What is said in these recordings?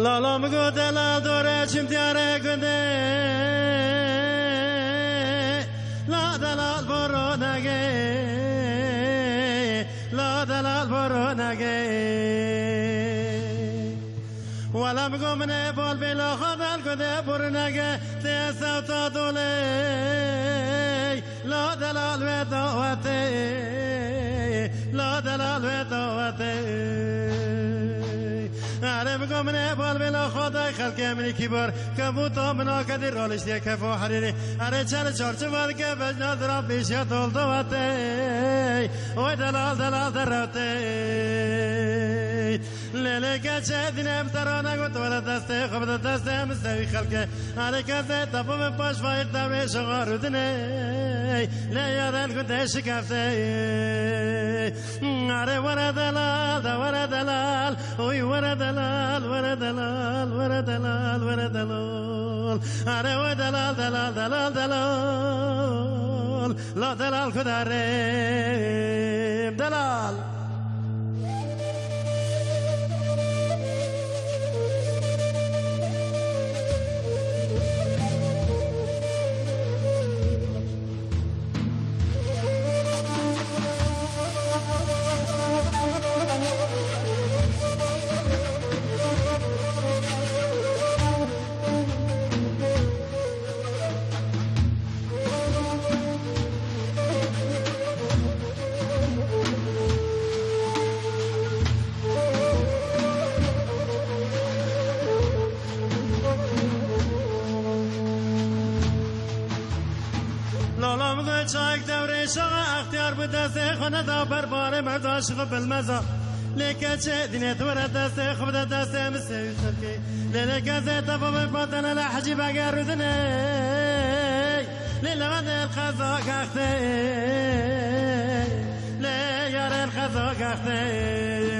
لالا مگو دلال دوره چیم تیاره کنده لا دلال برو نگه لا دلال برو نگه ولا مگو منه بال بلا خدال کنده برو نگه تیسا تا دوله لا دلال و دعوته لا دلال و دعوته أنا بقوم من أبال بلا خدا خلق مني كبر كبوتا منا كدر رالش دي كفو حريري أنا چل چارچ واد كفج نادر بيش يا طول دواتي وي دلال دلال دروتي ليلك شادين امترانا قلت ولا دستي خبط دستي مستوي خلقه أنا كذا تبو من باش فايت دمي شغار ودني لا يران كنت شكافتي أنا ورا دلال دا ورا دلال وي ورا دلال ورا دلال ورا دلال ورا دلال أنا ورا دلال دلال دلال دلال لا دلال خداريم دلال چاک دوره شغا اختیار بود دست خانه دا برباره مرد عاشق بالمزا لیکن چه دینت ورد دست خود دست مسیوی سرکی لیکن زیت بابا باطن لحجی بگر ردنی لیلوان الخزا کختی لیار الخزا کختی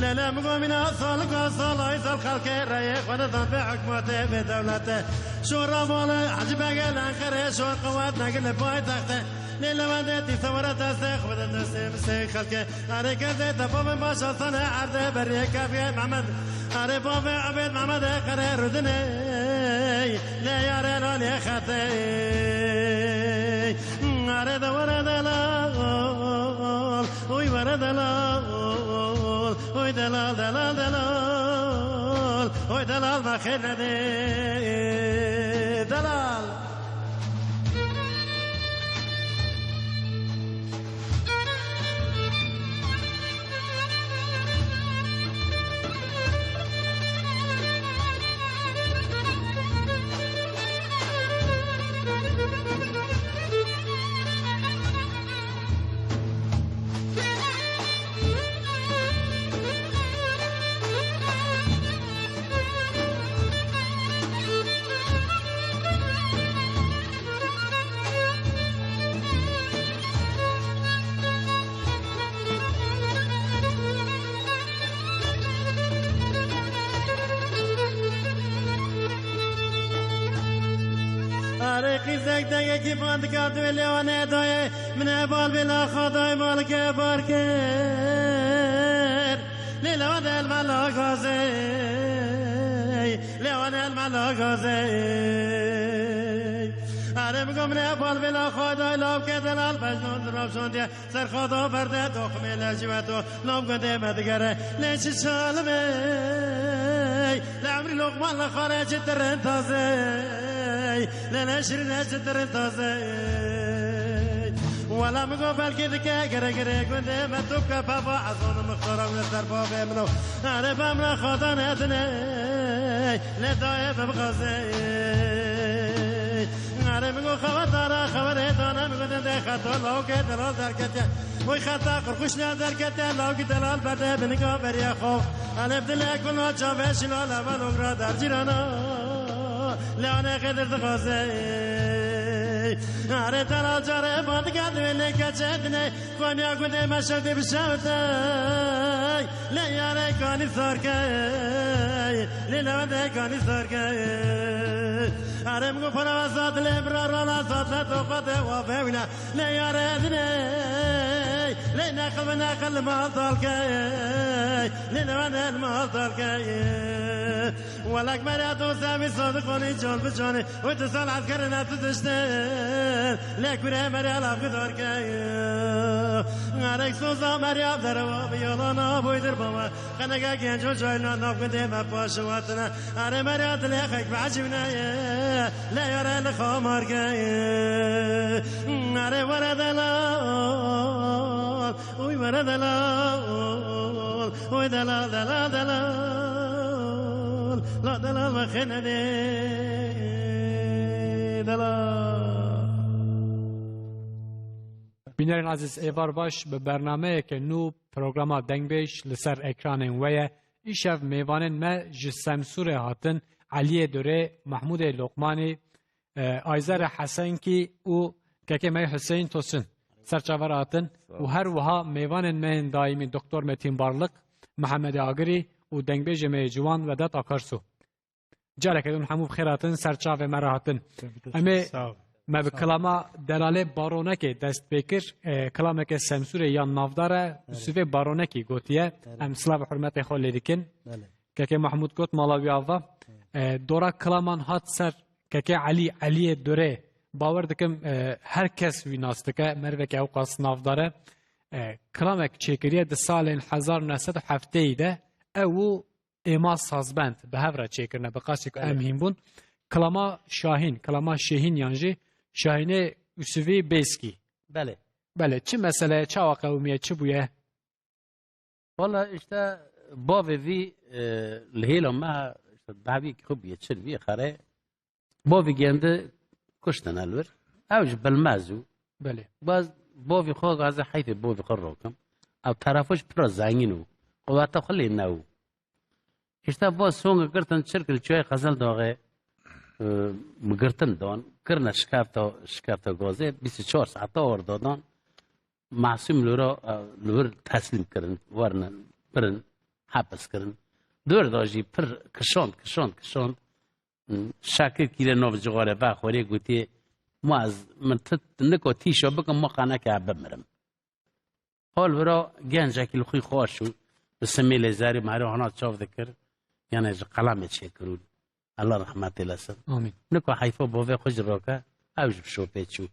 لا مقو من أصالك أصال خلق الرئيق ونظام في حكمته في دولته شورا مولا عجبا قال أنخره شور قوات نقل باي تخته ليلة وديتي ثورة تستيخ بدن تستيخ مسيخ خلقه أريك زيت بابا باشا صنع عرض بريكا في محمد أري بابا عبيد محمد خره ردني لا ياري لوني خطي أري دورة دلال وي ورة دلال وي دلال دلال دلال وي دلال ما خير دلال قیزک دیگه کی بند کرد و لیوانه دایه من بال بلا خدای مالک بارکر لیوان الملا غازی لیوان الملا غازی اره میگم من بال بلا خدای لام که دلال بجنون دراب شوندیه سر خدا برده دخمه لجوتو لام گنده مدگره لیچ شالمه لعمری لقمان لخارج ترن تازه لا شرنا جدر تازه ولا مقو بالكي ذكا قرقري كنت ما تبقى بابا عصون مختارا من الدربا بيمنو أنا بامنا خطان أدني لداية ببغازي أنا مقو خواتارا خواري دانا مقو دنده خطو لو كي دلال دركتيا وي خطا قرقشنا دركتيا لو كي دلال برده بنقو بريا خوف أنا بدلع كل جاوش لالا ونقرا در جيرانا لعنة قدر تغازي أنا ترى جرى بعد قد ولا كجدني كوني أقول ما شفت بشوتي لا يا ريكاني صاركي لا وده كاني صاركي أنا مقول فنا وصاد الإبرار ولا صاد توقته وفينا لا يا ريدني لين قلب نقل ما ضلكي لين وانا ما ضلكي ولك مريض وسامي صادقوني جون بجوني وتصل عسكرنا تدشتين لك بري مريض أفقدر كي عليك سوزا مريض دروا بيولانا بويدر بما خنقا كينجو جاينا نفقدي ما باشواتنا علي مريض ليخك بعجبنا لا يرى لخمر كي علي ورد لال وي ورد لال وي دلال دلال دلال لا دلال وخنا دي دلال بینرین عزیز ایوار باش به برنامه که نو پروگراما دنگ بیش لسر اکران ویه ایشف میوانن ما جسمسور هاتن علی دوره محمود لقمانی آیزر حسن کی او که می حسین توسن سرچاور هاتن و هر وها میوانن من دائمی دکتر متین بارلق محمد آگری و دنگ بیش می جوان و دات آکارسو جالک دون همو بخیراتن سرچاو مراتن امی ما به کلاما دلاله بارونکی دست بکر کلاما که سمسور یا نافداره سوی بارونکی گوتیه امسلا به حرمت خود لیدکن که محمود گوت مالاوی آوا دورا کلامان هات سر که علی دوره باور دکم هر کس وی ناستکه مروه که اوقاس نافداره کلاما که چکریه ده سال 1907 ده او ایما سازبند به هفره چکرنه بقاسی که امهیم بون کلاما شاهین یانجی شاهینه یوسفی بیسکی بله چه مسئله چه قومیه چه بویه والله اشتا باوی وی الهیلا ما دعوی خوبیه چر وی خره باوی گنده کشتن الور اوج بالمازو بله باز باوی خواه از حیث باوی خور روکم او طرفش پر زنگینو قواتا خلی نو اشتا باز سونگ کرتن چرکل چوی خزل داغه مگرتن دان کرنا شکافتا گازه 24 ساعت آور دادن معصوم لور تسلیم کردن ورنن برن حبس کردن دور داشتی پر کشاند شاکر کیره نو جواره با خوری گویی ما از من نکو تیشا بکن ما خانه که بمرم حال ورا گنج اکیل خوی خواشو به سمیل زاری مهره هانا چاو دکر یعنی قلمه چه کرود الله رحمت لسن آمین نکو حیفا باوی خوش راکه اوج بشو پیچو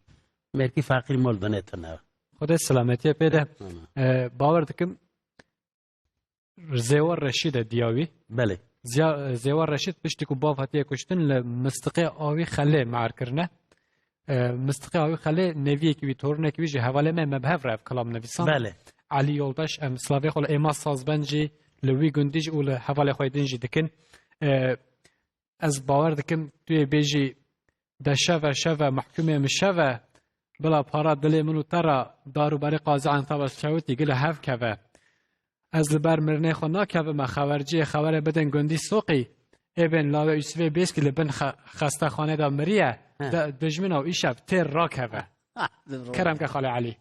مرکی فقیر مال دانه نه خدا سلامتی پیده باور دکم زیوار رشید دیاوی بله زیوار رشید پشتی که باو هاتیه کشتن لمستقی آوی خله معر کرنه مستقی آوی خله نویه که وی تورنه که ویجی حواله مبهف رف کلام نویسان بله علی یولبش سلاوی خول ایما سازبنجی لوی گندیج او حواله خویدنجی دکن از باور دکم توی بیجی ده شوه محکومه مشوه بلا پارا دلی منو ترا دارو بری قاضی انتابس شوتی گل هف که از لبر مرنه خو ناکه ما خبر بدن گندی سوقی ابن لاوه یوسفی بیس که لبن خسته خانه دا مریه دجمن او ایشب تیر را که کرم که خاله علی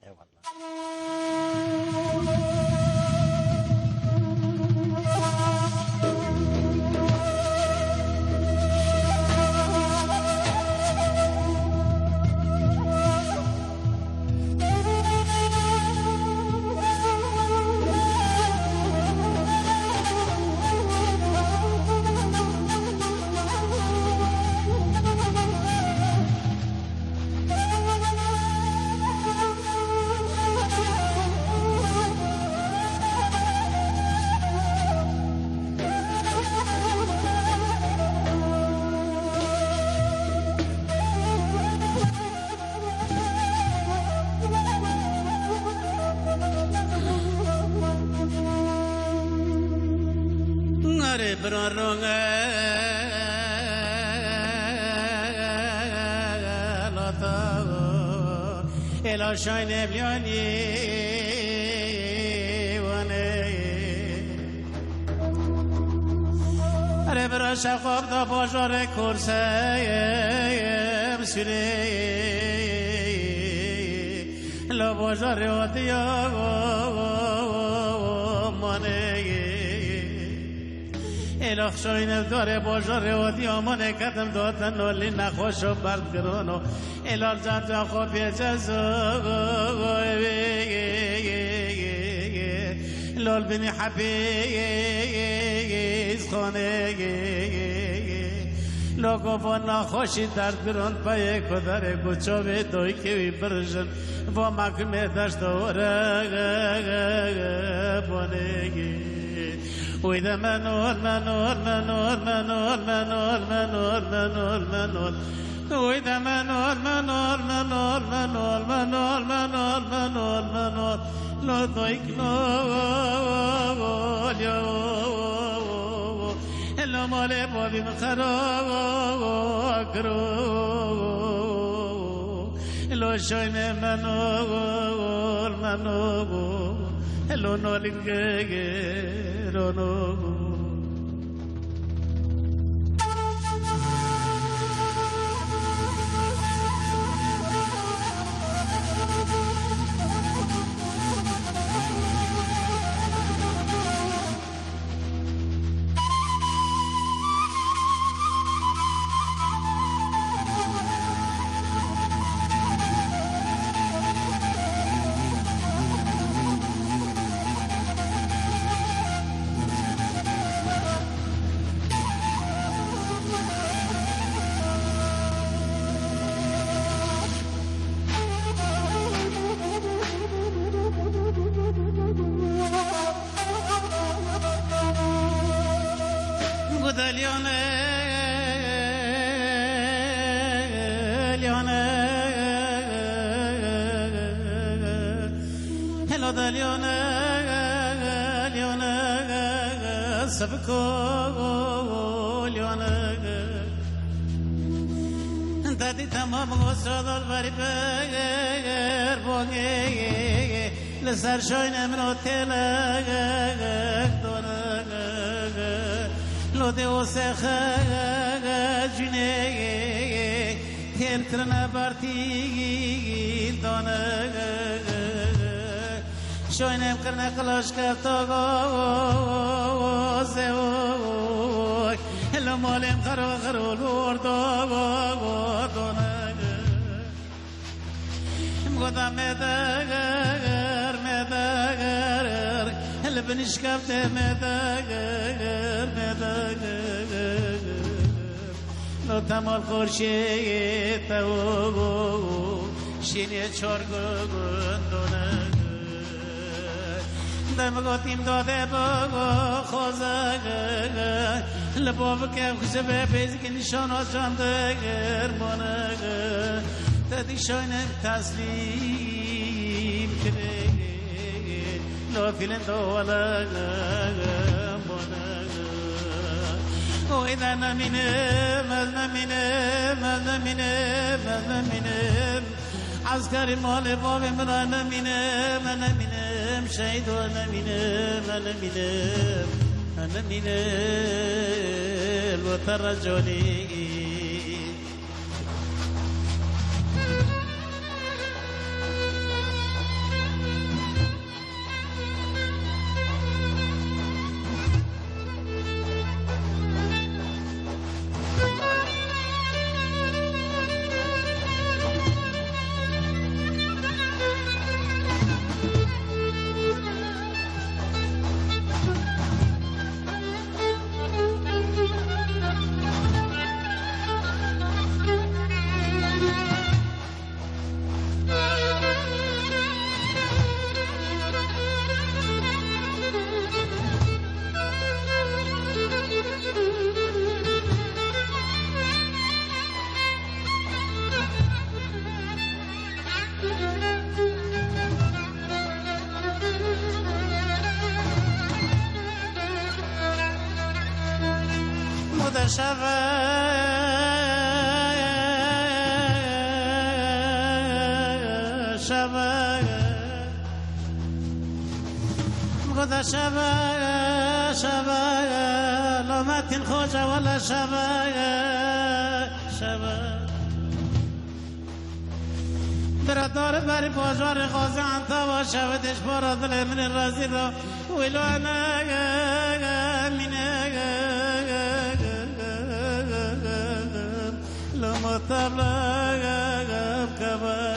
لا شاين بليوني وني ربرا شخوب دا باجار كورسي بسيري لا باجار وديا ماني الخ شاين داره باجار وديا ماني كدم داتن ولی نخوش و برد کرونو الال جان خود بیجزو لال بني حبيز خانه لوگو با نخوشی درد بران پای کدر گوچاوی دوی که برژن با مکمه دشت دوره بانگی ویده منور منور منور منور منور منور منور منور ویده منور منور منور منور منور منور منور منور لو دوی کنول لو مال بابی مخرا کرو لو شایم منور منور لو نولنگه رونو دادی تمام غصرادار باری بگر بانگی لسر شاین منو تلگ دونگ لوده و سخگ جنگ تل کرنا بارتی دونگ شاینم کرنا کلاش کرتا زوگ هلا مالم خرو خرو لوردو دونگ مقدا مدگر مدگر هلا بنشكبت مدگر مدگر لو تمال خورشید تو شینه چارگو دونگ دم گفتیم داده با خوزگ لباب که خوشه به پیزی که نشان آجانده گرمانگ دادی شاینم تسلیم کنه لو فیلم دوالگ مانگ و ایده نمینم از نمینم از نمینم از نمینم از کاری مال بابی من نمینم نمینم شهید و نمینم نمینم نمینم و ترجونی شبا لومتين خوجة ولا شبا برادار بری بازار غازی انتا و شودش بارا دل من رازی را ویلو انا منه لما تبلا کبا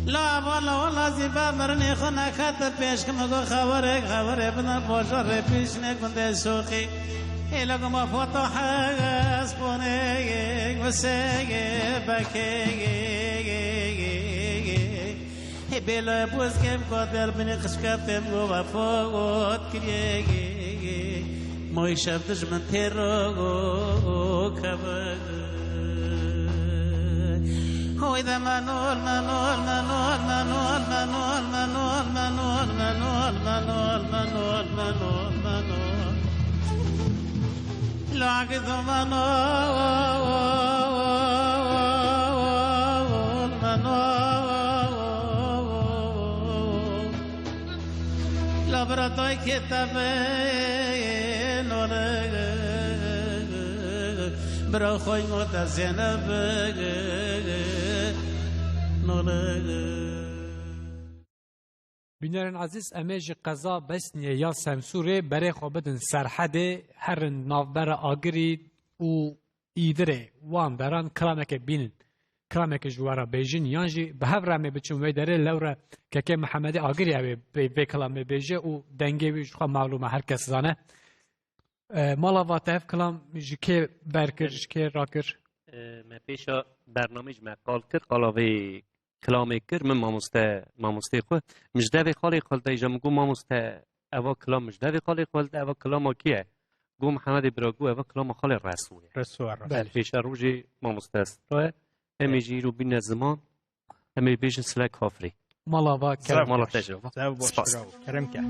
لا والله زیبا مرنی خونه خط پیش که مگو خبره بنا باشار پیش نکنده سوخی ایلگو ما فوتو حس بونه وسیه بکی بلا بوز کم قدر بنی خشکتم گو و فوت کریه موی شب دشمن تیرو کبر هوی ده منول لاقد منول لبرتای کتابه نوره برا خوی متزنه بینرن عزیز امیج قضا بسنیه یا سمسوره برای خوابدن سرحده هر نافبر آگری و ایدره وان دران کرامک بینن کرامک جوارا بیجن یانجی به هف رامه بچون ویدره لورا که محمد آگری اوی به کلام بیجه و دنگه ویش خواه معلومه هر کس زانه مالا واتف کلام جکه برکر جکه راکر ما پیشا برنامج ما قال کرد قلاوی کلام کرد من ماموسته خود مجدوی خالی خالده ایجا مگو ماموسته اوا کلام مجدوی خالی خالده اوا کلام کیه گو محمد براگو اوا کلام خالی رسوله پیشا روژی ماموسته است همی جی رو بین زمان همی بیشن سلک کافری مالا با کرم مالا تجربه سپاس کرم که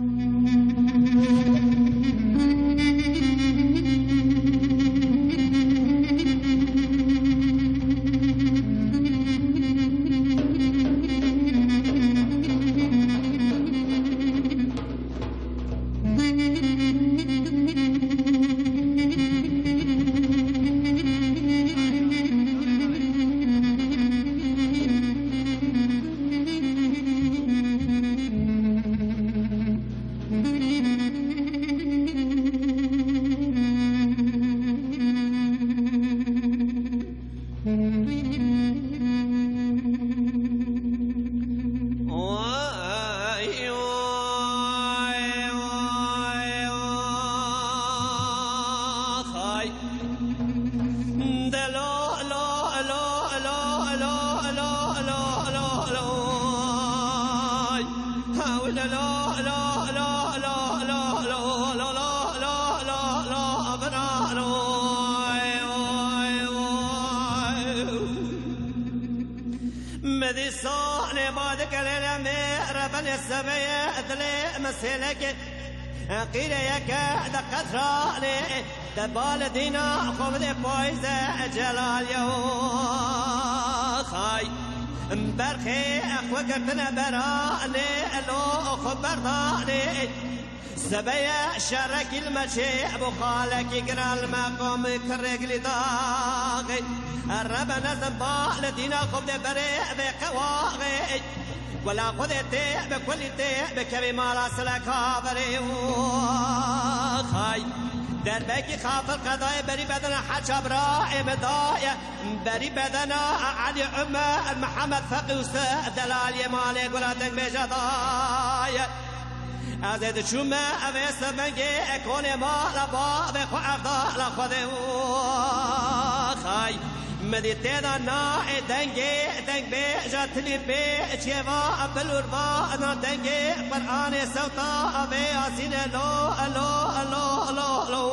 دبال دینا خوب ده پایز جلال یو خای برخی اخوه کرتن برانه الو خوب بردانه سبيا شارك المشي ابو خالك يقرا المقام كرقلي داغي الرب نزم بالدينا خب بريء بقواغي ولا خذتي بكل تي بكبي مالا سلكا بري خاي دربكي خاطر قضايا بري بدنا حجاب راعي بداية بري بدنا علي عمر محمد فقي وسيد دلال يمالي قلاتك بجدايا ازد شومه اویس منگه اکونه مالا باب خو افضال خوده خای مدیته دا نا دنگه دنگ به جاتلی به چیوا بلور با نا دنگه قرآن سوتا اوی آسین لو لو لو لو لو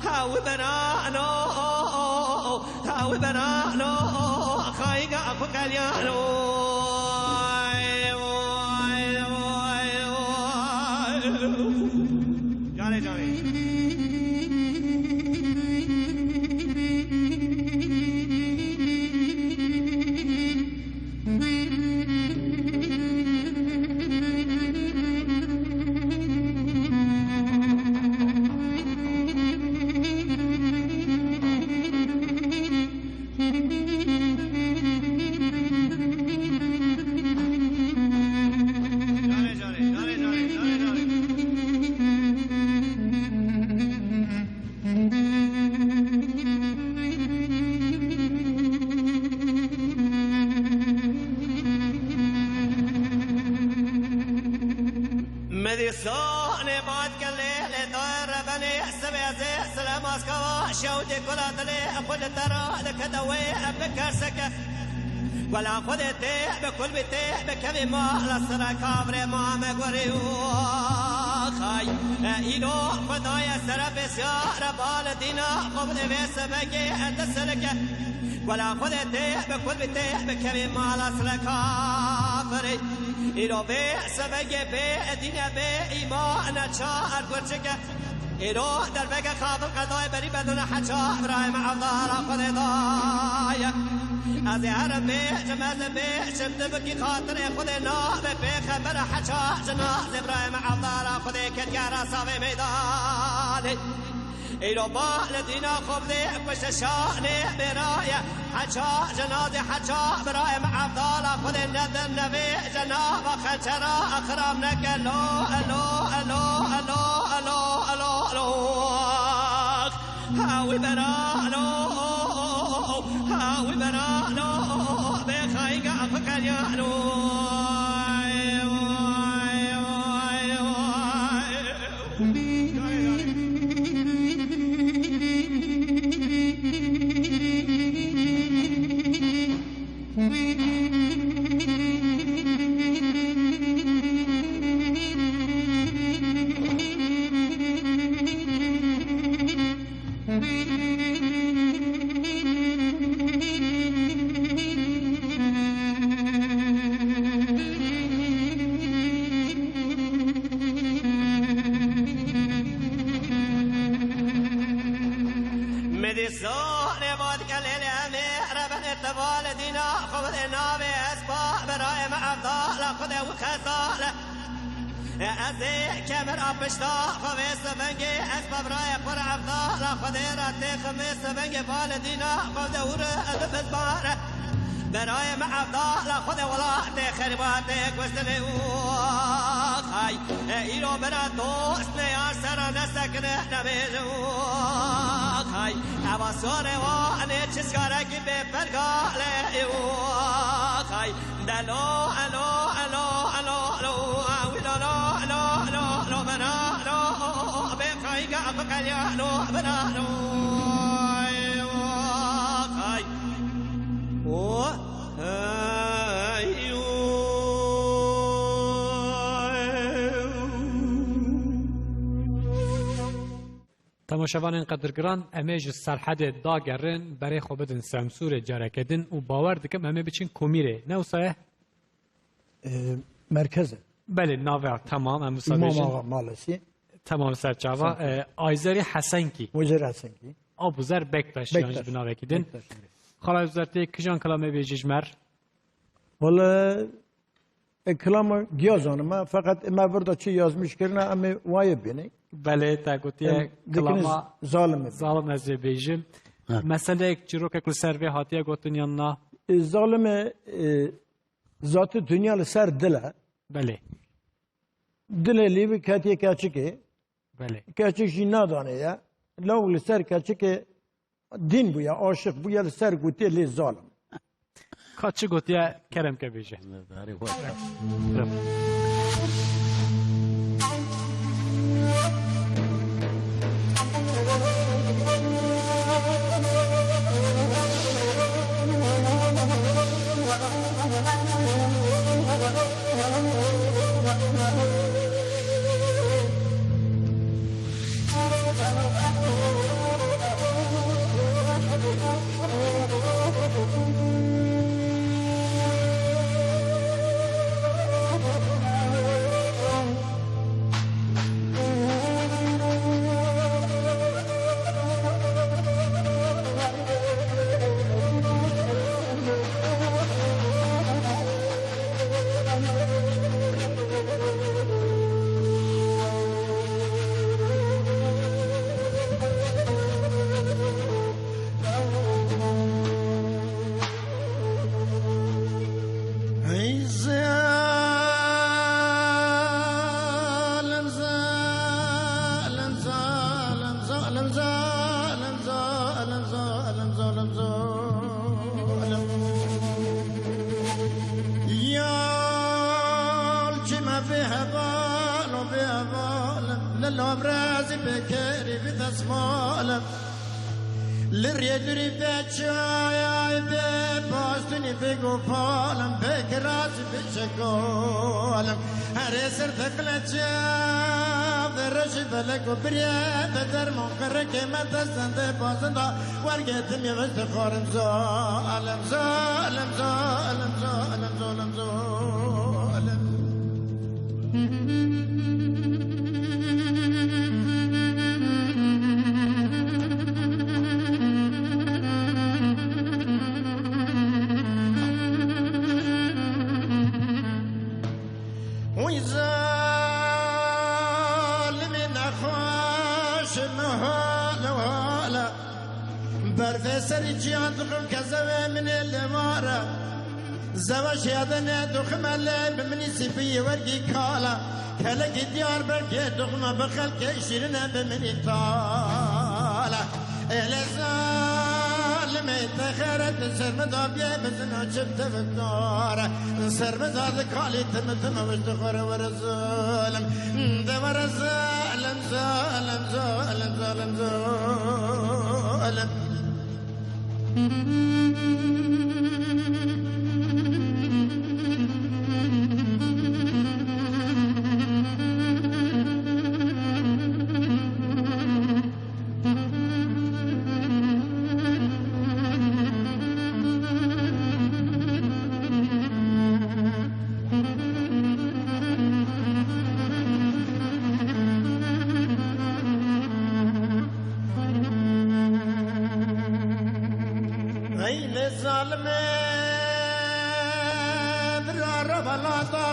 هاوی برانو هاوی برانو خایگا اخو کلیانو جانه مدرسان باد كليل دار بني سبيزي سلام اسكوا شودي كل دلي كل ترى لك دوي بكرسك ولا خدتي بكل بيتي بكبي ما لسنا كابر ما مغوري خاي ايدو خدايا سرب سيار بالدينا خبر بسبكي انت سلك ولا خدتي بكل بيتي بكبي ما لسنا كابر ایرو به سبگه به دینه به ایمان چار گرچکه ایرو در بگه خواب قضای بری بدون حچا ابراهیم عبدالله خود دای از هر به جمعه به شمده بکی خاطر خود نام به خبر حچا جناز ابراهیم عبدالله خود کدگر صاحب میدان ایرو بال دینا خوب ده پشت شانه برای حچا جناز حچا برایم عبدالله خود ندر نوی جناب خچرا اخرام نکلو الو الو الو الو الو الو هاوی برانو هاوی برانو بخایگا فکریانو ازی کمر آپشتا خویس بنگی اسباب رای پر عبدالله خودی راتی خمیس بنگی بالدینا خود دوره ادبز باره برای عبدالله خود ولاتی خریباتی گوستلی خای ایرو برا دوست نیار سرا نسکنه نمیجو خای اما سوره وانی چسکاره کی به پرگاله خای دلو الو الو الو الو الو الو الو الو بنا الو بخایگا فکریا الو بنا الو خای او تماشاوان قدرگران امیج سرحد داگرن برای خوبتن سمسور جارکدن و باور دکم همه بچین کمیره نه وصایه مرکزه بله ناوه تمام هم امام مسابقه آقا مالسی تمام سرچاوا آیزاری حسن کی وزیر حسن کی آبوزر بکتاش یعنی بکتاش. بناوه کدن خالا وزارتی کجان کلامه بیجیجمر ولی کلام گیازانم فقط ما بردا چی yazmış کرنا اما وای بینی بله تا گوتیه کلاما ظالم ظالم از بیجیم مثلا یک جروک کل سروی هاتیه گوتن یانا ظالم ذات دنیا لسر دله بله دله لیوی کاتیه کاچکه بله کاچک جی نادانه یا لو لسر کاچکه دین بویا عاشق بویا لسر گوتی لی ظالم کاچی گوتیه کرم که بیجه اسمالم للريدري بيتشاي بباستني بقفالم بكراسي بشكولم هرسر ثقلت شاف درش بلك وبريا بدر منقرك ما تسند باسندا ورقت مي بستخارم زالم زالم زالم زالم زالم زالم برفسر جيان دخل كزوى من الامارة زواج يادنا دخم اللي بمني سفي ورقي كالا كلك ديار بركي دخم بخل كيشيرنا بمني طالا اهلا ظالم تخرت سرمدا بيه بزنا شبت فكارة سرمدا ذكالي تمتم وجدخور ورزالم دور الظالم ظالم ظالم ظالم ظالم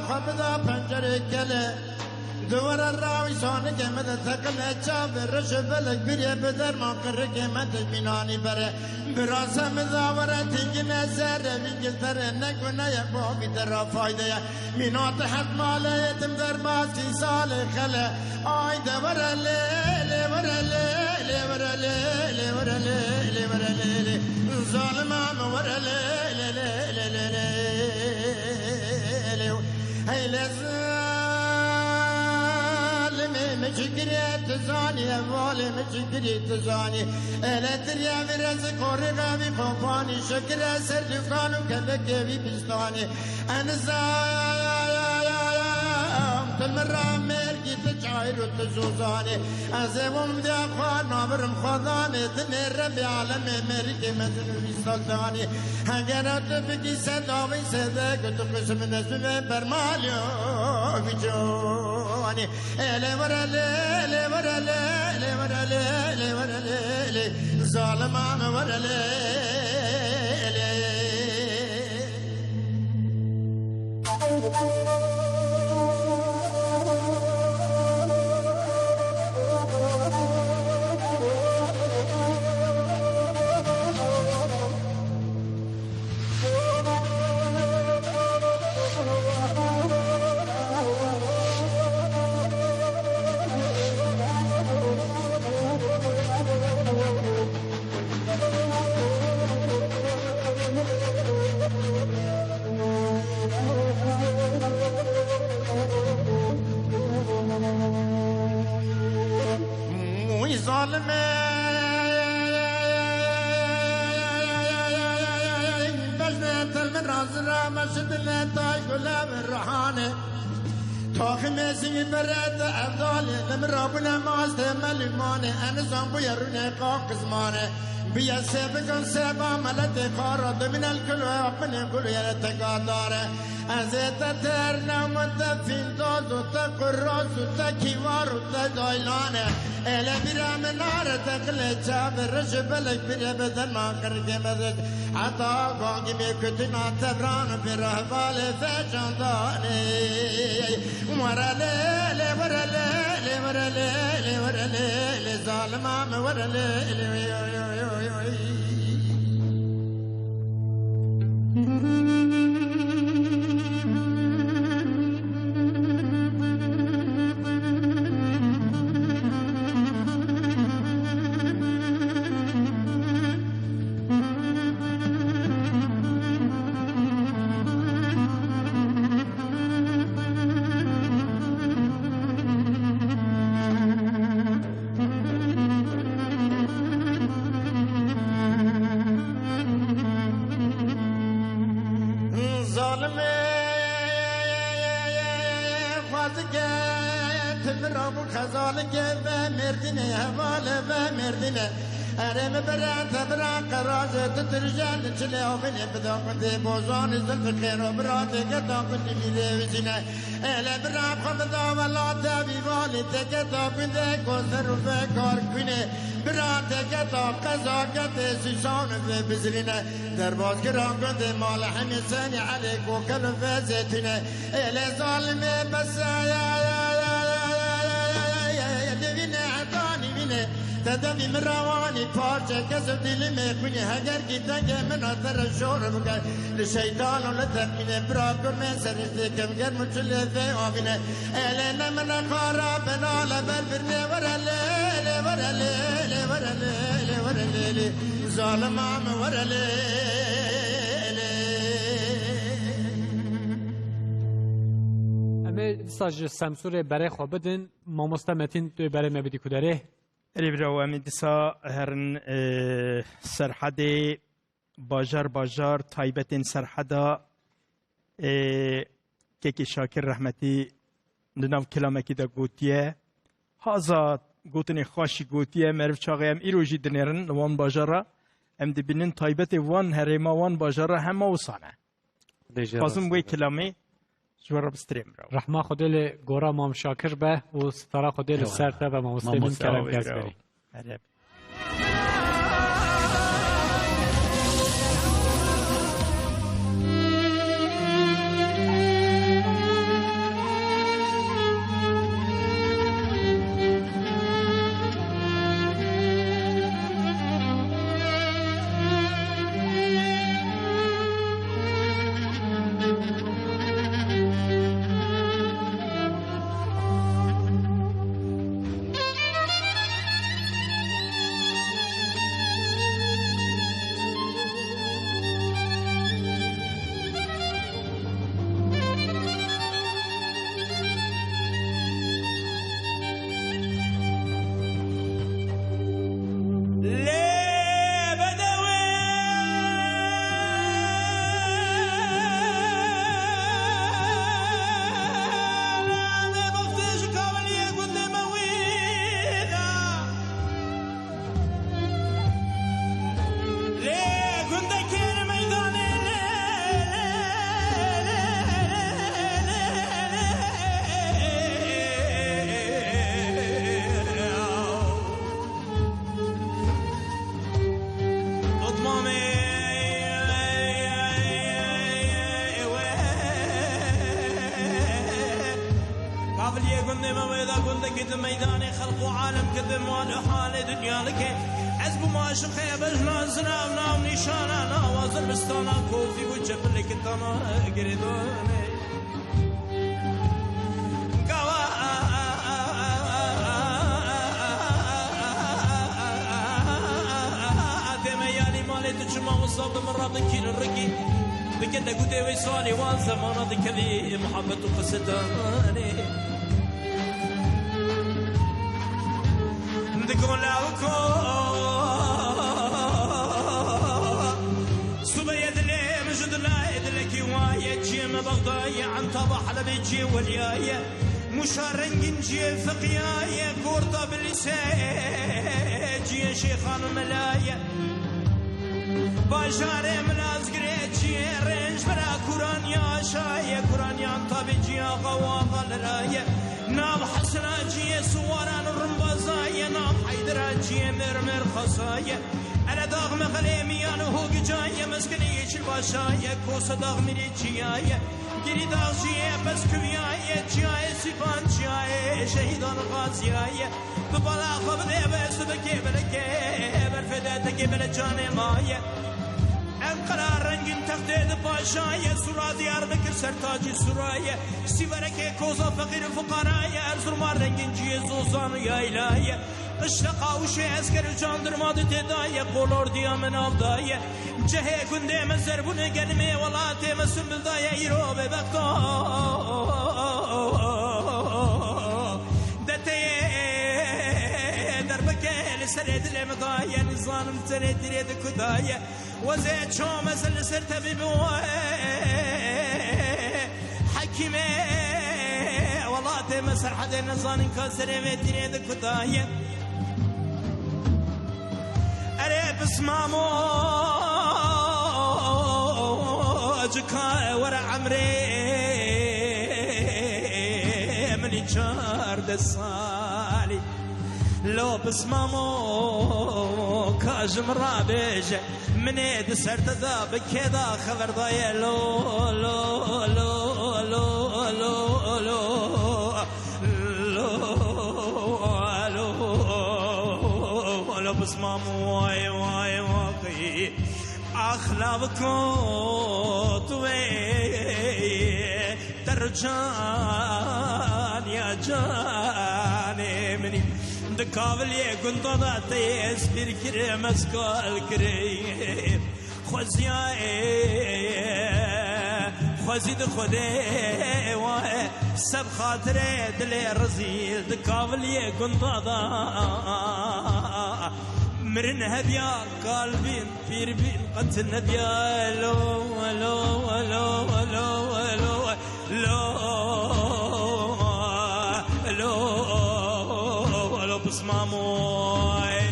خبدا پنجره کله دور الراوي صانق مد ثقل چاب رشبلك بري بدر ما قرك مد بناني بره براسه مزاوره تيجن سر بيجتر نكنا يا بوبي در فايده مينات حد مال يتم در ماسي سال خله اي دور لي ور لي ور لي ور لي ور لي ظالم ور لي لي هاي لازم مشكري تزاني أولي مشكري تزاني أنا دريا برزق ورقابي خوفاني شكر أسر دكانو كبكي بستاني أنا المرة ميركي تجعير وتزوزاني أزيبهم دي أخوان نابرم خضاني دني ربي عالمي ميركي مثل في سلطاني هنگرات بكي سداوي سدك تقسم نسمي برماليو في جواني إلي ورالي إلي ورالي إلي ورالي إلي ورالي ظالمان ورالي تاخمسي برد أفضالي لمرابنا مازده ملماني أنا زنبو يروني قاق زماني بيا سيبكن سيبا ملت خارد من الكل وابن كل يرتقاداره أزيت ترنا متفين دوزو تقراز تكيوار تدايلانه إلى برام نار تقل جاب رجبلك برا بدل ما كرك مدد عطا قاقي بكتنا تبران برهبال فجنداني ورالي ورالي ورالي ورالي ظالمان ورالي ظالم خوازگه تبراب خزالگه و مردینه حواله و مردینه ارم بران تبران قراز تترجان چله آبنه بداقن ده بوزان زلف خیر و برات گتاقن میله وزینه اله بران خمدا ولات بیوالی تگتاقن ده گوزر و کار کنه بران تگتا قضاقت سیسان و بزرینه در بازگران کنده مال حمیسانی علیک و کل و زیتونه اله ظالم بسایا دوینه عطانی بینه تدمی مروانی پارچه کسو دل میخونی هگر کی تنگ من آتر شور بگر لشیطان و لتقمینه برا کرمه سرشته کم گرم چله فی آبینه ایلینه من خارا بنال بربرنه ورلی ورلی ورلی ورلی ظالم عام ورلی امه ساج سمسور برای خواب بدن ماموستا متین توی برای مبیدی کداره ریبرو امی دیسا هرن سرحد باجار تایبتین سرحدا که شاکر رحمتی نناو کلامکی دا گوتیه هازا گوتنی خوشی گوتیه مرف چاقی ام ایروژی دنیرن وان باجارا ام دبینن تایبت وان هریما وان باجارا همه وصانه بازم وی کلامی جوار بستریم رو رحمه خودل گورا مام شاکر به و ستاره خودل سرته و ماموستمین کرم گز بری قشقاوش اسکر جاندرماد تدای قولور دیا من آبدای جه کنده من زربون گلمه ولات مسون بلدای ایرو به بقتا دته دربکه لسرد لمدای نظام ترد رد کدای وزه چوم سل سر تبي بوای كيمي والله تمسر حدا نزان كسر متري دكتايه أري بسمامو جكا ورا عمري مني جار دسالي لو بسمامو كاجم رابج مني دسرت ذاب كذا خبر ضايع لو لو لو لو لو لو لو بسمامو واي واي واقي أخلاقكم توي ترجان يا جاني مني دكابلي كنت ضاتي اسبير كريم اسكال كريم خوزيد خودي واه سب خاطري دلي رزيل دكابلي كنت ضا مرن هديا قلبين بير بين قتل هديا لو لو لو لو لو لو لو لو بسماموي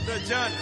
رجال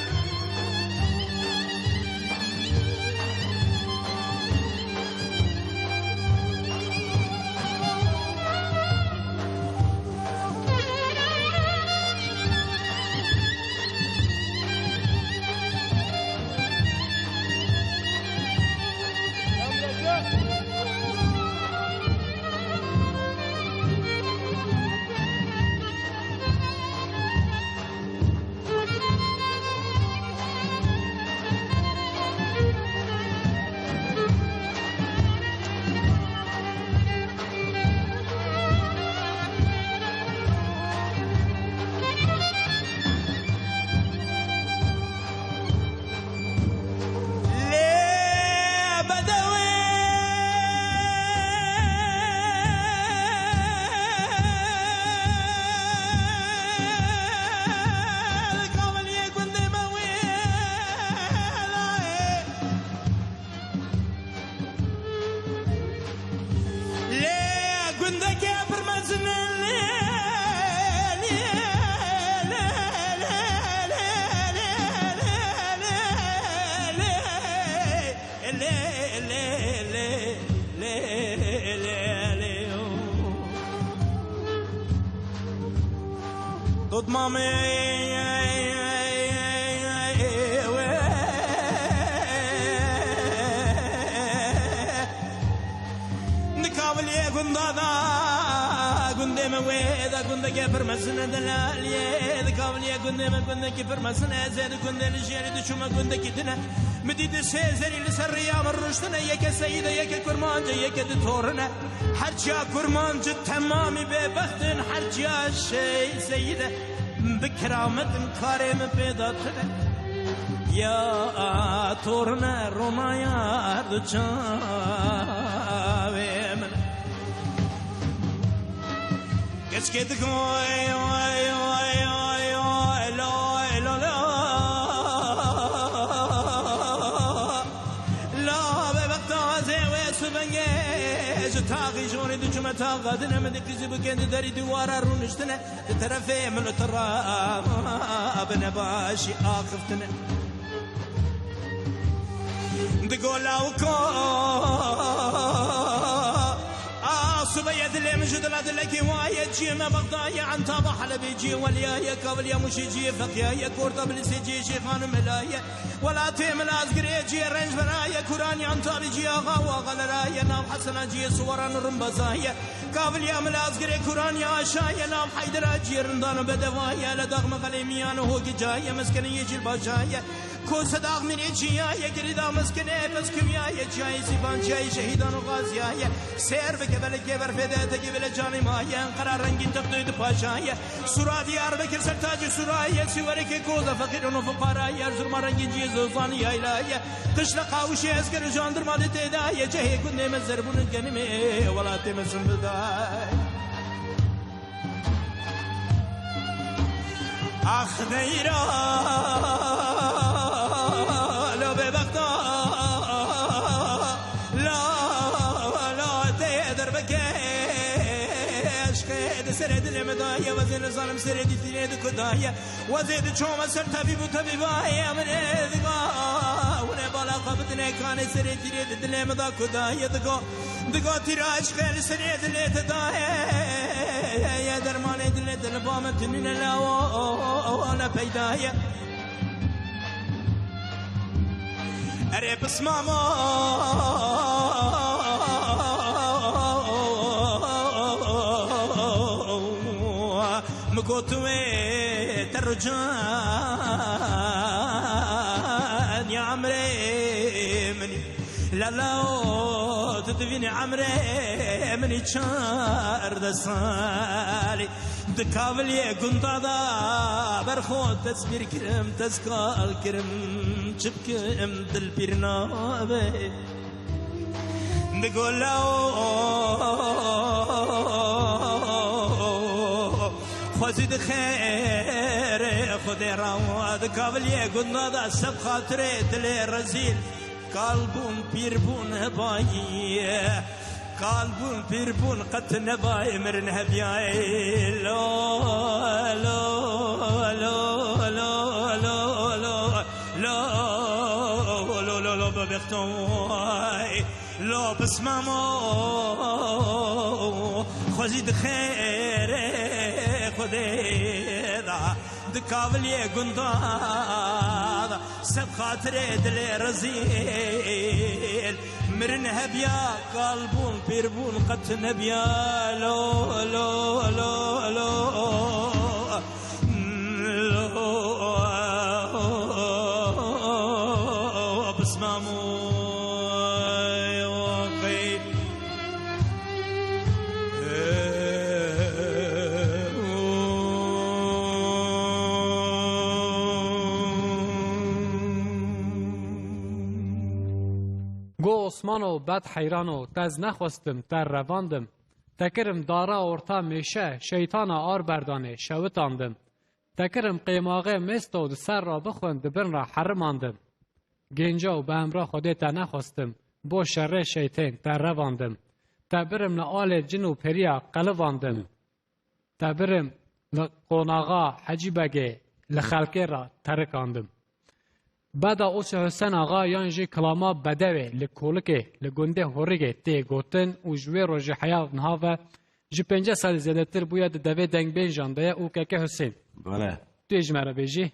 ضد مامي نكابل يا قندادا قندي مويدا قندي كبر مسنا دلالي نكابل يا قندي كبر مسنا زاد قندي الجيري دشوما قندي كدنا مديد سيزري لسريا مرشتنا يك سيدة يك كرمانجة يك دتورنا حرجا كرمانجة تمامي ببخت حرجا شي سيدة بكرامة كارم بيداتنا يا تورنا رومايا رجاوي من كش كده كوي واي واي واي واي لا لا لا لا ببتازي وسبنجي جتاقي جوني دجمة تاقدنا من دكزي بكين داري دوارا رونشتنا تترفي من التراب بنباشي آخفتنا دقولاوكو صبية اللي مجد الأدلكي وايا جيما بغضايا عن طابا حلبي جي واليايا كابل يا مشي جي فقيا يا كورتا بلسي جي شيخان ملايا ولا تيم الأزقري جي رنج برايا كوراني عن طابي جي آغا وغلرايا نام حسنا جي صورا نرمبزايا كابل يا ملازقري كوراني عشايا نام حيدرا جي رندان بدوايا لدغم غليميان هوكي جايا مسكني يجي الباشايا كو صداق من اجيا يا قريدا مسكنه بس كميا يا جاي زبان جاي شهيدان وغازيا يا سير بكبل كبر فدات قبل جاني ما يا قرار رنگين تقديد باشايا سورا ديار بكر سرتاج سورايا سورك كوزا فقير وفقراء يا زرما رنگين جي زوفان يا الهيا تشلق اوشي اسكر جاندر ما تدا يا جهي كن مزربون الجنمي ولا تمسن بداي آخ دیرا لو ببغدا لا تقدر بكش خد سرد المدايا وزين ظالم سرد تريد كدايا وزيد شوم سر طبيب وطبيبايا من ذقا ونبالا قبضنا كان سرد تريد المدا كدايا دقا تراش خير سرد اللي تدايا يا درمان دل دل بام تنين لا وانا بيدايا اري بس ماما مقوتوي ترجان يا عمري مني لا لا تدفيني عمري مني شار دسالي دكابلي قنطادا برخود تسبير كرم تسكال كرم شبكم دل بيرنابي نقول له خزيد خير خذي رواد كابلي قنطادا سب خاطري دلي رزيل قلبون بيربون هباي قلبون بيربون قد نباي مرن هبياي لو لو لو لو لو لو لو لو لو لو ببختوي لو بس مامو خزيد خير خذي دكابلي قنطادا سب خاطري دلي رزيل مرن هبيا قلبون بيربون قد نبيا لو لو لو لو لو بسمامو عثمانو بد حیرانو تز نخواستم تر رواندم تکرم دارا ارتا میشه شیطان آر بردانه شوتاندم تکرم قیماغه مستو سر را بخوند برن را حرماندم گنجا و به امرا خودت نخواستم با شر شیطان تر رواندم تبرم لآل جن و پریا قلواندم تبرم لقوناغا حجیبگه لخلقه را ترکاندم بعد اوس حسین آقا یانجی کلاما بدوی لکولکه لگنده هورگه تی گوتن و جوی روژ حیات نهاوه جی 50 سال زیاده تر بوید دوی دنگ بین جانده او که حسین بله تو اجمره بیجی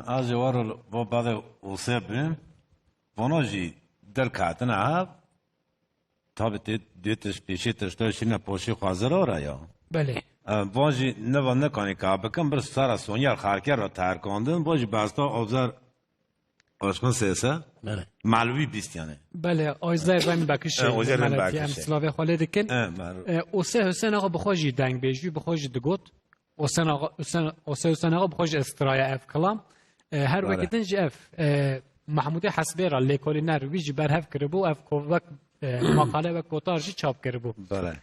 از وارو و بعد اوسه بیم وانا جی در کاتن عاب تابت دیتش پیشی تشتاش نه پوشی خوازر آرایا بله واجی نوا نکانی که بکن بر سارا سونیار خارکر را ترکاندن واجی باستا ابزار آشکن سیاسه بله معلومی بیستیانه بله آیزای بین بکشه آیزای بین بکشه امسلاوی خاله دکن اوسه حسین آقا بخواجی دنگ بیجوی بخواجی دگوت حسین آقا بخواجی استرای اف کلام هر وقتن جی اف محمود حسبی را لیکولی نر ویجی برهف کربو اف کوک مقاله و کوتار جی چاپ کربو بله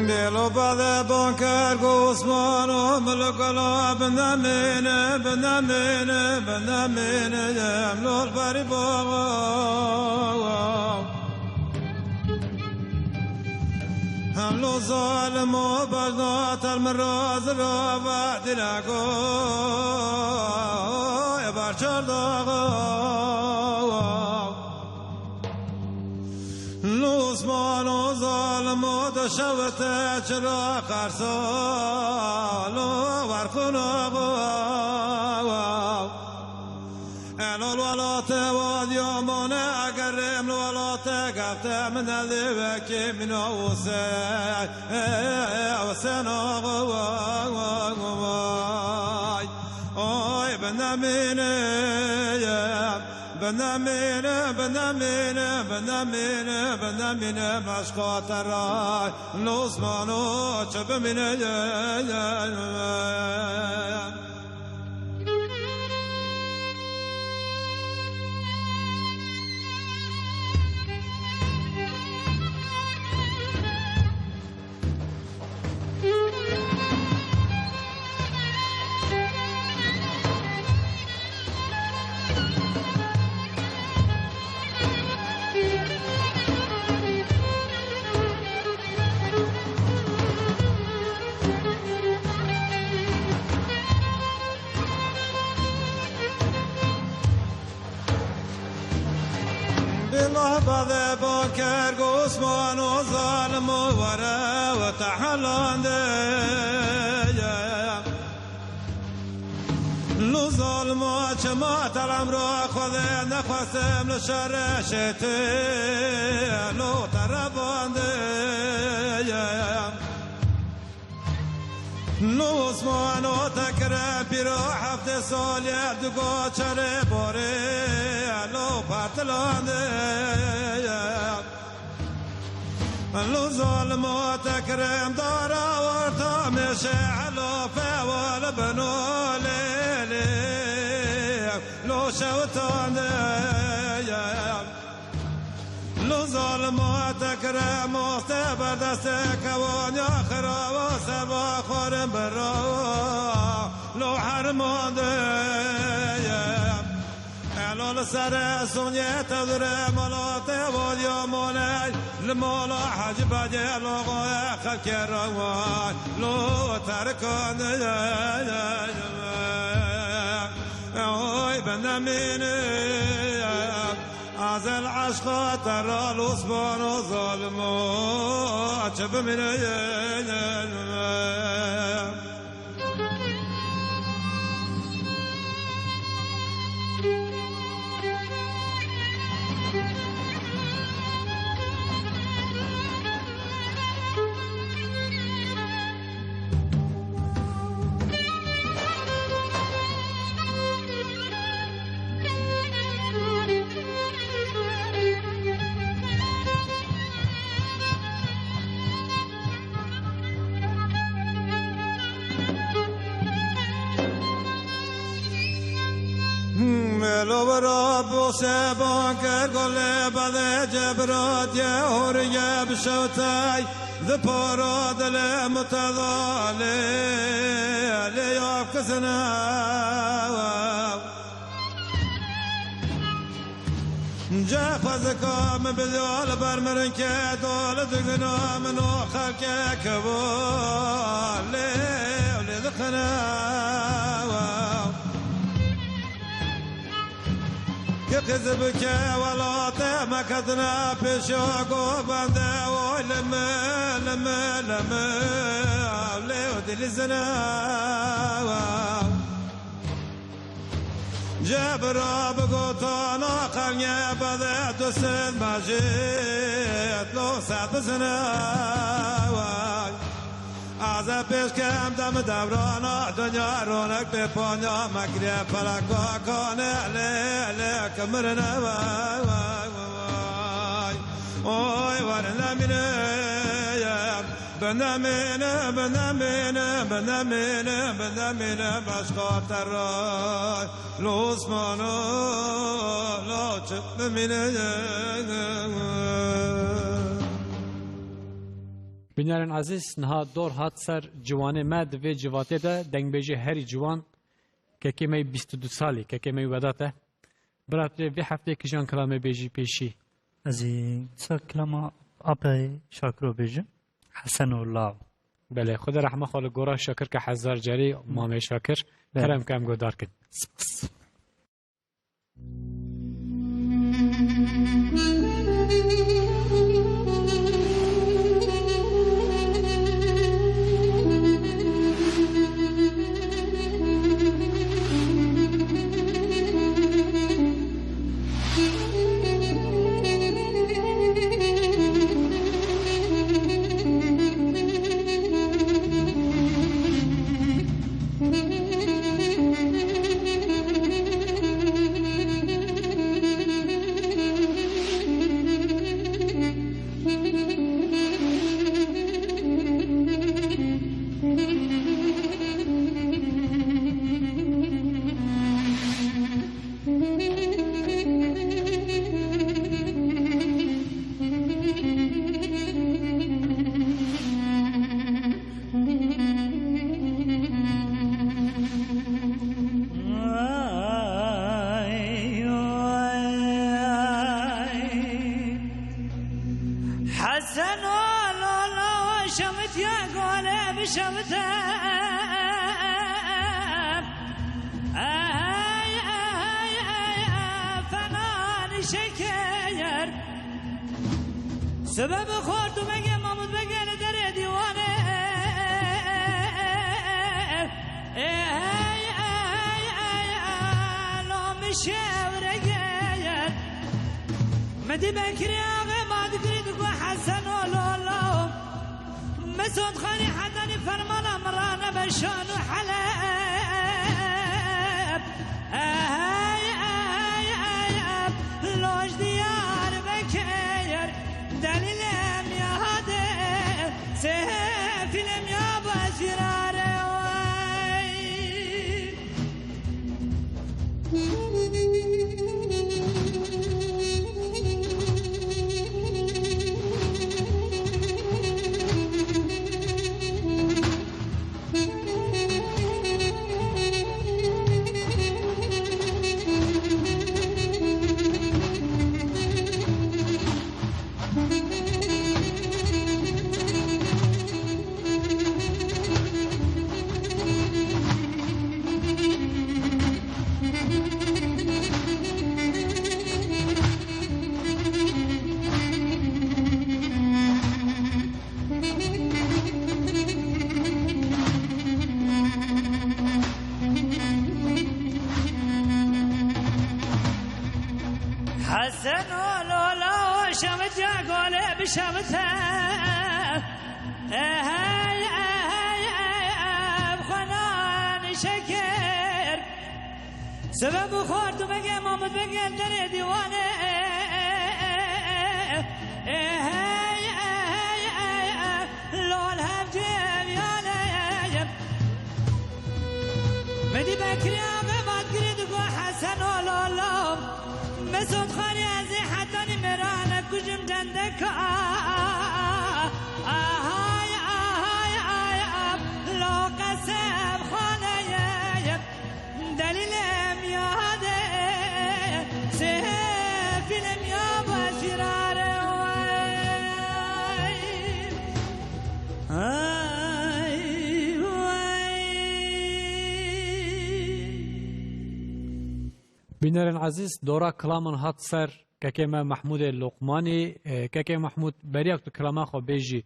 دلو بعد بانکر گوسمانو ملکلا بندمینه بندمینه بندمینه املول بری بابا املو ظالم و بردات المراز را بعد لگو برچار داغو لوزمان و ظالم و دشوته چرا قرصالو ورکن آقا الو الولات واليومون أقرم الولات قفت من ذبك من وساي وسنا غواي أوي بنامين بنامين مشقات الراي نصمانو شب من الله بذ بكر قسمان وظالم ورا وتحلان لو ظالم وشمات الأمر خذ نفسم لشرشتي لو تربان لو اسمان وتكره بروح هفت سال يبدو چره باره لو پرتلانده لو ظالم وتكرم دارا ورطا مشه علو فوال بنو ليلي لو شوتانده لو ظالم وتكرم مستبر دستك وانيا خراب وسبا خورم برا لو حرمان لو سر سونية تدري ملات وديا مولي لمولا حج بجي لغو خلق الروان لو تركان اوي بناميني از العشق ترى الأصبان ظالمات شب من لو رب سبان كرقل بذ جبرات يهوري بشوتاي ذبارات المتضالي ليفكسنا جافزكا من بذول برمرن كدول دقنا من خلق كبول لذخنا كذبك ولا تمكتنا بشوق وبنده ولم ولود الزنا جبر بقطانا قلني بدأت سد مجيت لو سد زنا از پیش کم دم دورانا دنیا رونق به پانیا مگری فلک با کانه لیلی کمرنه وای وای وای اوی ورنمینه بنامینه باشقات رای لوسمانو لو چپ بمینه بنیارن عزیز نها دور هات سر جوان مد و جواته ده دنگ بیجه هری جوان که کمی 22 سالی که کمی وداته برات وی هفته کجان کلامه بیجی پیشی از این سر کلام آبای شاکرو بیجه حسن الله بله خدا رحمه خال گورا شاکر که هزار جری مامه شاکر هرم کم گودار کن سپاس بشوتم فنان شکر سبب خورد و مگه مامود بگل در دیوانه لام شورگر مدی بکری آقا ماد کرید و حسن و لولو مسعود خانی حدانی فرمان امران بشان و حلب لوش دیار بکر دلیلم یاده سفیلم یا باشیراره حسن ولولا شمت يا قولي بشمتها بخنان شكر سبب خورد بقى مامد بقى در ديوانه لول هفجم يا ليم مدي بكري ما تقريد حسن ولولا مسعود خانی از حتانی مرانه کجم دندکا آهای آهای آهای لو قسم خانه دلیلم یاده سفیلم یا باشیراره بینرین عزیز دورا کلامن هات سر که ما محمود لقمانی که محمود بریاک تو کلام خو بیجی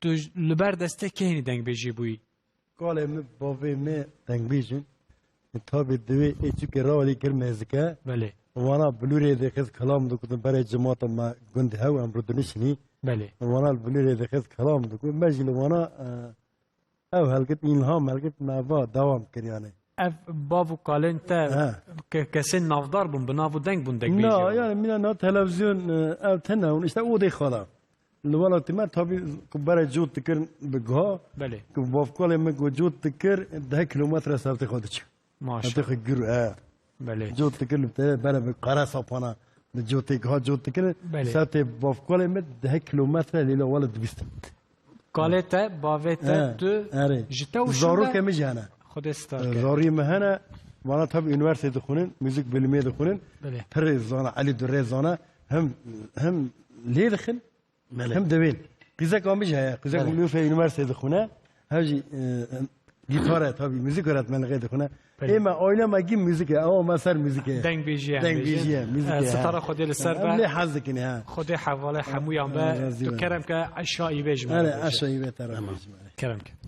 تو لبر دسته کهنی دنگ بیجی بوی قال من بابي ما تنبيجن تابي دوي ايش كراولي كرمزكا بله وانا بلوري دخل كلام دو كنت بري جماعه ما كنت هوا امبردنشني بله وانا البلوري دخل كلام دو كنت ماجي وانا او هلقت الهام هلقت ما با دوام كريانه اف بابو قالن تا كسن نافدار بون بنافو دنگ بون دنگ لا بیجی يعني من انا تلفزيون او تنا ونشتا ودي خلا الولا تما تابي كبر جود تكر بقها بله كباف كل ما جود تكر 10 كيلومتر سافت خدتش ماشي تخ جرو بله جود تكر بلا بقرا صفانا جود تكها جود تكر بله. سافت باف كل ما 10 كيلومتر ليلا ولد بيست قالت باوت تو جتا و زارو كم جانا خود استار زاري مهنا وانا تابي يونيفرسيتي دخولن ميوزيك بالمية دخولن بله بريزانا علي دريزانا هم ليه دخل هم دوين قزاك ومش هيا قزاك بله. مليون في يونيفرسيتي دخونا هاجي جيتارة تابي ميوزيك ورات من غير دخونا بله. اما اوينا ما جيم ميوزيك او ما صار ميوزيك دنگ بیجی دنگ بيجي ميوزيك ستاره خود لسر ليه با حظك انها خود حواله حمویان با تو کرم که عشایی بیجم انا عشان ترى کرم که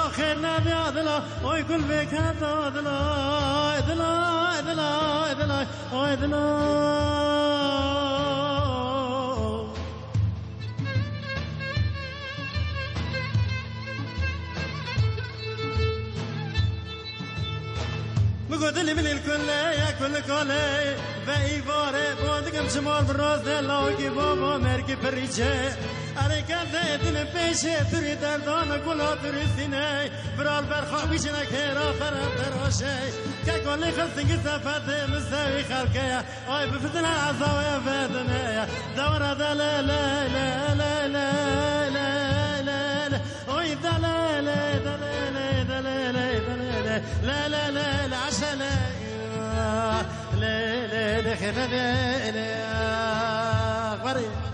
دلا خير نبي دلا وي كل بك هذا دلا دلا دلا دلا وي دلا بقول من الكل يا كل كله باي باره بودكم شمال بالراس دلاوكي بابا مركي بريشه أريكان دل بيشه تري دردان كلها تريسيني برال برخا بيشنا كيرا فرم تراشه ككل خلصنك سفت مستوي خلقيا أي بفتنا عزاوية فاتنا دورة دلا لا لا لا لا لا لا لا أي دلا لا دلا لا دلا لا دلا لا لا لا لا عشان لا لا لا خير لا غريب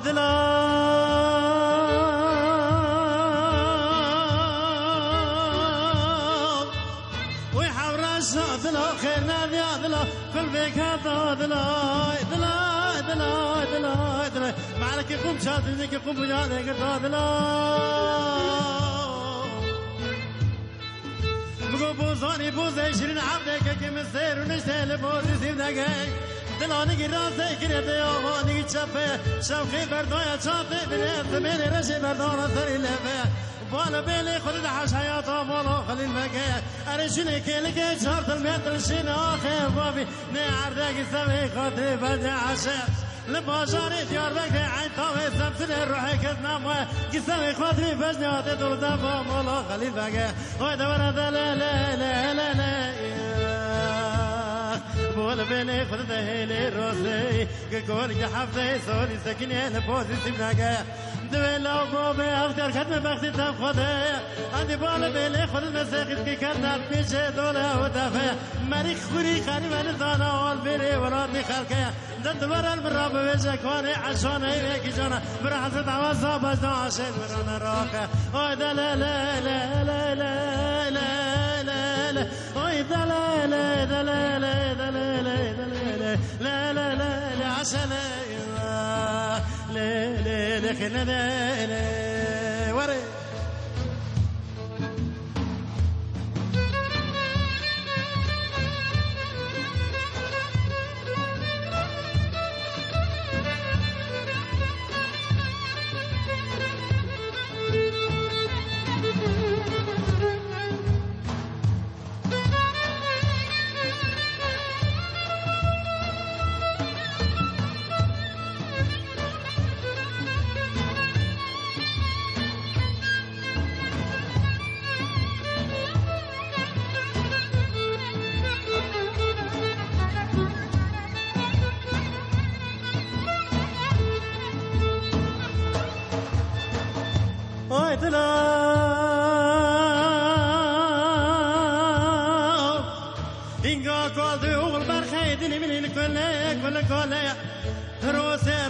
دلا ويحورش دلا خير نادي دلا كل بيك هذا دلا دلا دلا دلا دلا معلك يقوم شادك يقوم بجادك دلا بقو بوزاني بوزي شرين عبدك كم السير ونشتهل بوزي سيبدك دلانی کی راسته کرده آوانی کی چپه شوقی بردای چاته بینه زمین رشی بردان سری لبه بالا بیلی خود دحش حیاتا بالا خلیل مگه ارشونه کلی که چارت المتر شین آخه بابی نه عرده کی سوی خاطر بده عشه لباجاری دیار بکه عین تاوه سمسل روحی کس نموه کی سوی خاطر بجنیاته دولده بالا خلیل مگه وی دوره دله له له له له بول بيني خذ ذهلي روسي كقول حفظي سولي سكني لبوزي سمناقة دويلا وبوبي أفتر خدمة بختي تنخذي عندي بول بيني خذ المساقط كي كانت بيشي دولة ودافع مريخ خوري خاني من دانا والبيري ورادني خلقية دد برا المراب بيجك واني عشاني بيكي جانا برا حسد عوازا بجنا عشان ورانا راقة ويدا لا لا لا لا لا لا لا لا ويدا لا لا لا لا لا لا لا لا لا عسل لا لا لا خلنا لا وري إنجا قادي أول برخيدني من الكل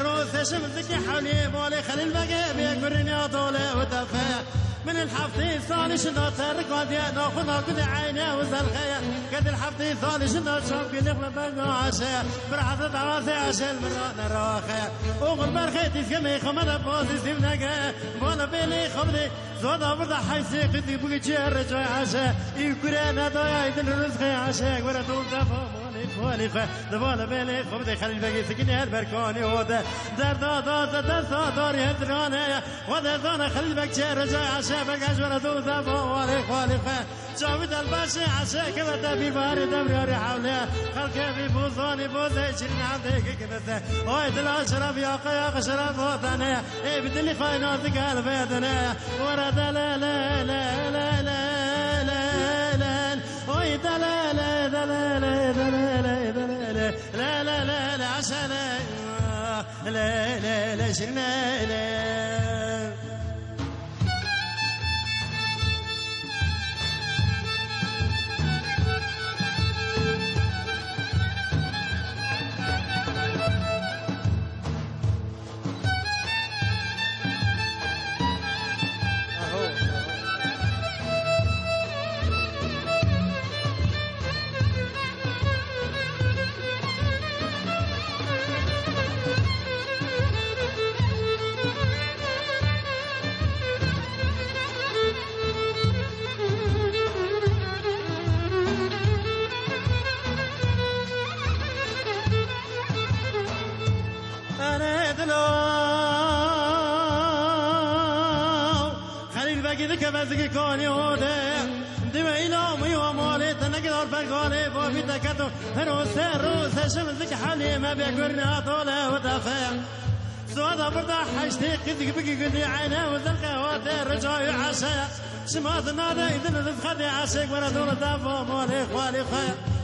روسي شمسك حولي بولي خلي البقى بيكرني أطولي وتفايا من الحفتي صالي شنا ترك ودي ناخذ كل عيني وزلخيا قد الحفتي صالي شنا شوف كل بقى عشاء برحة عواسي عشان مرنا راخيا أغل برخيتي فيمي خمد بوزي سيبناقا بولا بيلي خمدي زودا بردا حيسي قدي بقي جير رجوي عشاء يكرينا دويا يدن الرزقي عشاء ورا دول دفا مالفة دبالة بيلي خمدي خلي البقي سكني هالبركاني ودا در داري هدراني ودا زانا خلي البقي جير رجوي عشاء بقاش ورا دول دفا مالفة جاوید الباشي عشاء كما تبي باري دمري حولها خلقي في بوزاني بوزي شرين عندك كنسة اوي دل شرب يا قياق شرب وطنية اي بدلي خايناتك هالبيتنا ورا دلا لا لا لا لا لا لا اوي دلا لا دلا لا دلا لا دلا لا لا لا لا عشاء لا لا لا شرين لا نگید که بزگی کانی هوده دیو ایلام یو مالی تنگدار بگالی با بی تکتو روز روز شمزک حالی ما بیگرنی آطوله و دافع سوادا بردا حشتي قدك بقي قدي عينه وذلقه واتي رجاي عشايا سمات النادى إذن تفخدي عشاك ورا دولة دافع مالي خوالي خير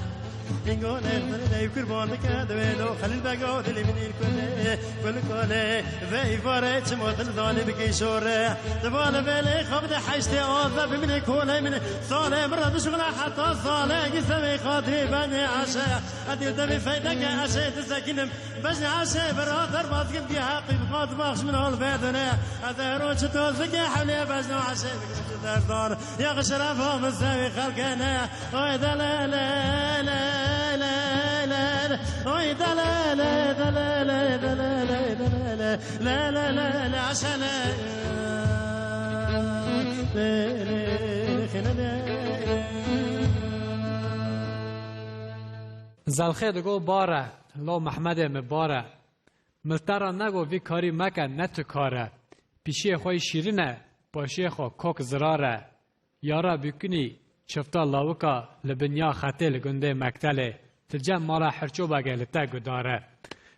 يقول إيه يكربون كادوينو خلي البقود اللي من الكل بالكل في فارج سموت الذوني بكي شورة دبال بلي خبد حشتي أوضا بمن كولي من صالي مرة شغلة حتى صالي قسمي خاطري بني عشاء أدي دمي فايدك عشاء تسكنم بجني عشاء برادر باسكن بيها قيب قاد باخش من هالبيتنا هذا روش توزك حولي بجني عشاء دار يا غشرافة مساوي خلقنا ويدا لا لا لا لا لا وي دا لا لا دا لا لا دا لا لا لا لا لا لا عشان زلخه دگو باره لو محمد مباره ملترا نگو وی کاری مکن نتو کاره پیشی خوی شیرینه باشی خو کوک زراره یارا بکنی شفتا لاوکا لبنیا خطه لگنده مکتله ترجم مالا حرچو باگه لتا گداره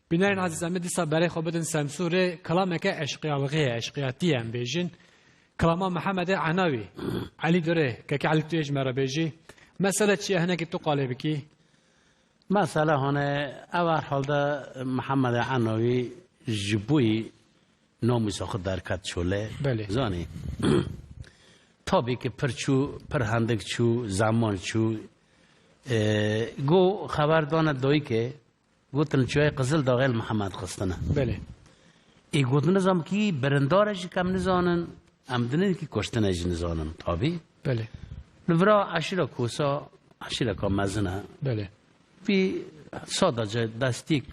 بینارین عزیز امید دیسا برای خو بدن سمسوره کلامه که اشقیالغیه اشقیاتی هم بیجین کلاما محمد عناوی علی دوره که علی تویج مرا بیجی مسئله چیه هنه که تو قاله بکی؟ مسئله هنه اول حال ده محمد عناوی جبوی ناموس خود درکت شله بله زانی تابی که پر هندک چو زمان چو گو خبر داند دایی که گوتن چوی قزل داغل محمد خستنه بله ای گوتن نظام کی برندارش کم نزانن امدنه کی کشتنش نزانن تابی بله نورا عشیره کوسا عشیره کا مزنه بله فی ساده جا دستیک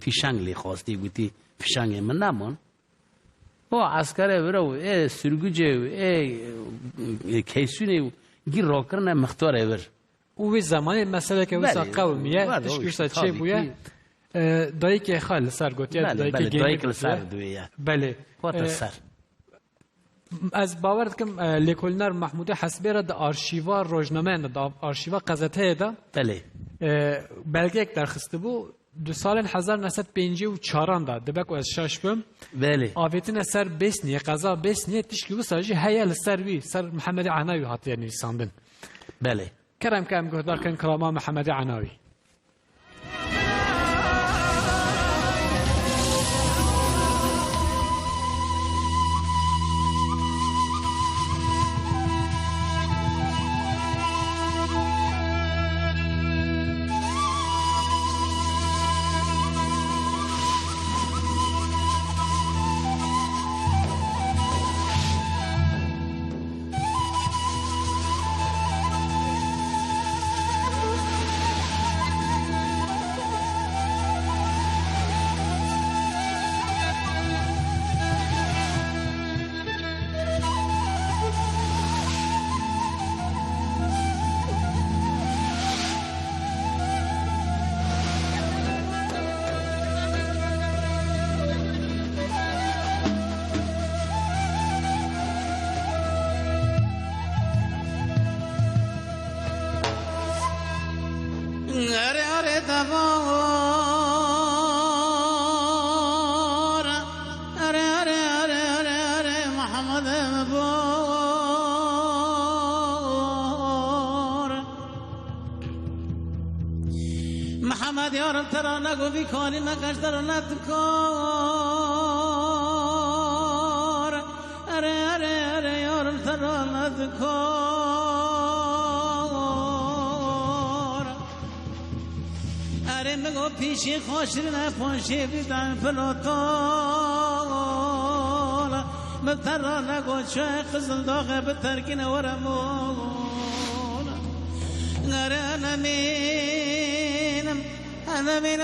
فی شنگلی خواستی گوتی فی شنگ من نمون و عسکره برو ای سرگوجه ای کیسونه گیر راکرنه مختاره بر او زمانی مسئله که وسا قومیه اشکیشتا چه بویه دایی که خال سر گوتیه دایی که سر دویه بله سر از باور کم لیکولنر محمود حسبی را دا آرشیوا روزنامه دا آرشیوا قزته دا بله بلگه یک درخسته بو دو سال 1954 دا دبک و از شاش بم بله آویتن سر بسنیه قضا بسنیه تشکی و ساجی هیال سر وی سر محمد عناوی هاتیه نویساندن بله کرم کم گهدار کن کلاما محمد عناوی محمد یارم ترا نگو بیکاری مکش ترا ندکار اره اره اره یارم ترا ندکار اره مگو پیشی خوشی نپاشی بیدن پلوتال مترا نگو چه قزل داغه بترکین ورمون اره نمینم أنا من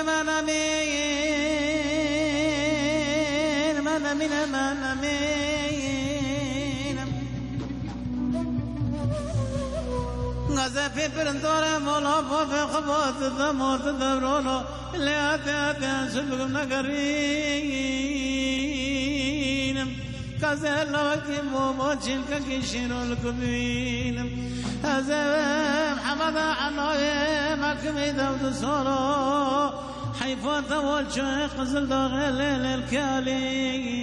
غزفي برندورة مولا في خبات الدموت الدبرولو اللي آتي سبق نقرين كازل وكي مومو جنك كيشين الكبين محمد عناي مكمي دود صورو حيفوت والشيخ قزل داغل الكالين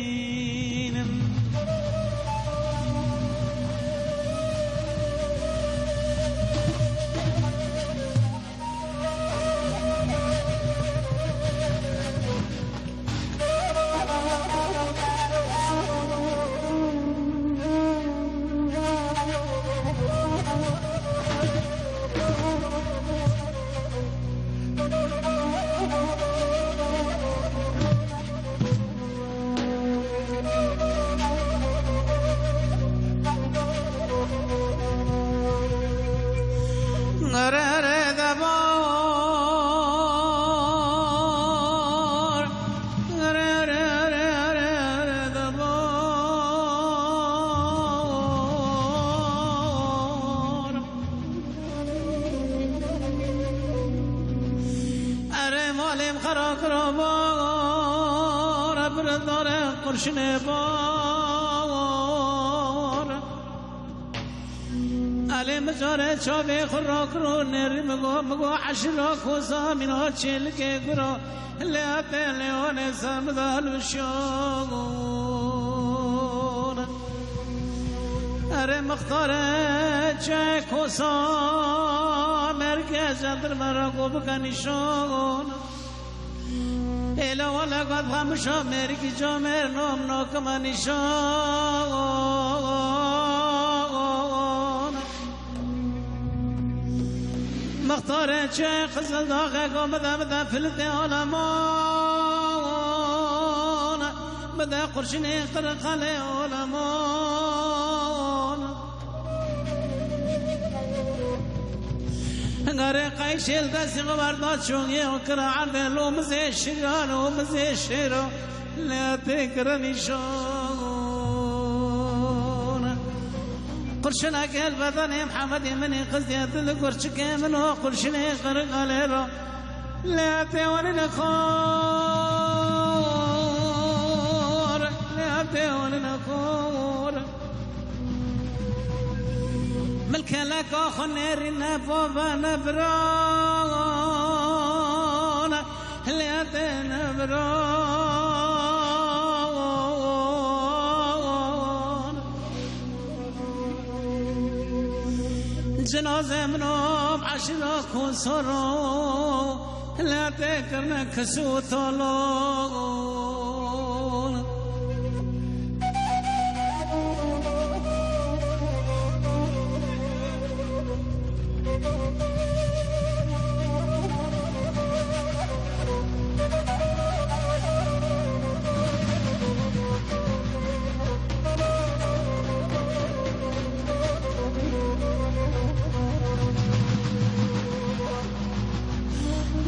قرشنه بار علی مجاره چابه خورا کرو نری مگو عشرا خوزا مینا چل که گرا لیت لیون سمدال بشون اره مختاره چه خوزا مرکز اندر مرا گو بکنیشون ایلا ولا قد خمشا میری کی جا مر نام ناکمانیشان مختار چه خزل داغه گو مده فلت عالمان مده قرشنی قرقل عالمان غره قيشل دسي غبردات شوني وكرا عند لو مزي شيران ومزي شيرو لا تكرني شون قرشنا قال بدن محمد من قصدي القرش من هو قرشنا قرق عليه لا توني نخور لا توني نخور ملك لك أخنر نبوبا نبرون ليت نبرون جنازة منهم عشرة كسروا لا تكرنا كسو طلون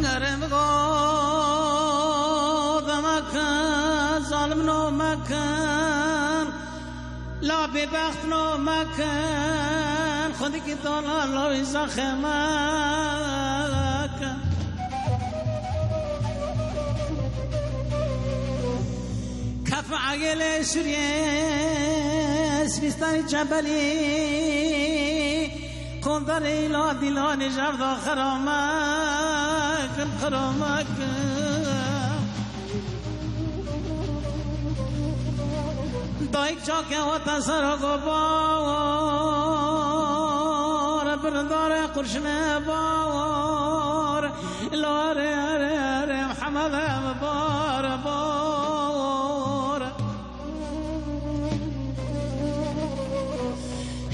نرم غاد مكان ظالم نو مكان لا ببخت نو مكان خودی که دلال لوی زخمک کف عقل سوریه سویستانی جبلی کندر ایلا دیلان جرد خرامک خرامک دایک چاکه و تسر گوار بردار قرشنه بار لاره اره محمد بار بار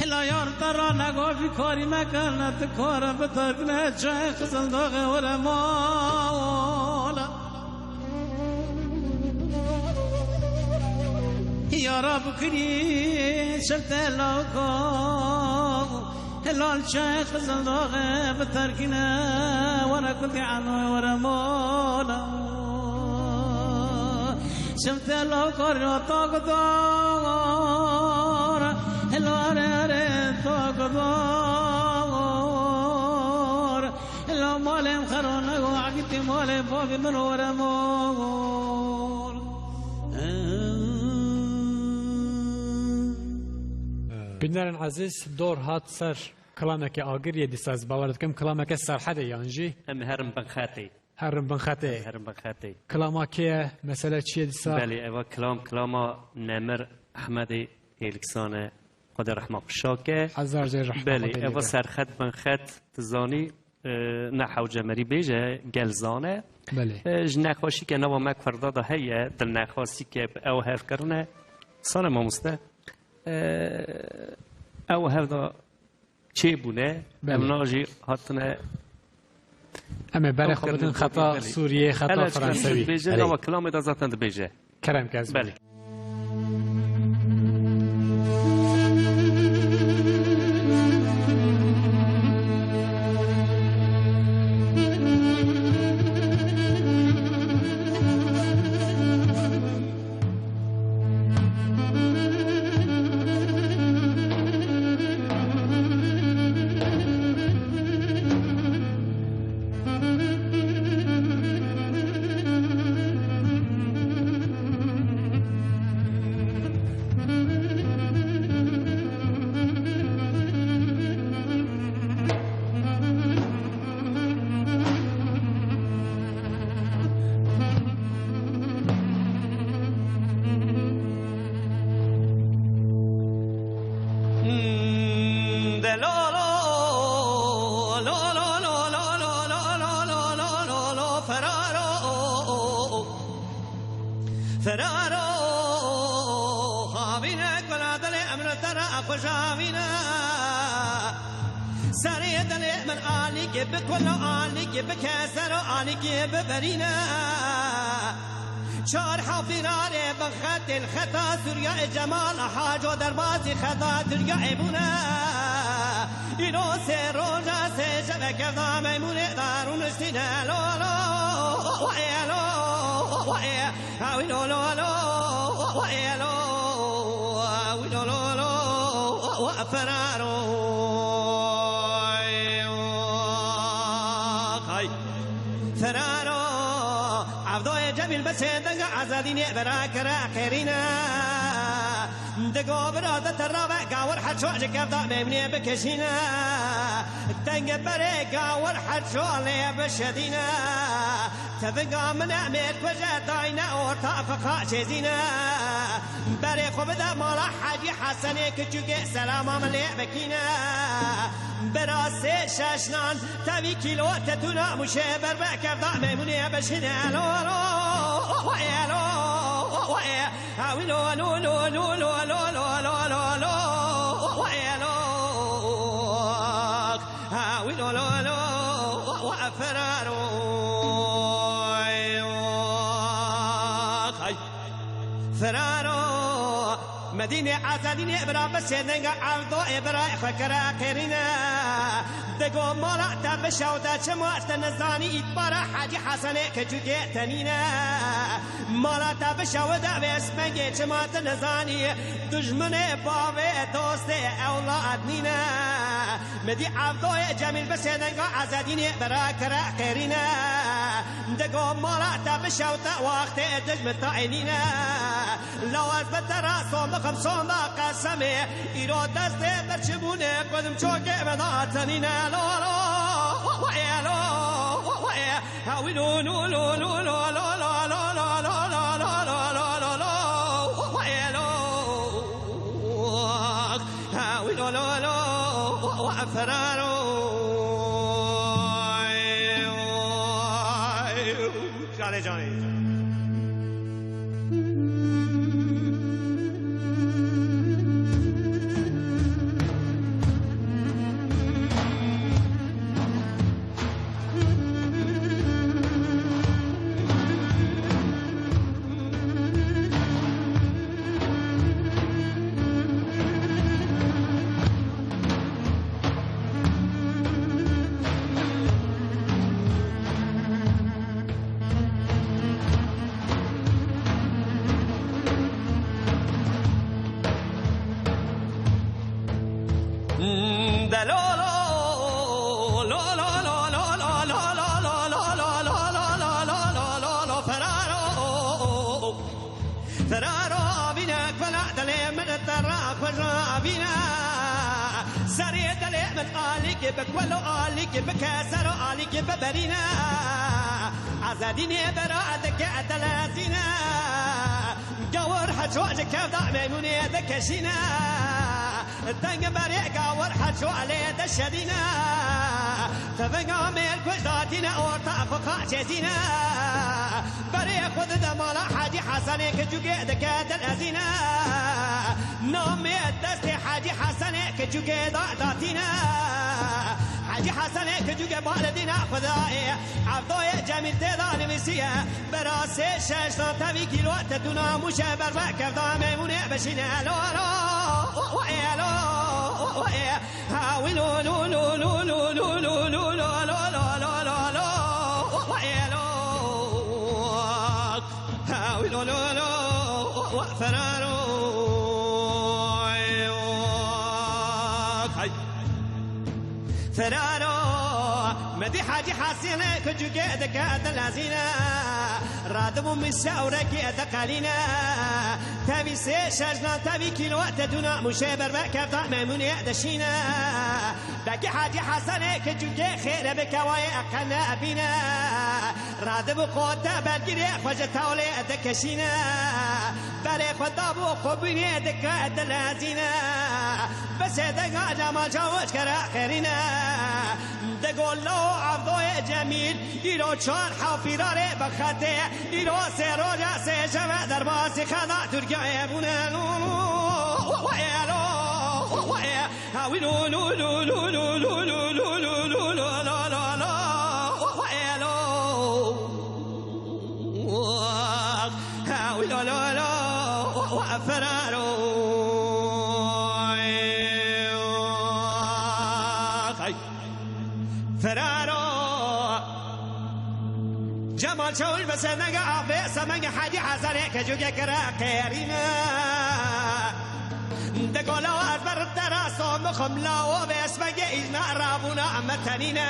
هلا یار ترا نگو فی کاری مکنت کار بترک نه چه خزن داغه و رمالا یا رب کری شرط لاکو هلال شیخ زنداغه بتركنا وانا كنت عنه ورا مولا شمت لاکو رو تاقدار هلال رين تاقدار هلال مالهم خرونه وعقدت مالهم بابي من ورا مولا. بینرن عزیز دور هات سر کلامک آگریه دیساز باورد کم کلامک سرحده یانجی ام هرم بنخاتي هرم بنخته هرم بنخاتي کلامکیه مسئله چیه دیسا بله اوا کلام نمر احمد الکسانه خدا رحمه شاکه هزار جای رحمه بله اوا سرخط بنخط تزانی نحو جمری بیجه گلزانه بله نخواشی که نوا مک فردادا هیه دل نخواستی که او هف کرونه سال ما مسته او هفدا چه بونه امناجی هاتنه اما برای خودتون خطا سوریه خطا فرانسوی بیجه نوا کلام دا ذاتن بیجه کرم که از بله بكل آنك بكسر آنك ببرينا شار حافظان بخط الخطا سوريا جمال حاج ودربات خطا سوريا ابونا إنو سروجا سجبك ذا ميمون دارون استنا لو لو ويلو ويا ويلو لو لو ويلو ويلو لو لو وفرارو سيدنا عزادين براكرا خيرنا دقو برادة الرابع قاور حد شو عجك يفضع ميمني بكشينا الدنق بري قاور حد شو علي بشدينا تبقى من عميت وجه داينا اورتا فقا شزينا بري خبدا مالا حاجي حسني كتوكي سلاما ملي بكينا براسي شاشنان تبي كيلو تتونا مشي بربك يفضع ميمني بشينا لولو ويلو ويا ويلو لو لو لو لو لو لو لو لو ويلو ويلو لو لو وفرارو فرارو مدينة عزالين إبرا بسيدنغا عرضو إبرا فكرا قرنا دقو مالا تبشاودا چموات نزاني إتبارا حاجي حسنة كجوكي تنينا مالا تبشاودا باسمنگي چموات نزاني دجمن باوي دوست أولاد نينا مدي عرضو جميل بسيدنغا عزالين إبرا كرا قرنا دقو مالا تبشاودا وقت دجمن طائنينا لو أثبت راسهم بخمسون قسمي إيرو دست برچبونه قدم چوكي بداتنينا لو لو ويا لو ويا هاوي لو لو لو لو لو لو لو لو لو لو لو لو لو ويا لو هاوي لو لو لو وفرارو جاني جاني آلیک بکولو آلیک بکسر آلیک ببرینا عزادینی براد که اتلازینا قور حجواج كفدا ميموني دكشينا تنق بريق قور حجو عليه دشدينا تفنقا ميل كوشداتينا ورطافقا جزينا بريق خذ دمالا حاجي حسني كجوكي دكاد الأزينا نومي الدستي حاجي حسني كجوكي داتينا حاجي حسني كجوكي بالدينا خذائي عبدوي جميل تيدان مسيا براسي شاشتا تبي كيلو تدونا مشابر وكفدا ميموني بشينا لو لو ويلو ويا هاولو لو لو لو لو لو لو لو لو لو لو لو ويلو هاولو لو لو وفرارو فرارو مدي حاجي حاسينة كجوكي دكات الازينة رادمو مساورك اتقالينا تبي سي شجنا تبي كيلوات دونا مشابر بكفتا ميموني دشينا بكي حاجي حسنة كجوكي خير بكواي اقنا بينا رادمو قوتا بلقيني خوجة تاولي دكشينا بلي خدابو قبيني دكات الازينة بس دقا جمال جاوش كرا خيرنا دقول لو عبدوي جميل إيرو چار حافيراري بخطي إيرو سيروجا سيجمع درباسي خدا تركيا يبونالو ويالو ويا هاويلو لو لو لو لو لو لو لو لو لو لو لو لو لو ويالو هاويلو لو لو وفرارو فرارو جمال شول بس نقع في سمنج حاجي حسنة كجوجة كرا قيرينا دقولو أكبر الدراسة مخملاو باسمك إجنا رابونا متنينا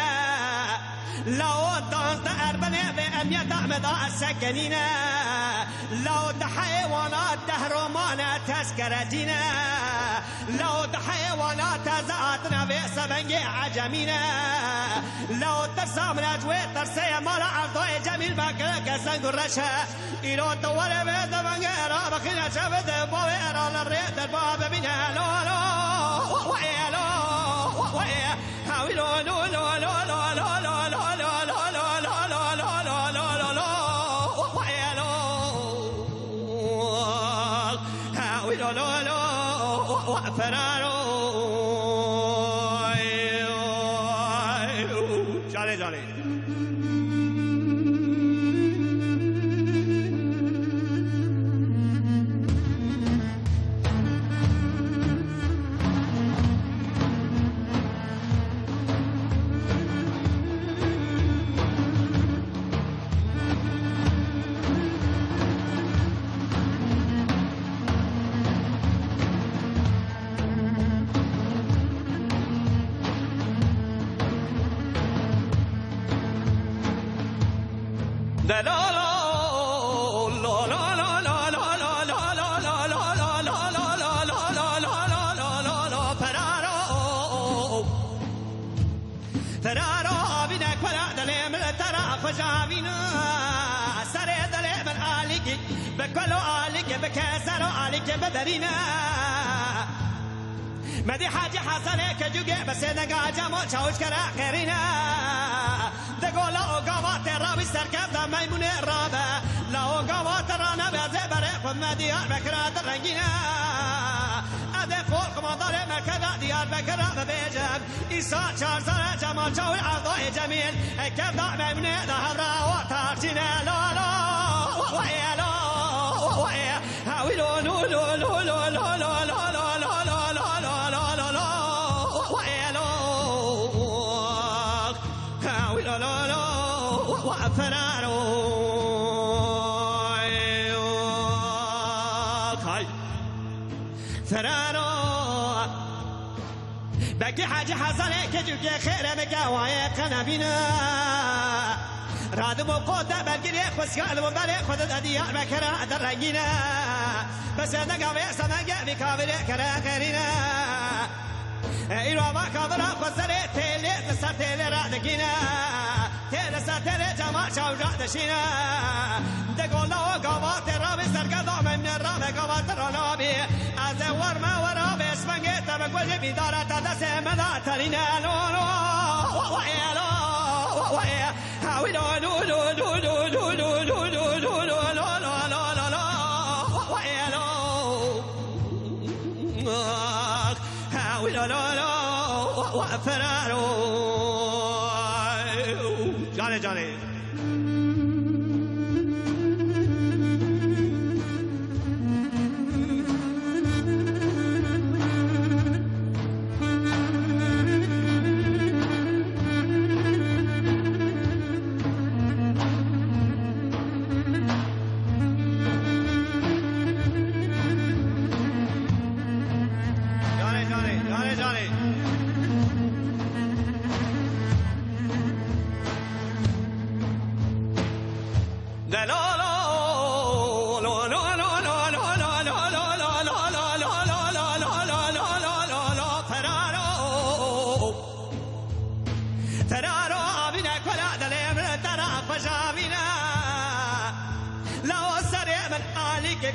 لو دانس أربنة بأمية دعمدا السكنينا لو حيوانات دهرمانة تذكرتنا لو حيوانات زعتنا في سبنج عجمينا لو ترسامنا جوي ترسي مالا عرضوي جميل باكرك سنقرشا إلو طوال بيت بنجيرا بخينا شفت بويرا للريت الباب بنا لو لو ويا لو ويا هاويلو لو لو لو لو لو لو فرارو جانے جانے بكلو عليك بكسر عليك ببرينا مدي حاجة حسنة كجوجة بس نقا جمو شوش كرا خيرنا دقول لو قوات الرابي سركب دا ميمون الرابة لو قوات الرانا بزبر خم ديار بكرا درنجينا أدي فوق مدار مركبة ديار بكرا ببيجم إيسا شارزار جمال شوي عضوي جميل كيف دا ميمون دهبرا وطارتنا لا لا ويا لا ويا هاويلو لو لو لو لو لو لو لو فرارو فرارو بكي حاجة حصلت كجوكي خير بكوايا قنابينا رادم وقوتا بلقيني خسكال وبالي خدت أديار بكرا درنجينا بس أنا قوي سمجة بكابل كرا خيرنا ایرو ما کابرا خسره تله سر تله را دگینا تله سر تله جما چاوجا دشینا دگولا و گاوات را به سرگدا من را به گاوات را نابی از ورما ورا به اسمنگه تبگوز بیدارت دست مدا تلینا لو لو وایلو وای هاوی لو لو لو لو لو لو لو لو لا لا لا وفرارو جاني جاني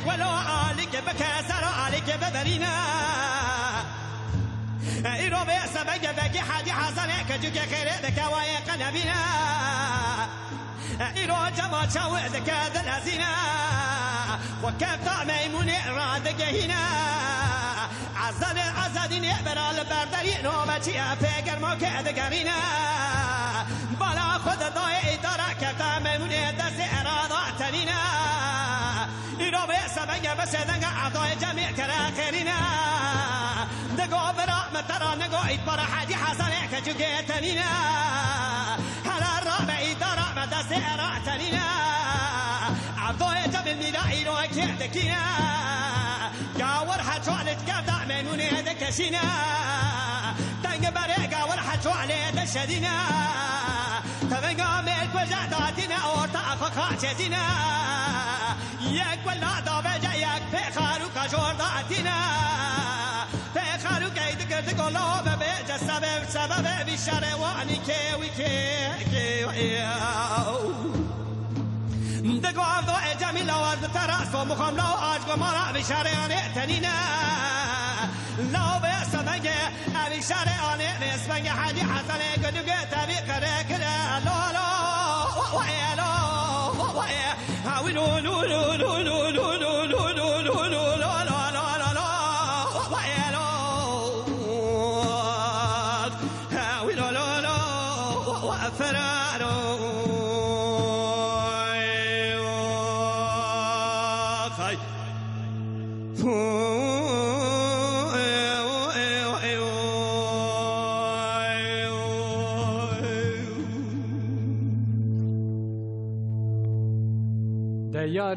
ولو عليك بكسر عليك ببرينا إيرو بيسبق بقي حدي حسنك جوك خير ذك وايق نبينا إيرو جما شاوع ذك ذلازينا وكيف ميمون رادك هنا عزل عزدين يقبل البردرين وبتي فكر ما كذكرينا بلا خد ضايع درك ميمون دس إرادة تلينا إيرو بيسبق بس دنگ عطاء جميع كرا خيرنا دقو برحمة ترى نقو إتبار حدي حسنك جوكيتنينا هلا الرابع إدارة مدس إراتنينا عطاء جميع ميلا إيرو كيدكينا قاور حجوالت قبضع منون دكشينا دنگ بري قاور حجوالت شدينا تبقى ملك وجعداتنا أورتا أفقاتنا یک ولا داوجا یک پخارو کجور داتینا پخارو کی دکر دکلو به سبب بیشتر وانی که وی که دکو عبدو جمیل آورد تراس و مخام لو آج و مارا بیشتر آنه تنینا لو به سبنگ بیشتر آنه نسبنگ حدی حسنه کدوگه تبی کره کره لو لو ویلو هاوی لو لو لو لو لو لو لو لو لو لو لو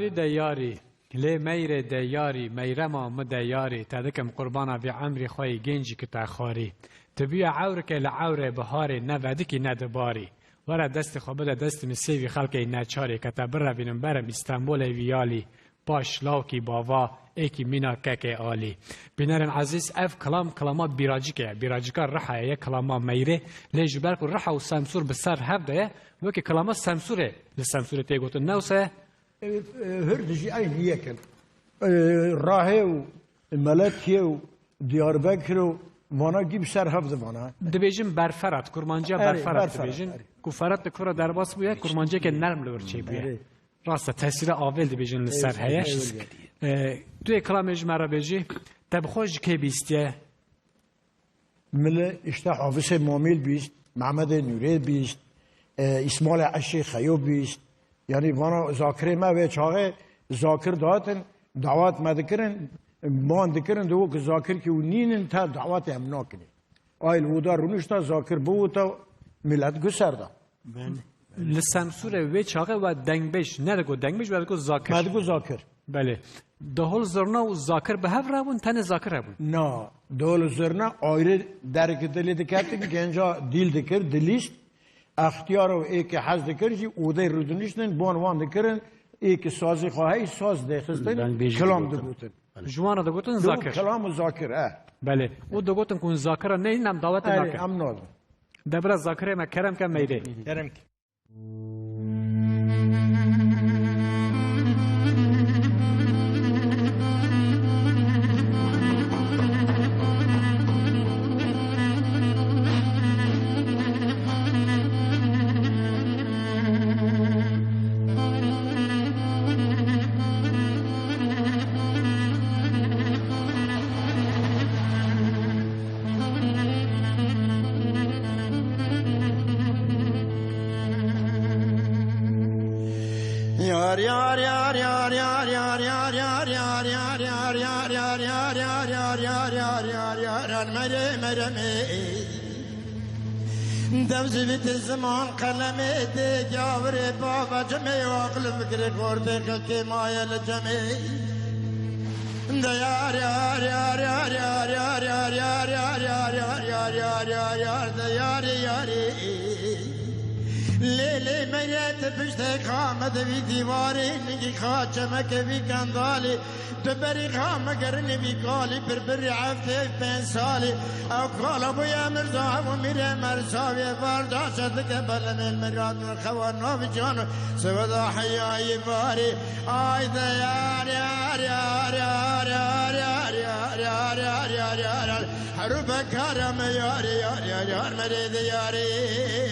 دیاری دیاری لی میر دیاری میرما مدیاری تدکم قربانا بی عمری خوی گنجی که تخاری تبیع عور که لعور بهاری نودی که ندباری ورا دست خوابه دست مسیوی خلقی نچاری که تبر بینم برم استانبول ویالی باش لاوکی باوا ایکی مینا که آلی بینرن عزیز اف کلاما بیراجی که رحا یک کلاما میره لیج برکو رحا و سمسور بسر هفته وکی کلاما سمسوره لسمسوره تیگوتو نوسه هردجي أين يكن راهي وملكي ودياربكر وانا جيب سر حفظ وانا دبیجم برفرات کرمانجا برفرات دبیجن کوفرات کورا درباس بوده کرمانجا که نرم لورچی بوده راسته تاثیر آول دبیجن لسر هیش توی کلامش مرا بیجی تبخوش که بیستیه مل اشتا حافظ مامیل بیست محمد نوری بیست اسماعیل عشی خیوب بیست یعنی وانا ذاکره ما و چاقه ذاکر داتن دعوت مدکرن مان دکرن دو که ذاکر که ونینن تا دعوت هم نکنی آیل ودا رونشتا ذاکر بوتا ملت گسردا لسمسوره و چاقه و دنگبش ندگو دنگبش و دگو ذاکر مدگو ذاکر بله دهول زرنا و ذاکر به هف رابون تن ذاکر رابون نه دهول زرنا آیره درک دلی دکرتی که گنجا دیل دکر دلیست اختیار و ایک حز دکرشی اوده رودنیشتن بانوان دکرن ایک سازی خواهی ساز دخستن کلام دبوتن جوانا دگوتن ذاکر کلام ذاکر بله و دگوتن کن ذاکر نه اینم دعوت نکرد ام ناز دبر ذاکر ما کرم کم میده کرم دوزبت الزمان قلمي دي جاوري بابا جمي وعقل فكري قردي قلقي مايا لجمي دا يار يار يار يار يار يار يار يار يار يار يار يار يار يار دا يار ياري ليلي مريت بشتك خامد في ديواري نجي خاتمك في كندالي تبري خام قرني في قالي بربري عفتي بين سالي او قال ابو يا مرزا وميري مرزاوي فردا صدق بل من مراد من خوانو بجانو سودا حيا يباري اي دا يار يار يار يار يار يار يار يار يار يار يار حروب كرم يار يار يار يار مريد ياري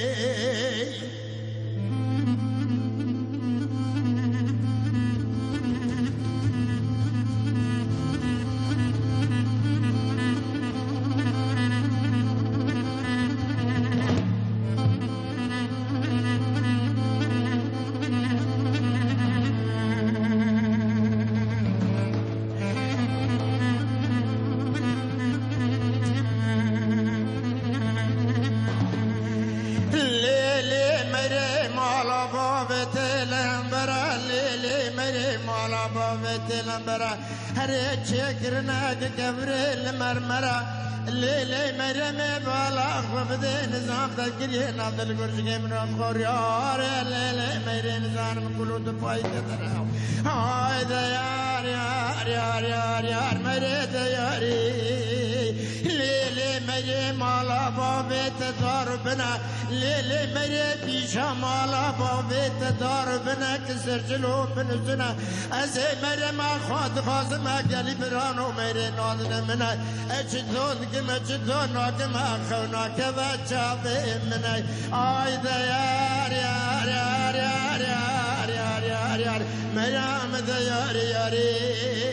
هري تشكرنا كبريل مرمرة ليلي مرمي بالاخ وبدي نظام تذكري نابد القرش من الخوريار ليلي مري نظام مقلود فايدة تراو هاي دا يار يار يار يار يار مري دا ياري ليلي مري مالا بابت داربنا ليلي مري بيشا مالا بابت داربنا كسر جلو بنزنا ازي مري ما خاد خازم قلي برانو مري نادن منا اجدون كما اجدون كما خونا كذا جابي مني اي دا يار يار يار يار يار يار يار يار مريم دا يار ياري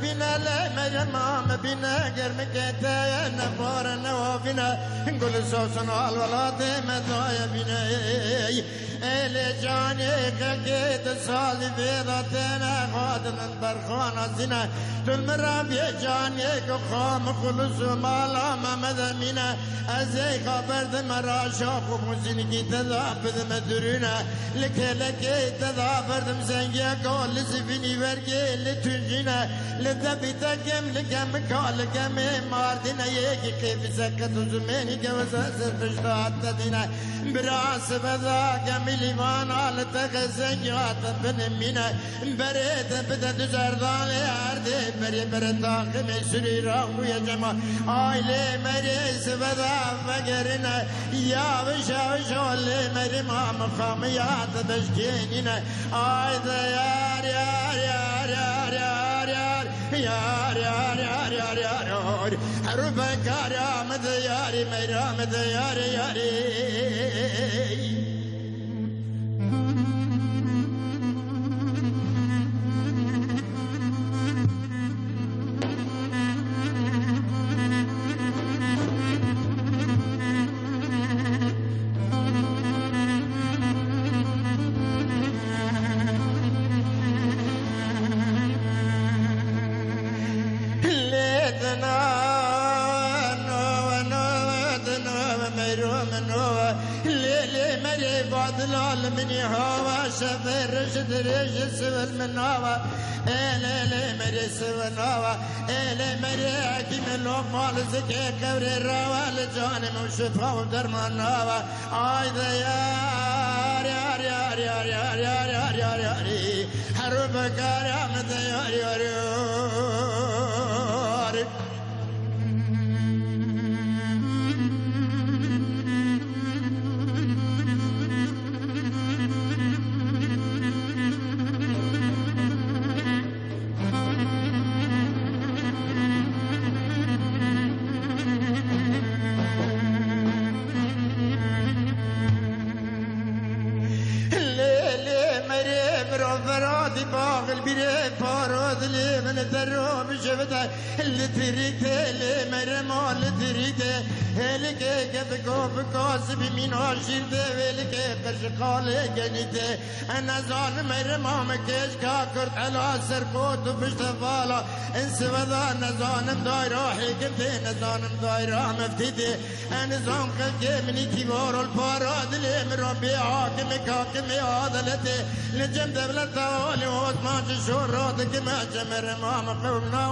بنا لا مريم بنا قرمك يا نفار نوافنا نقول صوصنا الولاد مدايا بنا اللي جاني قلت صالي بيضتنا خادم برخانا زنا للمرام يا جاني قام خلص مالا مدمنا ازي خبرت مرا شاف ومزنكي تذابد مدرنا لك تذابد مزنجا قول سفيني ورقي لتنجنا لذبتكم لكم كالكم ماردنا يكي كيف سكت زميني كوساس فشتات تدينا براس بذا كملي وانا لتخزنجات بنمينا بريد بدد زردان ياردي بري برتاق مسري راهو يا جماعة آيلي مريس بذا فقرنا يا وشا وشولي مري ما مخاميات بشكينينا آي ذا يار يار يار يار يار يار يار يار يار يار يار يار حربك يا مد ياري ميرامد ياري ياري بادلال مني هوا شفر رشد ريش سوى المناوة إلي مري سوى الناوة إلي مري حكيم اللوم مال زكي قبر الراوة لجاني موشفها ودرمان ناوة عايدة يار يار يار يار يار يار يار يار يار حربك يا مدى يار يار يار فرادي باغل بيري فاراد لي من الدروب شفته اللي تريده اللي مرمى اللي تريده اللي كيف كوف كاسب من عشير ده واللي كيف برشقال جنيده انا زان مرمى مكيش كاكرت على سرقوت وبشتفالا انسوذا نزانم دايرا حكمتي نزانم دايرا مفتيدي انا زان خلقي مني كبار الفاراد لي من ربي حاكم كاكم عادلتي لجم دولة تولي واسمان شوراتك ما جمر ما مقومنا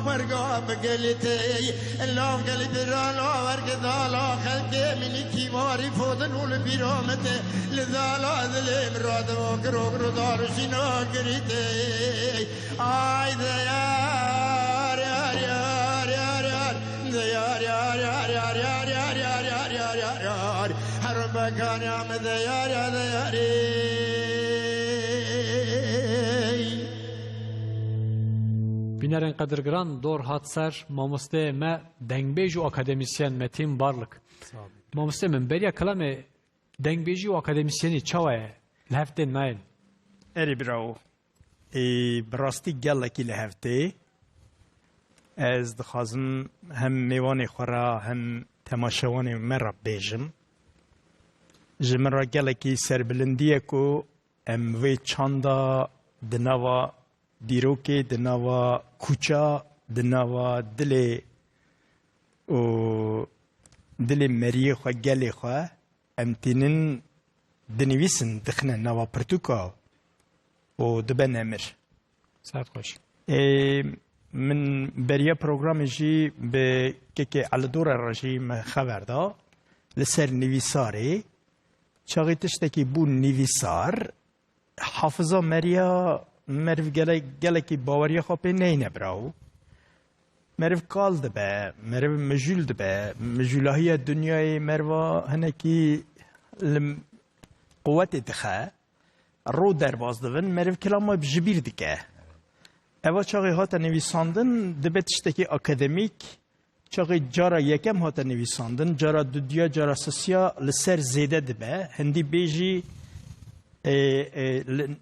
ورقا بقلتي اللهم قلبي رالا ورقدالا خلقي مني كيماري فودن والبيرامتي لذالا ذلي مراد وقرو دار شنا قريتي آي ديار يار يار يار يار ديار يار يار يار يار يار يار يار يار يار يار حربك يا مديار يا دياري بینرین قدرگران دور هات سر مامسته ما دنگبیج و اکادمیسین متین بارلک مامسته من بریا کلمه دنگبیجی و اکادمیسیانی چاوه لهفته ناین اری براو براستی گلکی لهفته از دخوازم هم میوان خورا هم تماشوان مرا بیجم جمرا گلکی سربلندیه کو ام وی چاندا دنوا دیروکی دنوا کوچا دنوا دل مریه خو گلی خو امتینن دنویسن دخنه نوا پرتوکا و دبن امر ساعت خوش من بریا پروگرام جی به که على دور الرجیم خبر دا لسر نویساری چاقی تشتکی بو نویسار حافظه مریا مرف گلکی باوری خواه پی نینه براو مرف کال دبه مرف مجول دبه مجولاهی دنیای مروا هنکی قوت دخه رو در باز دبن مرف کلام بجبیر دیگه اوا چاقی هاتا نویساندن دبه تشتکی اکادمیک چاقی جارا یکم هاتا نویساندن جارا دودیا جارا سسیا لسر زیده دبه هندی بیجی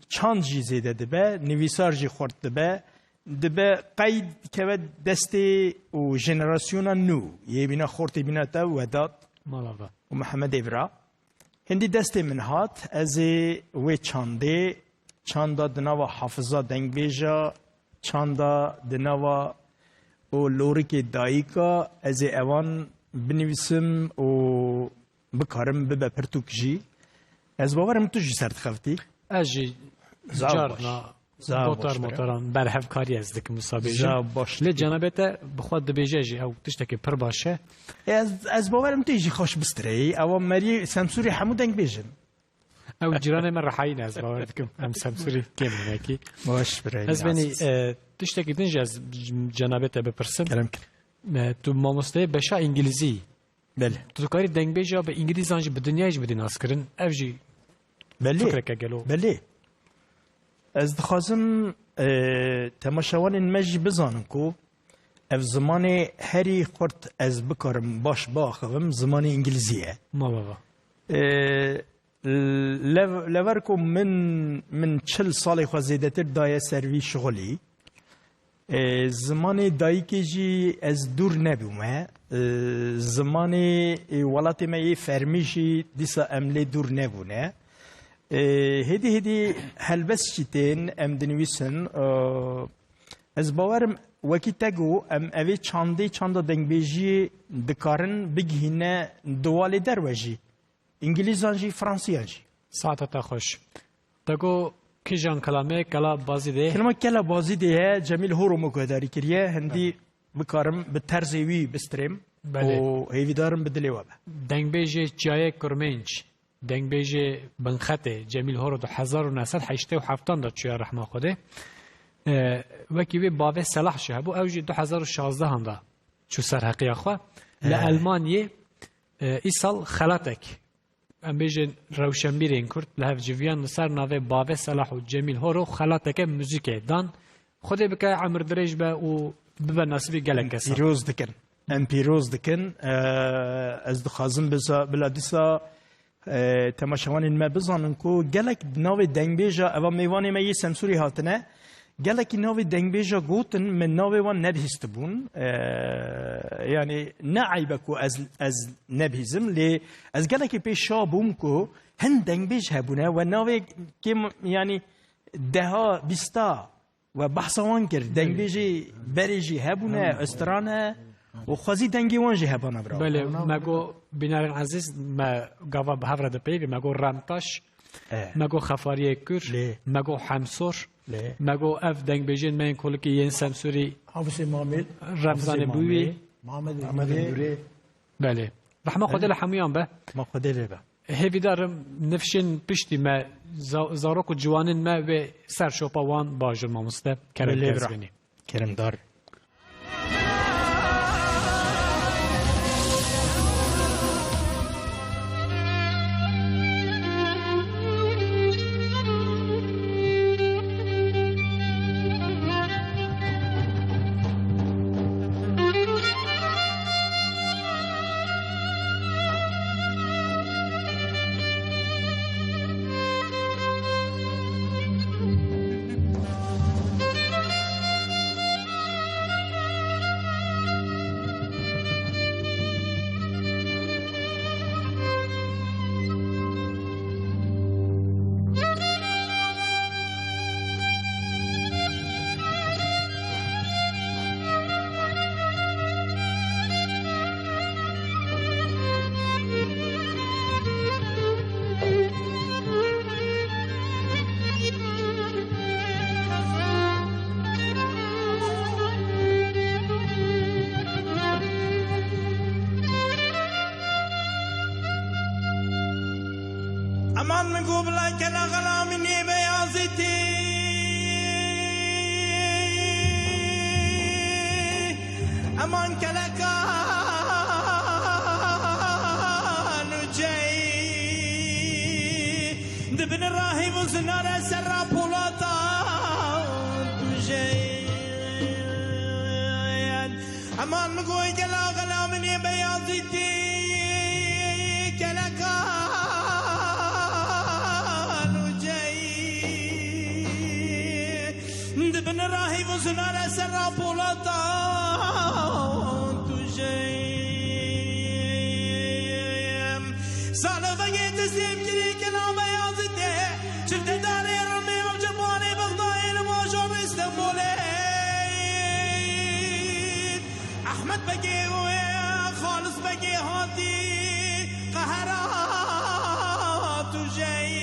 چند جی زیده دبه نویسار جی خورد دبه قید که دستی و جنراسیونا نو یه بینا خورد بینا تا وداد و محمد ابرا هندی دستی من هات از وی چانده دنوا حافظا دنگ بیجا چانده دنوا و لوریک دایکا از اوان بنویسم و بکارم ببه پرتوک جی از باورم تو جی سرد خفتی؟ از جی جارنا موتاران برهف کاری از دک مسابقه جی لی جنابیت بخواد دبیجه جی او تشتکی پر باشه از باورم تو جی خوش بستری او مری سمسوری حمود دنگ بیجن او جیران من رحاین از باور دکم هم سمسوری کم نکی باش برای از بینی تشتکی دنج از جنابیت بپرسم تو مامسته بشا انگلیزی بله تو کاری دنگ بیجا به انگلیزانجی به دنیایش بدین از کرن افجی فکرکه گلو بله از دخوازم تماشاوان مجی بزانم کو اف زمان هری خورد از بکارم باش باخوم زمان انگلیزیه ما بابا لورکو من 40 سال خوازیده تر دایه سروی شغلی زمان دایی که جی از دور نبومه زمان ولات ما فرمی جی دیسا املی دور نبونه هدی هلبس چیتین ام دنویسن از باورم وکی تگو ام اوی چانده دنگ بیجی دکارن بگهینه دوالی در وجی انگلیزان جی فرانسیان جی ساعت خوش دگو کی جان کلامه کلا بازی ده کلمه کلا بازی ده جمیل هورو مگوداری کریه هندی بکارم به طرز وی بستریم و هیوی دارم بدلی وابه دنگ بیجه جای کرمنج دنگ بیجه بنخته جمیل هورو 1987 داد چویا رحمه خوده وکی وی باوه سلاح شه بو اوجی 2016 هم دا چو سرحقی اخوا لألمانیه ای سال خلاتک ام بیجه روشنبیرین کرد لحف جویان سر ناوه باوه سلاح و جمیل هورو خلاتک موزیکه دان خوده بکه عمر دریج به و ببه ناسبی گلک کسا پیروز دکن ام پیروز دکن از دخوازم بلا دیسا تماشاوان ما بزانن کو گلک ناوه دنگ بیجا اوا میوانی ما یه سمسوری هاتنه گلک ناوه دنگ بیجا گوتن من ناوه وان نبهست بون یعنی نعیبکو از نبهزم لی از گلک پیش شابوم کو هن دنگ بیج هبونه و ناوه کم یعنی دها بیستا و بحثوان کرد دنگ بیجی بریجی هبونه استرانه و خوازی دنگی وانجی هبانه برا بله مگو بینارن عزیز ما گاوا به هفره ده پیوی مگو رمتاش مگو خفاریه کر مگو حمسور مگو اف دنگ بیجین من کلکی ین سمسوری حافظ مامل رمضان بوی محمد نوری بله رحمه خدا لحمیان به ما خدا لیبه هیوی دارم نفشین پشتی ما زاروک و جوانین ما به سر شوپاوان باجر مامسته کرم درزبینی کرم دار امان من قبل كلا غلامني بيازتي امان كلا كانو جاي دبن الراهب وزنار سرا بولاتا جاي امان من قوي كلا غلامني بيازتي كلا دبن راهي وزنار سرا بولاتا تجيم سالة بقيت تسليم كلي كلام بيازده شفت داري رمي وجباني بغضاي الموجور استنبولي احمد بقي خالص بقي هاتي قهرات تجيم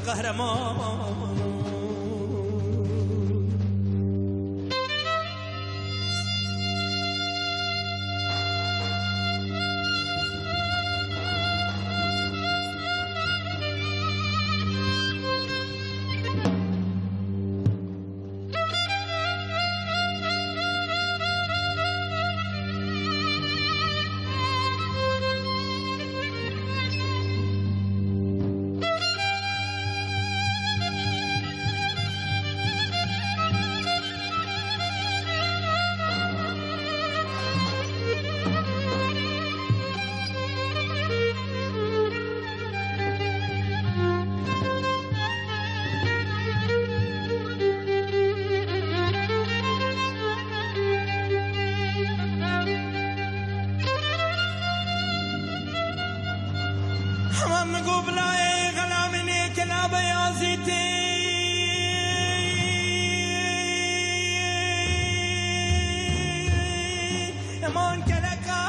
قهرمان امان كلكا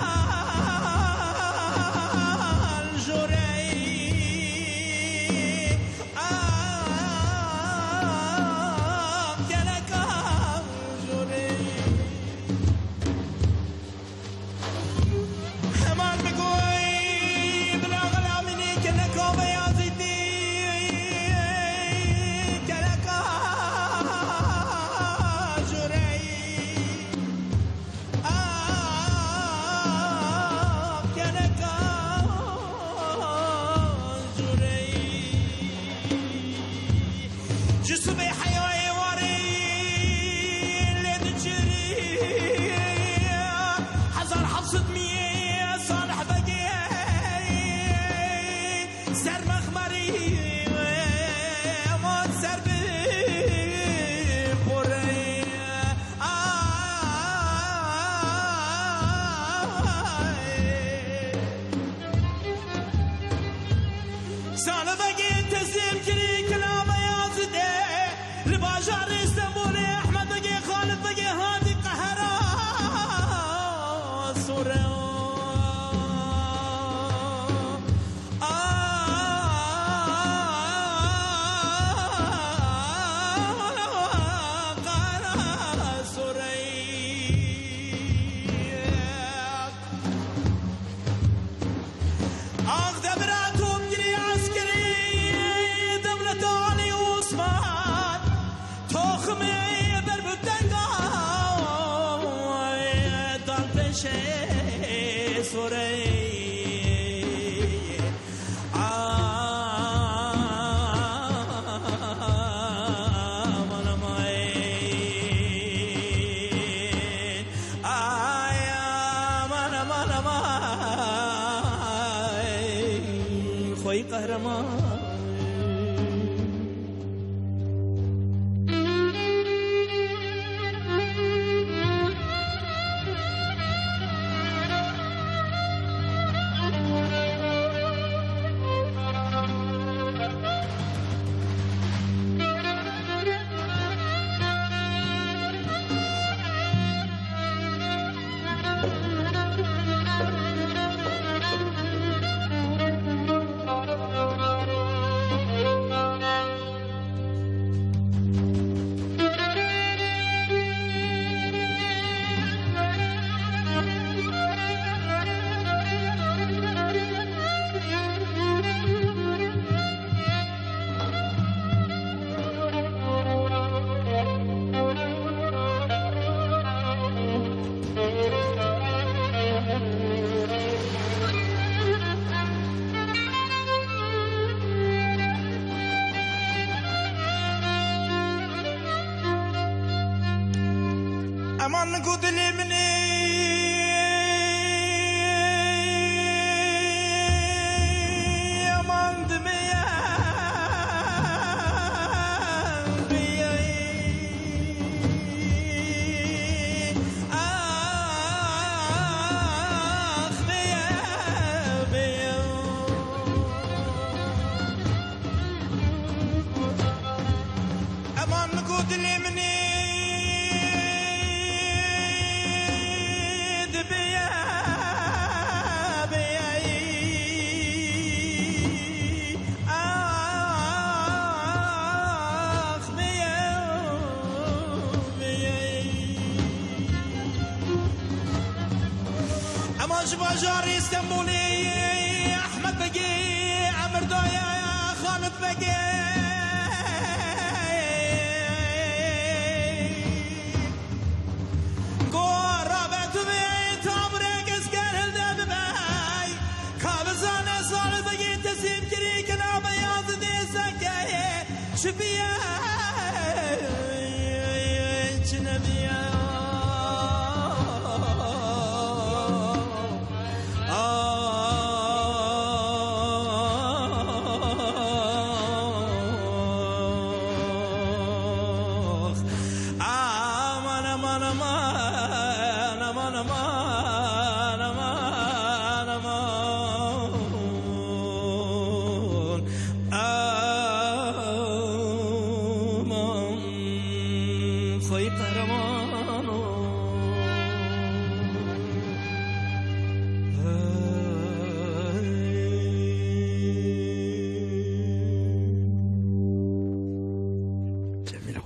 امان نقود لي مني امان دمية امان نقود لي مني باجاري اسطنبولي احمد بقي عمر دايا خالد بقي قرابة بيت عمرك اسكر الدب باي كابزانة صار بقي تسيب كريك انا بياض دي سكاي شبيه جنبيه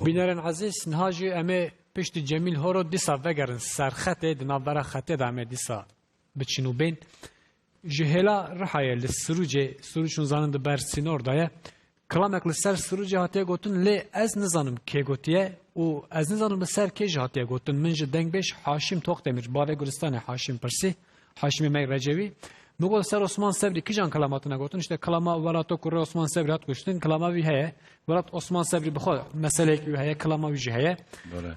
بینرن عزیز نهاجی امه پشت جمیل هورو دیسا وگرن سرخطه دنابرا خطه دامه دیسا بچینو بین جهلا رحایه سروجون زانند بر سینور دایه کلامک لسر سروج هاتیه گوتن لی از نزانم که گوتیه و از نزانم لسر که هاتیه گوتن منج دنگ بیش حاشم توخ دمیر باوه گلستان حاشم پرسی حاشم می رجوی مگو سر عثمان صبری کی جان کلاماتنا گوتن işte کلاما ولاتو کره عثمان صبری هات گوشتن کلاما وی هه ولات عثمان صبری بخو مسئله کی هه کلاما وی هه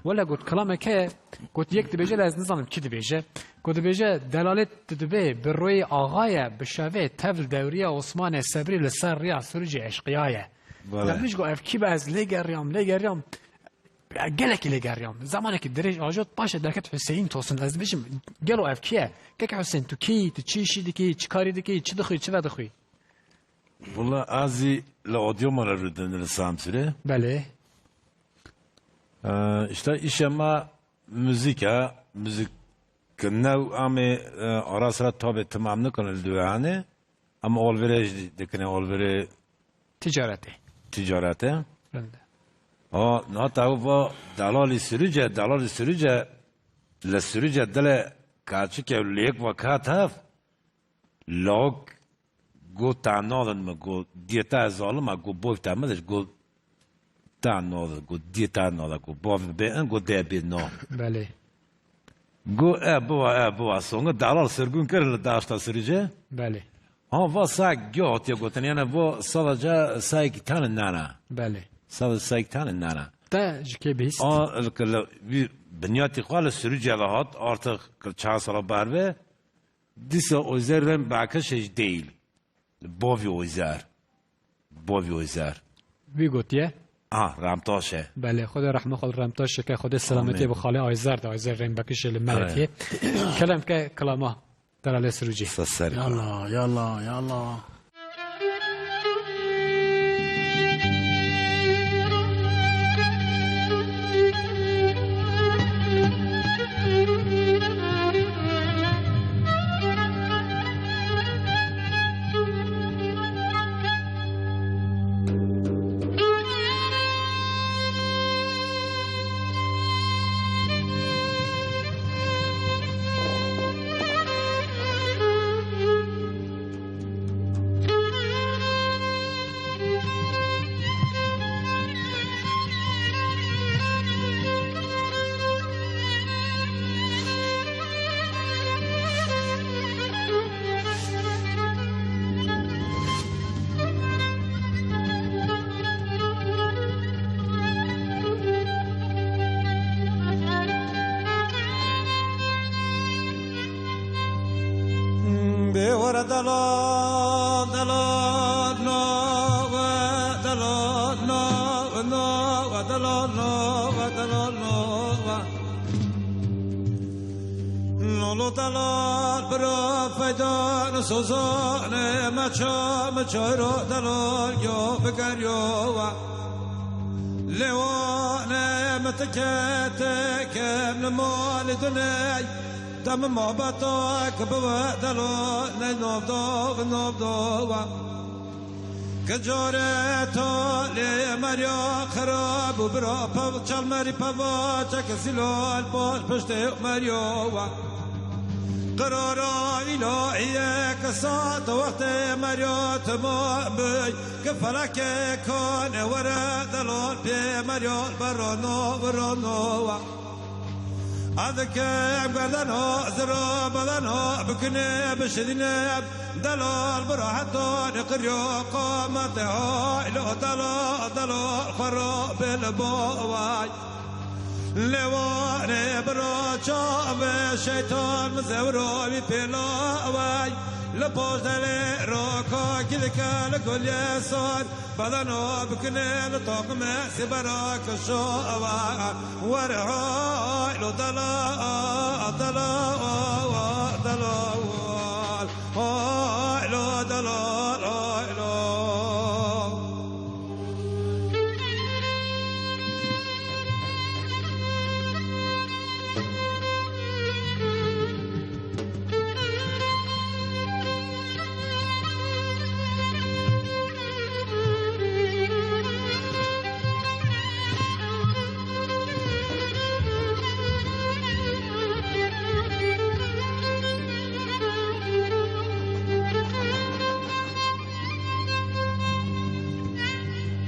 ولا گوت کلامه که گوت یک دبیجه از نظام کی دبیجه گوت دبیجه دلالت دبی به روی آقای بشوه تول دوریه عثمان صبری لسر ریا سروج عشقیه نمیش گو اف کی باز لگریام گلکی لگریام زمانی که درج آجات باشه درکت حسین توسن از بشم گلو اف کیه که حسین تو کی تو چی شی دکی چی کاری دکی چی دخوی چی ودخوی والله ازی لعادیو ما رو دن سامسره بله işte işe ma müzik نو ام ara sıra tabi tamam ne kanal düğane ama olvere dekine olvere ticarete hatta bu dalali sürüce le sürüce dele kaçı kevliyek vakat haf log go tanodun mu go diyeta zalim go boy tamamdır go tanodun go diyeta noda go boy be go debi no bale go bu sonra dalal sürgün kerle daşta sürüce bale va sak göt ya goten yani bu sadece sak tane nana bale sadece sak tane nana ta jike bis bir بنیاتی خال سرچ جلهات artık 4 سال برده دیسا اوزرم باکشش دیل باوی اوزر بیگوتیه رامتاشه بله خدا رحمه خال رامتاشه که خدا سلامتی بخاله آیزر ده آیزر ریم بکش الملکیه کلام که کلامه در علی سروجی یالا سوزانه مچای رو دلال یا بگریو لیوانه متکتکم نمال دنی دم ما بطاک بوا دلال نوبدو کجاره تالی مریا خراب و برا پا چل مری پا چک سیلال باش پشت مریا قرارا إلهي كسات وقت مريات ما بي كفلك كان ورا دلال بي مريات برانو هذاك بدنا زرا بدنا بكني بشدنا دلال براحتو نقريو قامتها إلى دلال خراب البواي لوانه برا چاوه شیطان مزورو بی پیلاوی لپاش دلی راکا کلکل کل یسان بدنو بکنه لطاقم سی برا کشاوی ورعای لو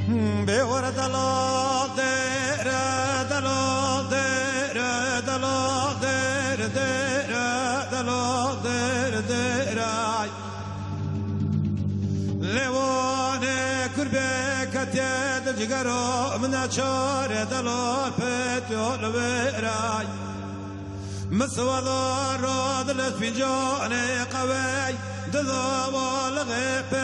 بور دلال در دلال در دلال در در دلال در در لیوان کربه کتید جگرا من چار دلال پتیول برای مسوادار راد لسفجان قوي دذوال غيب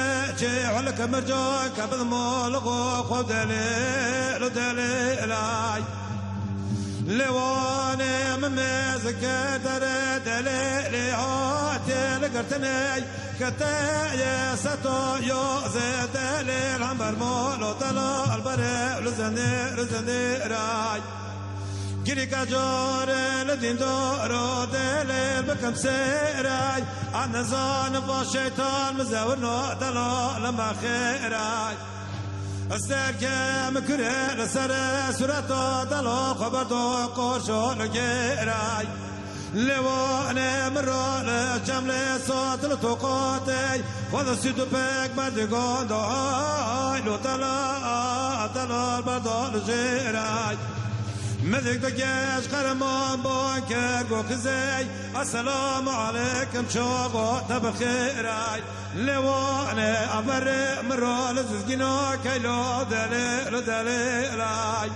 علك مرجان كبد مالغو خذ دليل دليلاي لواني ممزك دليل عاتي لقرتني كتايا ستو يوزي دليل عمر مولو دلال بري لزني راي گریکا جاره لدین دارو دل بکم سیرای آن زان و شیطان مزور نو دلال ما خیرای استر کم کره لسر صورت دلال خبر دو قرشو لگیرای لیوانه مرال جمله صوت لطوقاتی خود سیدو پک بردگان دعای لو دلال بردال جیرای مذك دقيش قرمان بانكر قوكزي السلام عليكم شوقو تبخيراي لواني عبر مرال ززقنا كيلو دليلاي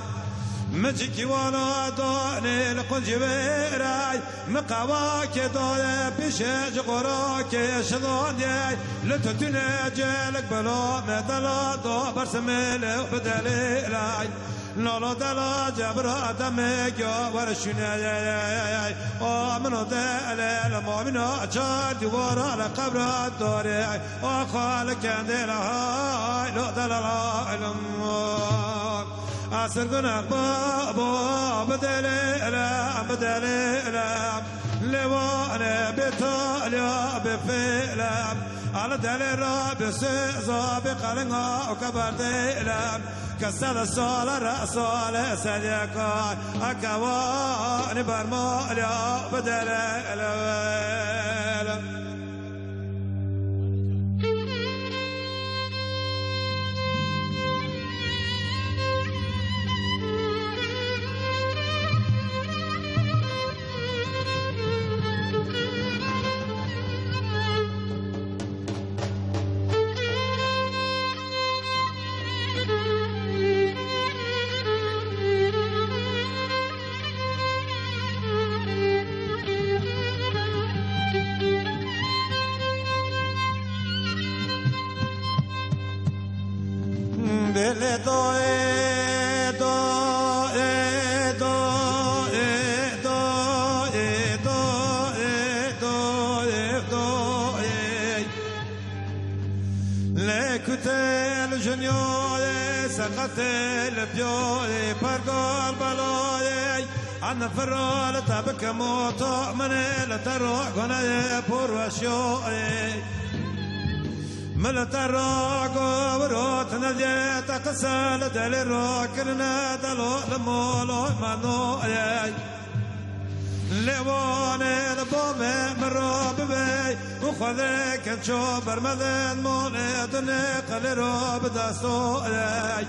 مجيكي وانا دوني لقل جبيراي مقاواك دوني بشيج قراك شضاني لتتنجلك بلا مدلا دو برسميلي وبدليلاي لا دلا جبر دمك ورشنا منو دل المؤمن جار دوار على قبر الدار وخالك عندنا هاي لا دلا علم أسرقنا بابا بدل لوانا بتاليا بفيلم على دل راب سابق لنا وكبر ديلم كسر الصال رأسال سديكا أكوان برماليا بدل Bele l'écouter junior سقط البيوي برقال بلاي عن فرال تبك موت من لتروح هنا بروشوي ملتراغو بروت نجيت قسل دل روكنا دلو لمولو منو اي لواني البومي مروب بي وخذك تشوف برمذن مولي دنيق لروب داسو اي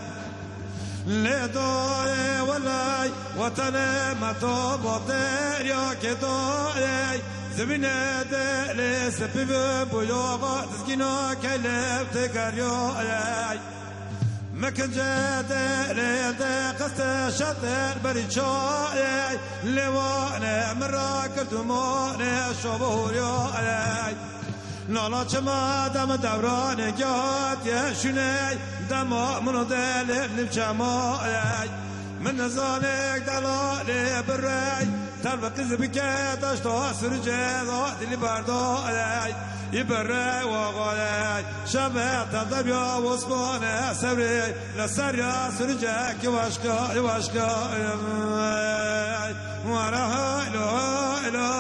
لدوي ولاي وطني مطوب وطيريو كدوي زمینه دل سپیو بویوغا تزگینا کلب تگریو ای مکنجه دل قصد شدر بری چای لیوانه مرا کردمانه شبوریو ای لالا چما دم دوران گیاد یشونه دما منو دل نبچما ای من نزانك دلالي بالري تلفق زبكة تشتو سرجة ضوء اللي بردو يبري وغالي شبه تضرب يا وصفوني سبري لسريا سرجة كواشكا يواشكا ورها إلو إلو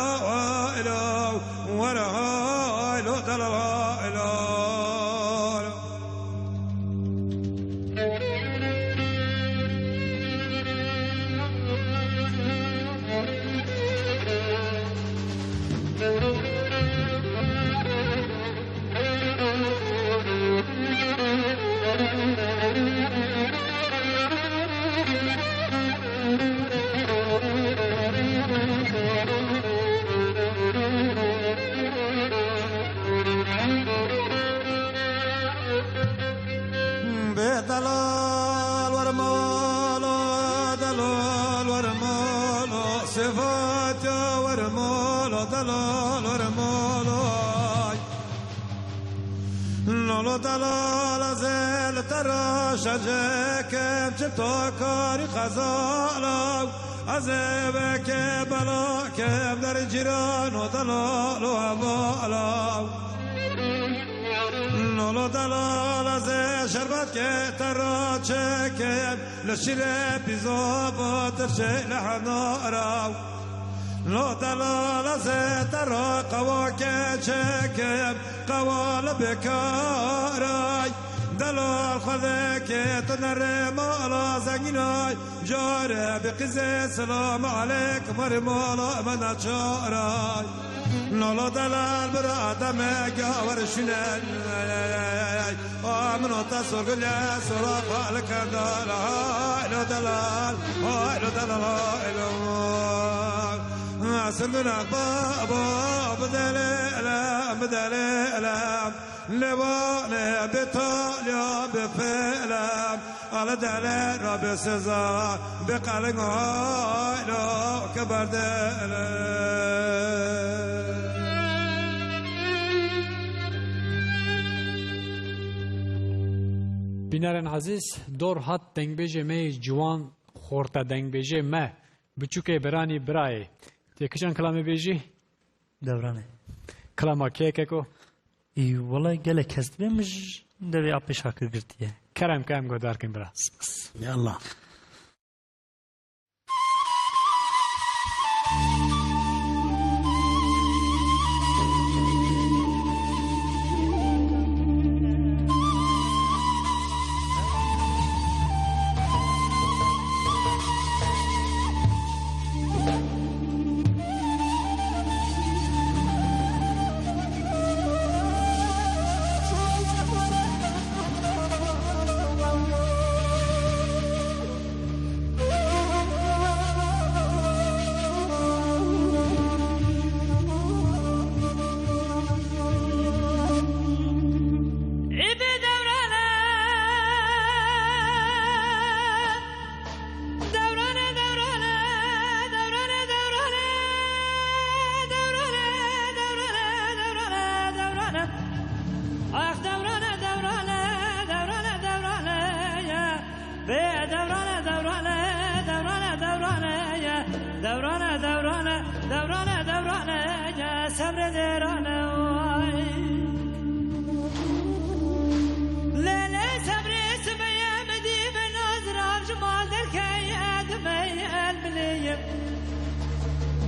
إلو ورها إلو دلالي إلو Thank you. دلال ورمالو دلال ورمالو صفات ورمالو دلال ورمالو نولو دلال زل ترى شجاك جبتو كاري خزالو عذابك بلاك در جيران ودلال وعبالو نولو دلال از شربت که ترا چکم لشیره بیزابا ترشه لحنارو نولو دلال از ترا قوا که چکم قوال بکارای دلال خذ که تنر مالا زنگینای جاره بقیزه سلام علیکم ورمالا من چارای نولو دلال بر آدم گاور شنن آمنو تصور گل سرا خالق دلال لو دلال لو دلال سندنا بابا بدل الام لبانه بتاليا بفلام على دلال رب سزا بقلق هايلو كبردل بینران عزیز دور هات دنگبیجه می جوان خورتا دنگبیجه ما بچوکه برانی برای تیکشان کلامی بیجی؟ دورانه کلاما که کو؟ ای والله گله کست بیمش دوی اپی شاکر گرتیه کرم کم گودار کن برا يلا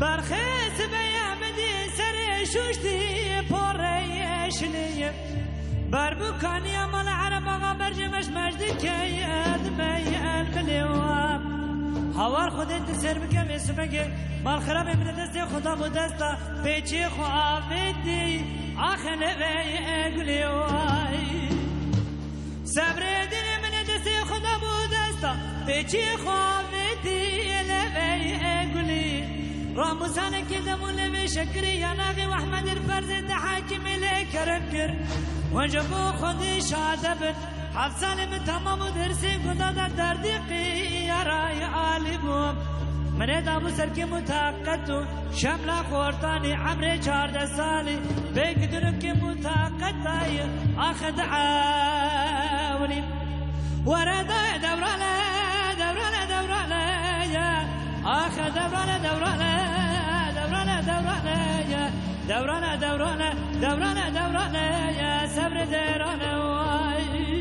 برخیز بیامدی سر شوشتی پرشنیم بر بکانی مال عرب آقا برجمش مجد که ادمی البلیوام هوار خودت سر بکم سبگه مال خراب من دست خدا بود دستا پیچی خواهدی آخن بی اگلیوای صبر دل من دست خدا بود دستا پیچی خواهدی لبی اگلی راموسانا كدمون لبي شكري يا ناغي واحمد الفرز تحاكم لي كركر وجبو خدي شادبن حف سالم تمام درسي قدادا دردقي يا راي عالبوم من دابو سركي متاقتو شملا خورتاني عمري 14 سالي بيقدرك متاقتاي اخذ عاوني وردا دورانا دورانا دورانا يا آخر دورانه دورانه دورانه دورانه يا دورانه دورانه دورانه دورانه يا صبر دورانه واي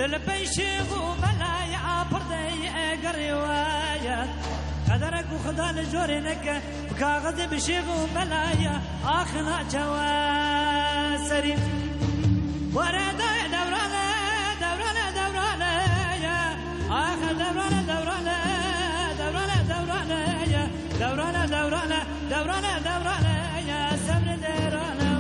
دل بيشيغ وملايا بردي قريوايا قدرك وخدا لجورينك بكاغذ بشيغ وملايا آخنا جواسري وردا دورانا دورانا دورانا يا آخر دورانا دورانا دورانا دورانا يا دورانا دورانا دورانا دورانا يا سمر دورانا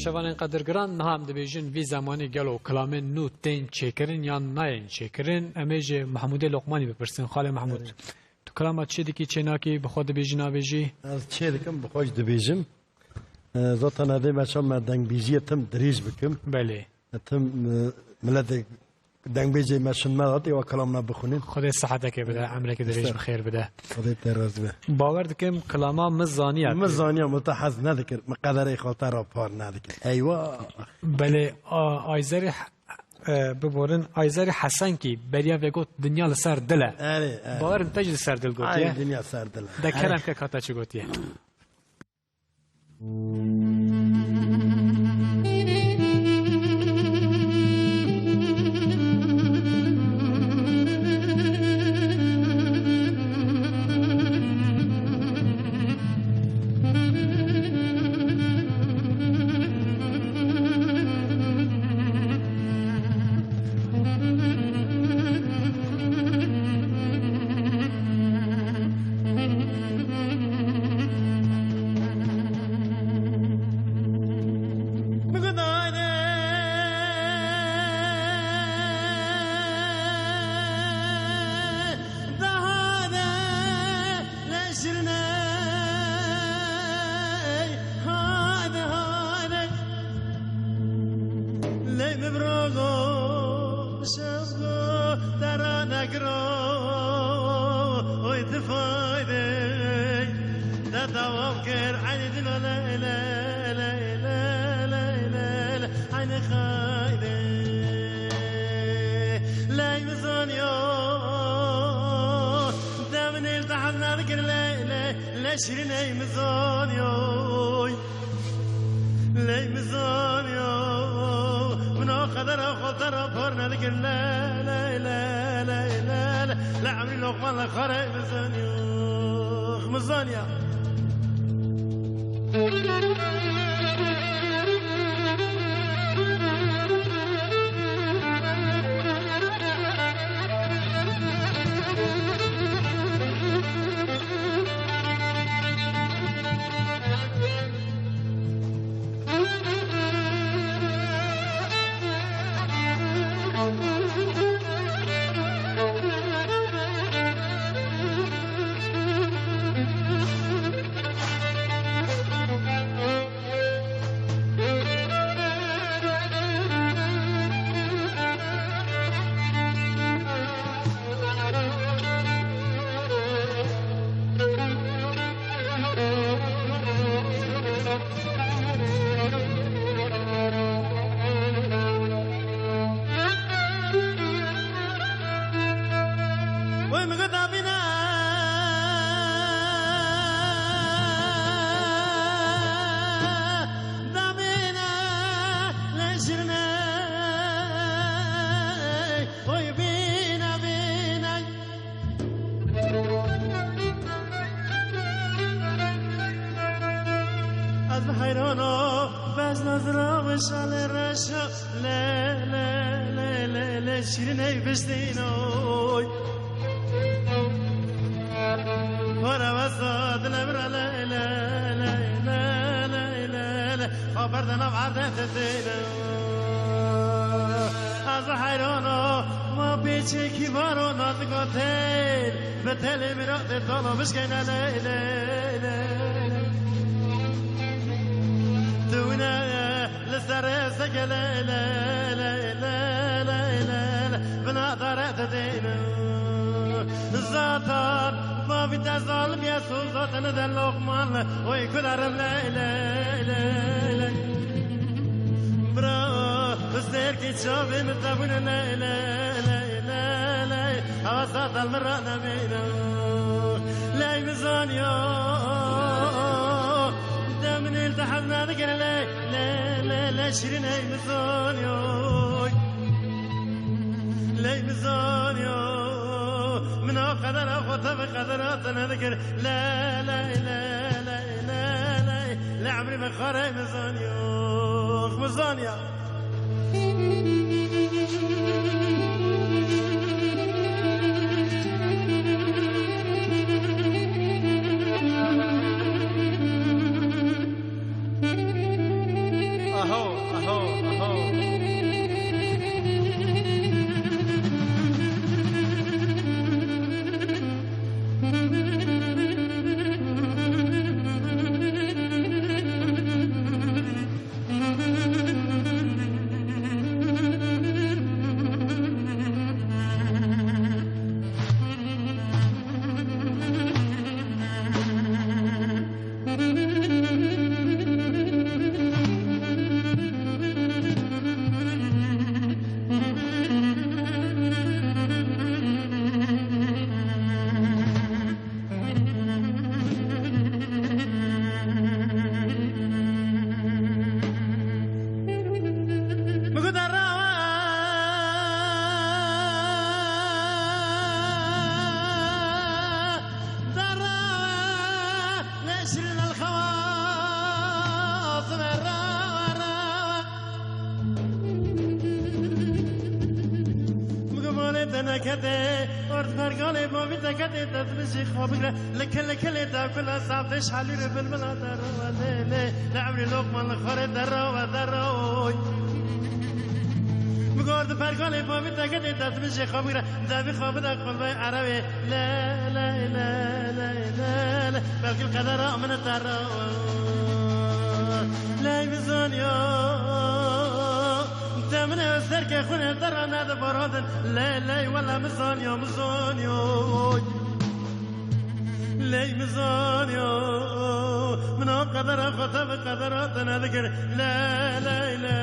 تماشاوان قدر گران نه هم دبیجن وی زمانی گلو کلامن نو تین چکرین یا ناین چکرین امیج محمود لقمانی بپرسین خاله محمود تو کلامات چه دیکی چه ناکی بخود دبیجن آبیجی از چه دیکم بخوش دبیجم زاتن هده مچام دنگ بیجی تم دریج بکم بله تم ملت دنگ بیجی مشن مداتی و کلام نبخونین خدا صحتك بده عمرك دریج بخیر بده خدا تراز به باور دکم کلاما مزانیت مزانیا متحز ندکر مقدر خاطر را پار ندکر ایوا بله آیزر ببورن آیزر حسن کی بریا وگوت دنیا لسر دله باور انتج لسر دل گوتیه دنیا سر دله دکرم که کاتا چی گوتیه المرأة نمينا لا يمزانيا نشرين اي مزانيو لي مزانيو من قدر اخوته بقدرات نذكر لا لا لا لا لا لا لا عمري ما خاري مزانيو مزانيا كده أرض برقالي ما بيتا كده تدمشي خابقرة لكل دا كل صعب تشحلي بالملا دروا ليلي لعمري لقمان الخاري دروا مقارد برقالي ما بيتا كده تدمشي خابقرة دا بخابدا قلبي عربي لا لا لا لا لا لا بلك القدر من الدروا لا يمزون من السرك خونه ترى نادى برادن لا لا ولا مزانيو مزانيو لا مزانيو من قدر خطب قدرات نذكر لا لا لا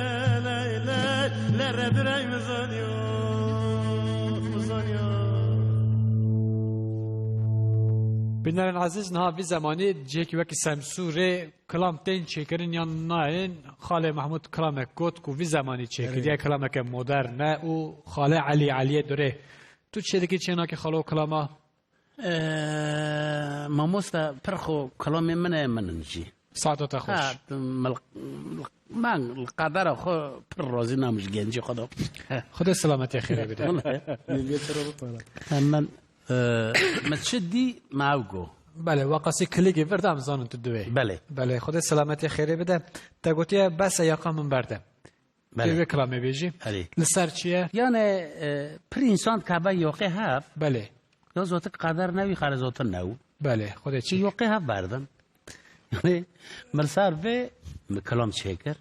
لا لا لا رد لا مزانيو مزانيو بنرن عزیز نه وی زمانی جیکی وکی سمسوره کلام تین چیکرین یا نه خاله محمود کلام کود کو وی زمانی چیکر یا کلام که مدرن او خاله علی دوره تو چه دیگه چینا که خالو کلاما ماموستا پرخو کلام من نجی ساعت خوش من القدر خو پر روزی نموش گنجی خدا سلامتی خیره بده من متشدي معوجو بله وقاسی کلیگی بردم زانون تو دوی بله خدا سلامتی خیره بده تا گوتیه بس یاقا من برده بله کلامه بیجی لسر چیه یعنی پر انسان که با یاقه هف بله یا زوت قدر نوی خر زوت نو بله خدا چی یاقه هف بردن یعنی مرسار به کلام شکر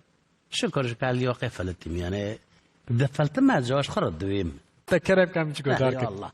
شکرش که یاقه فلتیم یعنی دفلت مجاش خرد دویم تکرب کم چی گذار کن الله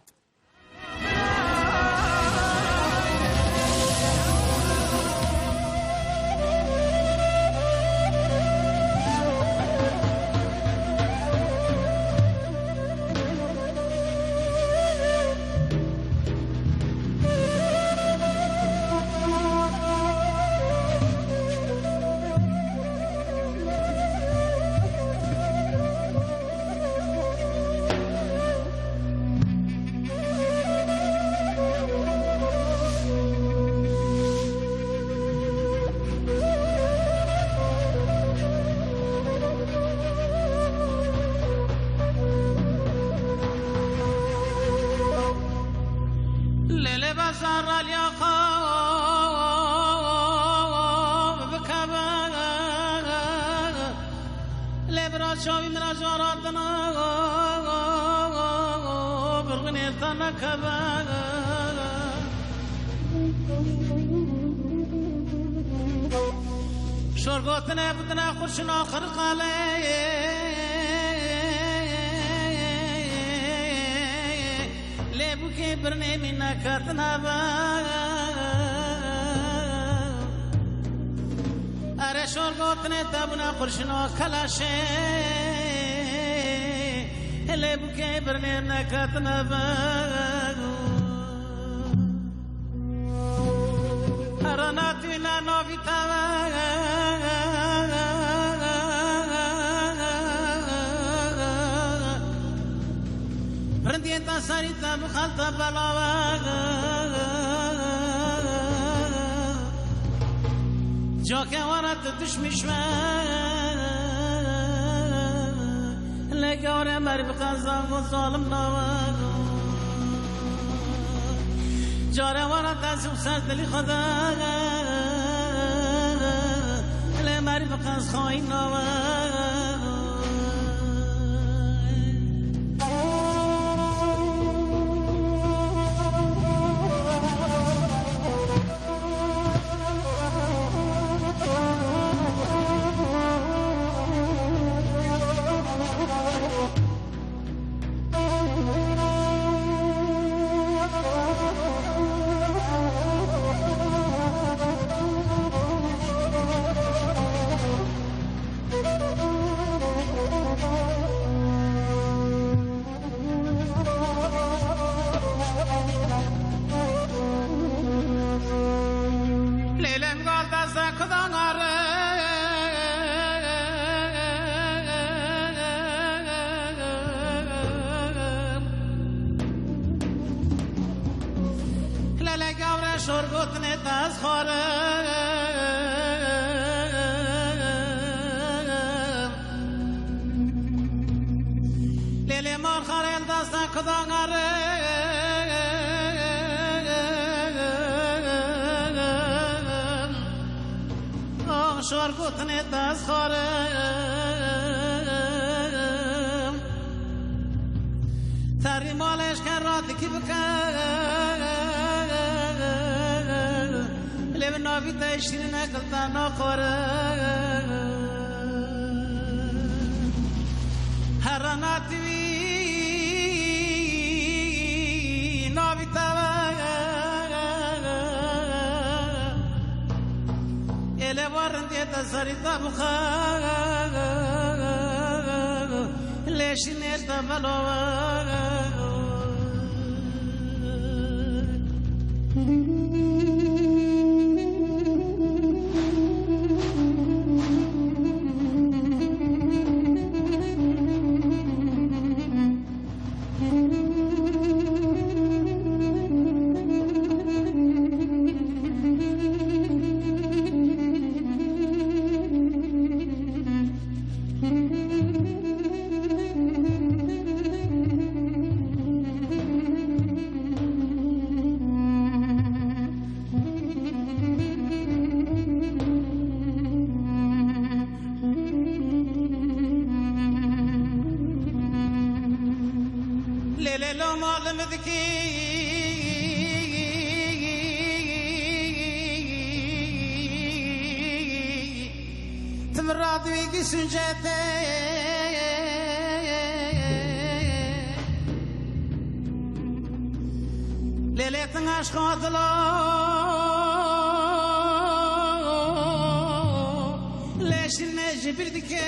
شرقوتنا بدنا خرشنا خرقالي ليبوكي برني منا كاتنا با أرى شرقوتنا تبنا خرشنا كلاشي ليبوكي برني منا كاتنا با أرى ناتنا نوفي تاوا سريتا بخلطة بلاوة جاكا ورد تشمش لقاوري مرب قزاق وظالم نوار جاري ورد تسوق سرد لي خدا لمرب قز خاين نوار شارگوتنه دست خارم تری مالش کن را دکی بکن لیو ناوی تشتین نکلتا نخورم هر ناتوی ناوی تاوی ele varındiye de sarıda bukar leşin erde balovar تمرادوي سنجته ليلة عشق لا ليش النجبر دكي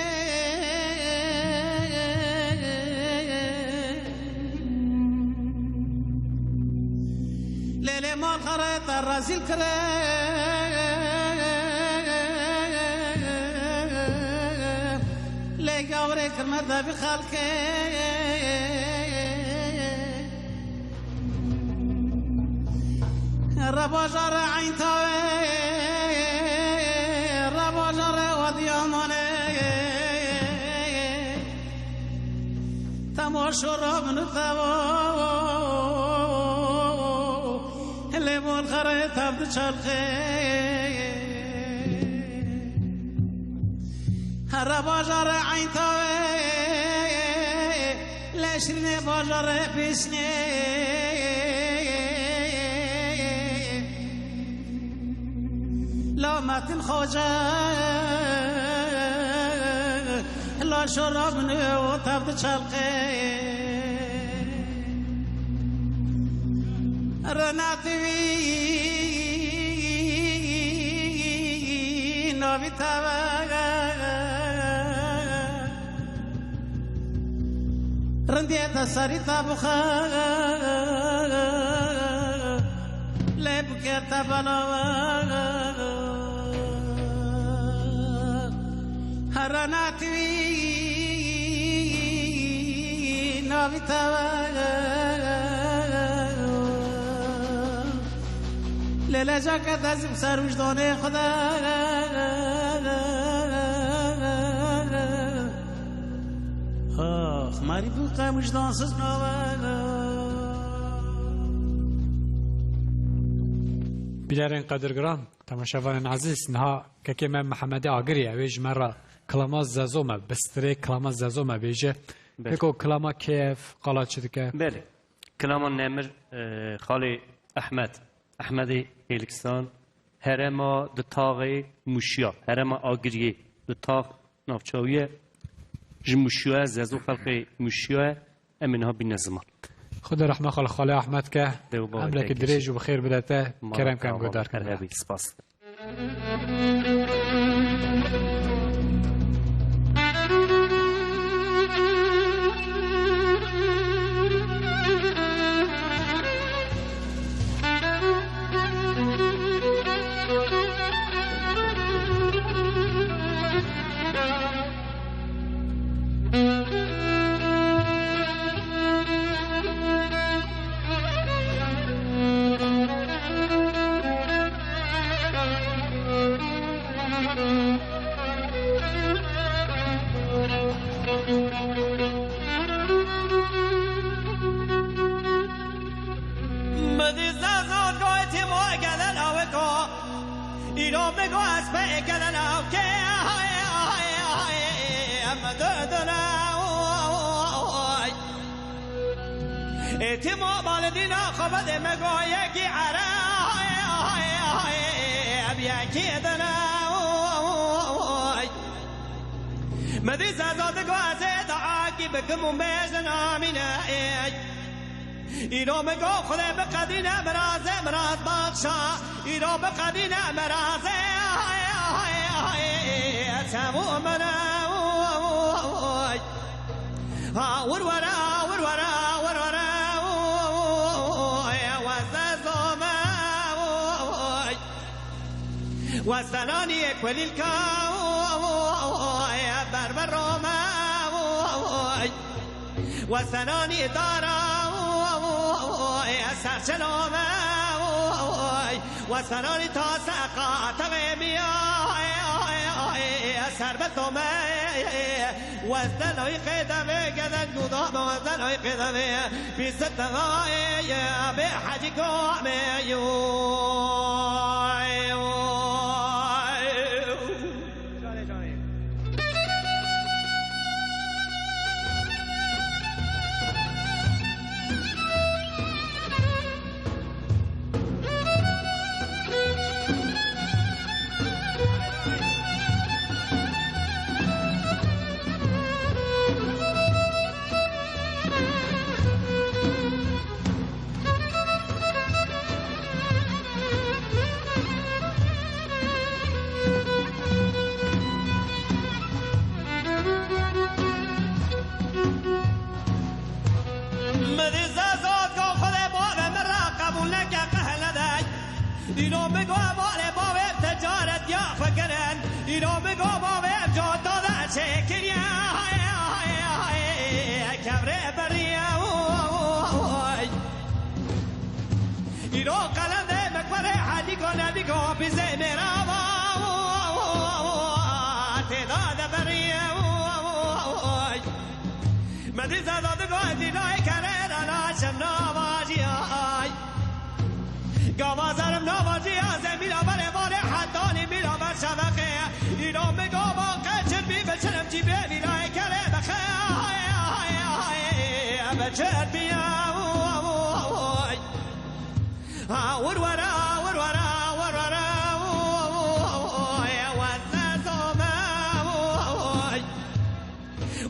ليلة مال خريط الرازيل لقاوري كرمتها بخالكي ربا جارة عين تاوي ربا جارة ودياماني تماشو رابن ثوو اللي مول خريط عبد شالخي هر باجار عین تاوی لشرین باجار پیشنی لا متن خوجه لا شراب نو تبد چلقه رناتوی نوی تاوی رندية سريتا بخار لبكي تبلوار هراناتوي نوي تبلوار لیلا جاکت ازم سر وجدانه خدا آخ ماری بود قیم وجدانسız بیلرین قدرگران تماشاوان عزیز نها که من محمد آگری اویج مرا کلمات زازومه بستری کلمات زازومه بیجه بگو کلمات کیف قلات چه که بله کلام نمر خالی احمد هیلکسان هرما دتاغی موشیا هرما آگریه دتاغ نافچاویه جموشیا زازو خلقی موشیا امینها بی نظمان خدا رحمه خاله احمد که امرک دریج و بخیر بدته کرم کم گدار کنه سپاس اتما بالدينا خبد مقايك عرا بياكي دنا مدي زاد قوازد عاقبكم وميزنا من ایرو مگو خدا بقدینا مراز بخشا ایرو بقدینا مراز سمو منا ورورا وسناني كل الكاو يا بربر روما وسناني دارا يا سرشلوما وسناني تاسقا تغيميا يا سربتوما وسناني قدمي قدن قضام وسناني قدمي في ستغاية يا بحجكم ایرو بگو باره باوه تجارت یا فکرن ایرو بگو باوه جا داده چه کریا کبره بریا ایرو قلنده مکبره حدی کنه دیگو بیزه میرا تداده بریا مدی زداده گوه دینای کره رانا شمنا باجی گوازرم نوازی از میرا بره باره حدانی میرا بر شبقه ایران بگو با قچر بی بچرم چی بی میرای کره بخه بچر بیا ورورا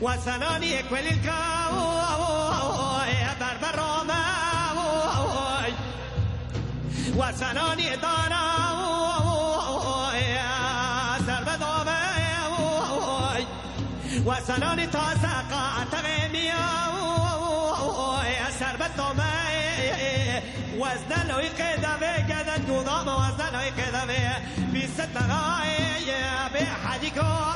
وسناني كل الكاو بربر روما وسناني دانا سربدوما وسناني تاسقا تغيميا سربدوما وزن لو يقدمي قدن قضام وزن لو يقدمي بست غاية بحديكم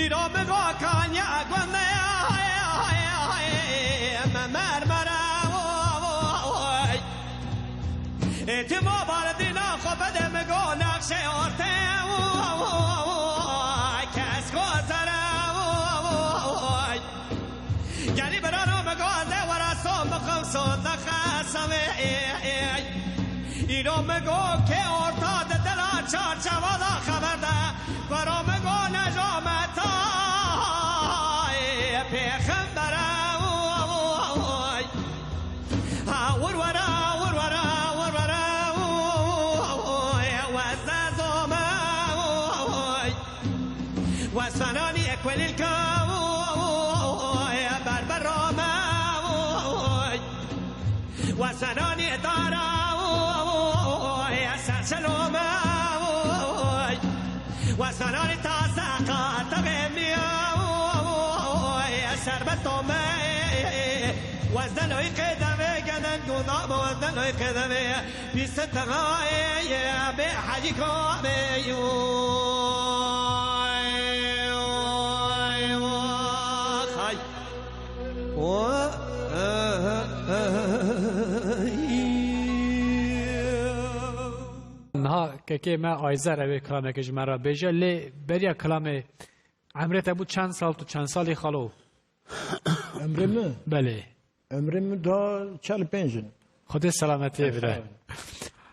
ایرو بگو کانیا گونه مرمره اتما باردینا خوب بده مگو نقشه آرته کس گذره گلی برانو مگو ده ورسان بخم سود خسم ایرو مگو که آرتا ده دلا چار چوادا خبر ده برا مگو نجامتا پیخمبره ورورا وسناني اكل الكاو يا بربر ماوي وسناني داراو يا سلسلو ماوي وسناني تاسقا تغمياو يا سربتو ماي وزنو قدمي قدن قضاب وزنو قدمي بستغاي يا بحجيكو بيو نها که ما آیزر اوی کلامه که جمعه بیجه لی بریا کلامه عمرت بود چند سال تو چند سالی خالو؟ عمرم؟ بله عمرم دا 45 خود سلامتی بده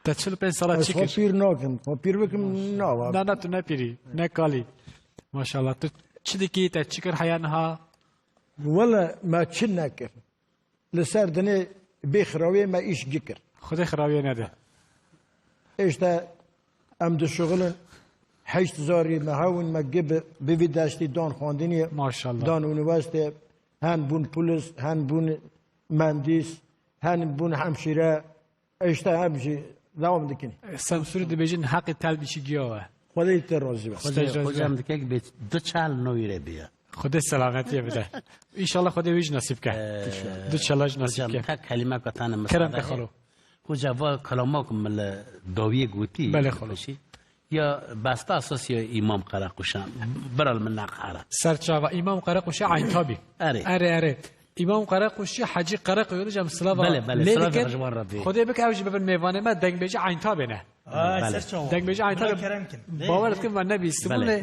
تا 45 ساله چی کش؟ پیر ناکم پیر بکم نه نه تو نپیری نه کالی ماشاءالله تو چی دیگه تا چی کر حیان ها؟ ولا ما چی نکر لسر دنه بخراوی ما ایش گکر خود خراوی نده اشتا ام دو شغل 8000 مهاون ما گب بوی داشتی دان خواندنی ماشاءالله دان اونیورسیته هن بون پولیس هن بون مهندس هن بون همشیره اشتا همشی دوام دکنی سمسوری دی بیجین حق تلبیشی گیاوه خدای ترازی بس خودم دکه به دو چال نویره بیا خود سلامتی بده انشالله خود ویج نصیب که دو چلاج نصیب که تا کلمه کتان مثلا کرم بخلو خوجا و کلامه کمل داوی گوتی بله خلوشی یا بسته اساسی امام قراقوشان برال من نقاره سرچاوا امام قراقوشی عین تابی اره امام قراقوشی حاجی قراقوی جام سلاوا بله سلاوا جوان ربی خدای بک اوج ببن میوانه ما دنگ بیج عین تابه نه دنگ بیج عین تابه باور کن من نبی استمول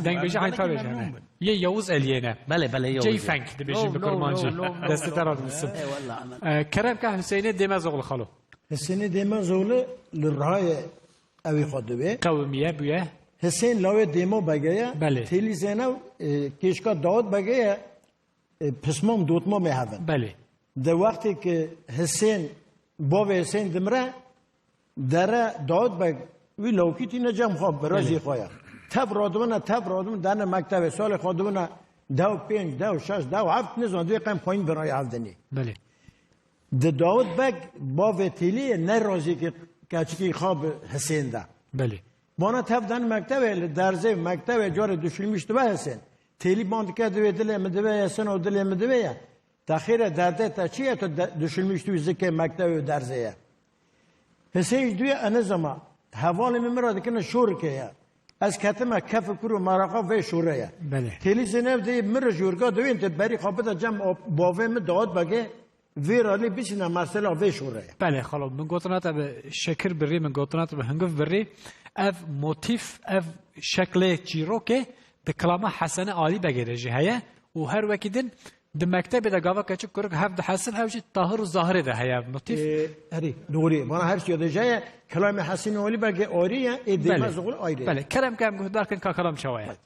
دنگ بیج عین تابه نه یه یوز الینه بله یوز جی فنک دی بیج بکرمانجی دست درات مسم کرم که حسین دیمه زغل خالو حسین دیمه زغل لرهای اوی خودبه قومیه بویه حسین لاوی دیمو بگیه بله تیلی زنو کشکا داد بگیه پسمام دوتما میهون بله در وقتی که حسین با حسین دمره در داد بگ وی لوکیتی نجام خواب برازی خواه تب رادمونه در مکتب سال خودمونه 25 26 27 نزان دوی قیم پایین برای هفدنی بله در داد بگ با تیلی نرازی که کچکی خواب حسین ده بله بانا تفدن مکتب درزه مکتب جار دشلمیش تو حسین تیلی باند که دوی دل مدوی حسین و دل مدوی تاخیر درده تا چیه تو دشلمیش توی زکه مکتب و درزه حسین دوی انزما حوال میمرا دکنه شور که از کتم کف کرو مراقا و شوره بله تیلی زنب دی مر جورگا دوی انت بری خوابت جمع باوه می داد بگه ویرالی بیشینه مسئله و شوره بله خلاص من گفتنات به شکر بری من گفتنات به هنگف بری اف موتیف اف شکل چیروکه ده کلامه حسن عالی بگیره جهیه و هر وکیدن ده مکتب ده گاوا کچک کرک هفت حسن هوشی طاهر و ظاهره ده هیا موتیف هری دوری من هر چیز جای کلام حسن عالی بگه آریه ایده مزغول آیره بله کرم کم گفت دارکن که کلام شوایه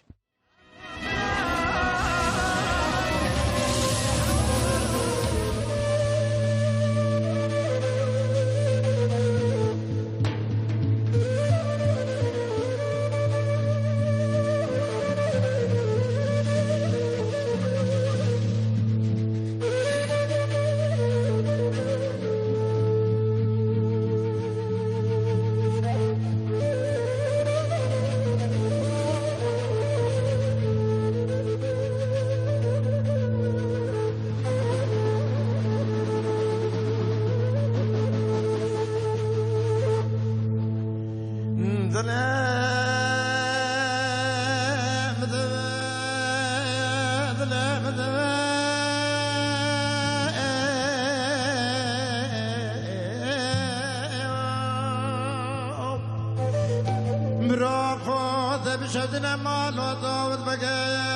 بشدنا مالو داود بقى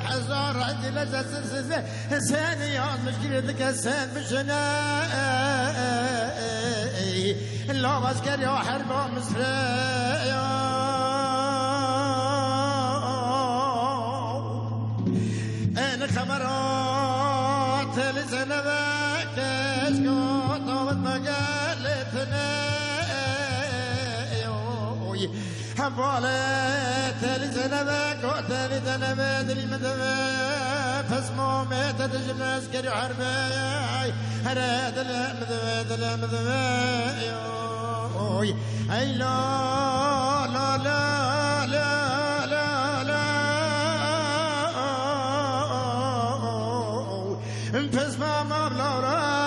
حزار عندي لجس ثانيات مشكلتك السن بشنا لا عسكري وحرب مصرية أنا خمرات لزنبك اسكت داود بقالتنا حفالت لزنبك وقتل ذنبت المدوى فاسمو ميتة تجمع عسكري وحربي هراد المدوى اي لا لا لا لا لا لا فاسمو مبلورا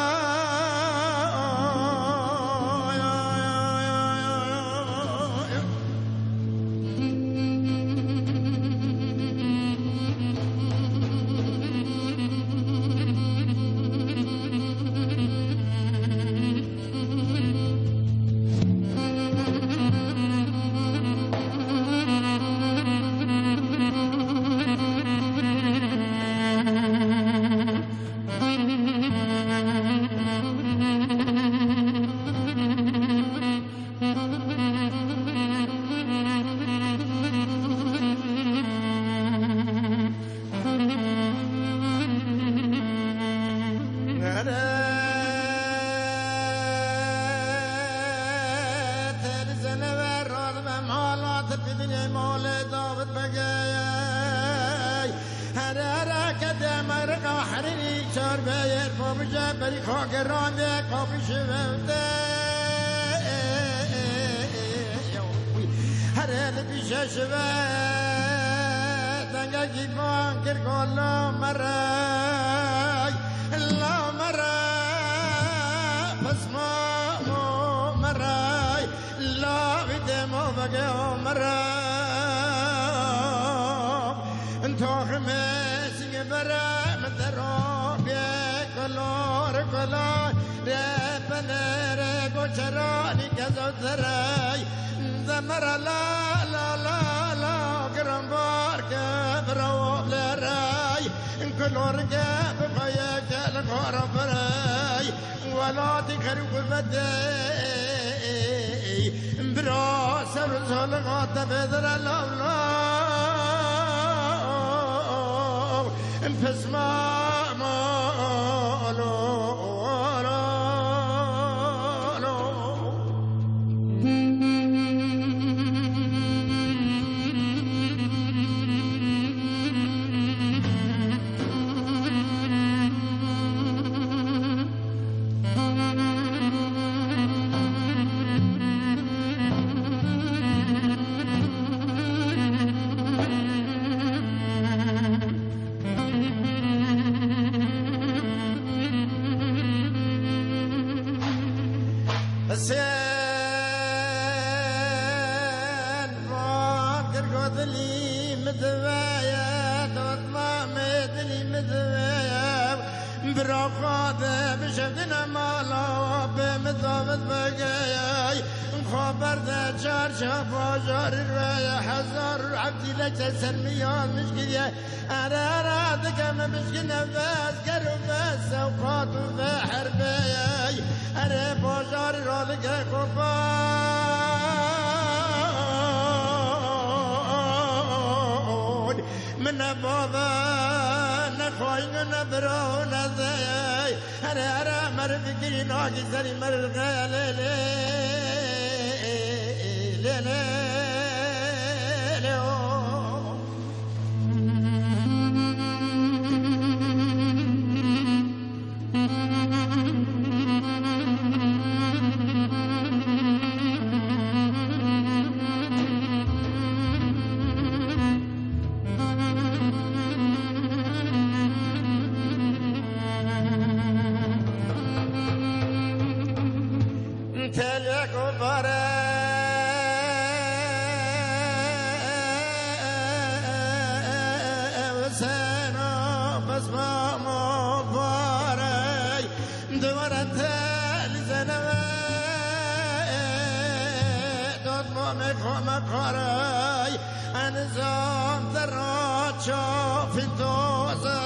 مقام قاري انزام دراچا في دوزا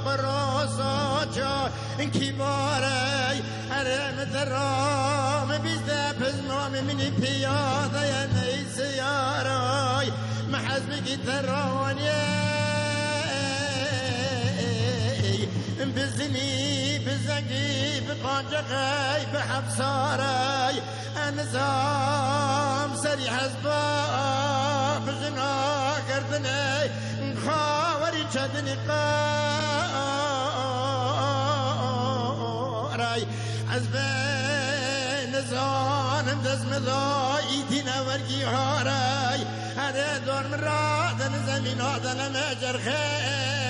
بروزا كباري ارم درام بيزده بزنام مني بياده يا نيسياري محزبك دراني بزني بزنقي بقانجقي بحبصاري انزام سري حزبا بزنا قردني خاوري شدني قاري حزبين نزان دزم ضايتنا ورقي هاري هذا دور مراد زمين هذا لما جرخي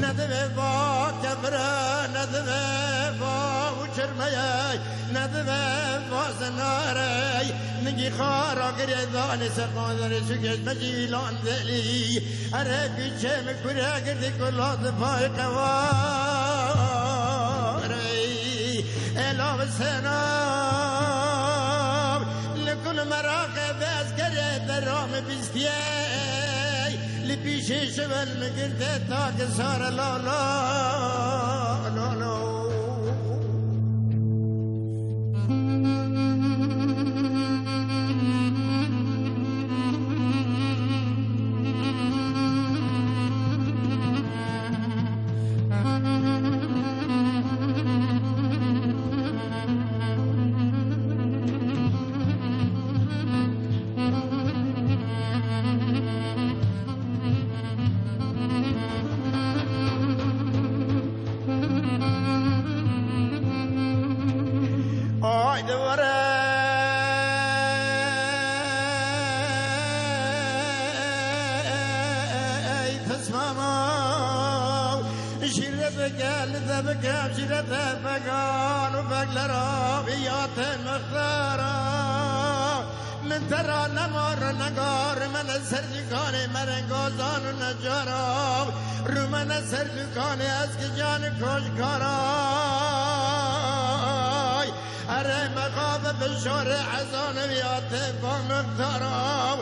ندوه با کبره ندوه با وچرمه ندوه با زناره نگی خارا گریه دانی سرقادر سکش مجیلان دلی اره بیچه مکوره گردی کلاد پای قواره الهو سناب لکل مراقب از گریه درام بیستیه لبيشي شبل مقرده تاك صار لا لا لا لا جرت فقان وفقلرا بيات مختارا من ترى نمر نقار من السرجكان مرنقوزان ونجارا رومن السرجكان اسك جان كوشكارا اره مخاف بشور حزان بيات فمختارا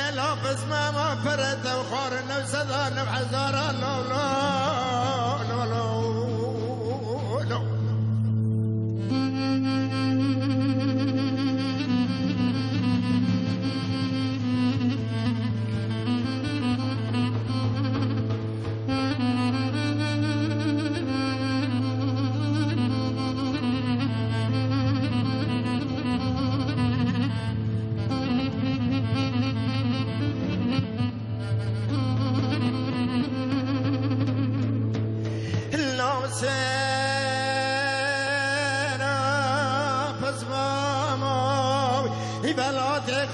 الا قسم ما فرد وخار نفسدا نبحزارا لا لا لا لا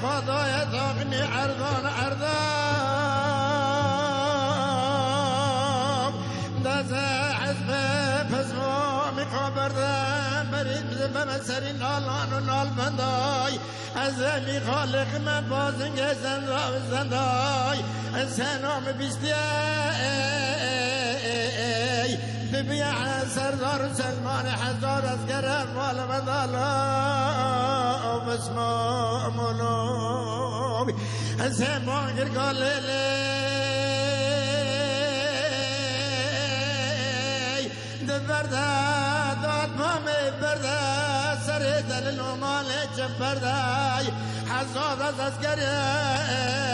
خدای داغنی عرضان عرضام دازه حزب پزمامی خبردم برید بمسرین آلان و نال بندای از می خالق من بازنگ زندای سنام بیستی ببیع سردار سلمان حزار از گرم مال مدالا بسما مولوی سلمان گرگال لی دبرده داد مامی برده سری دلیل و مال چم برده حزار از گره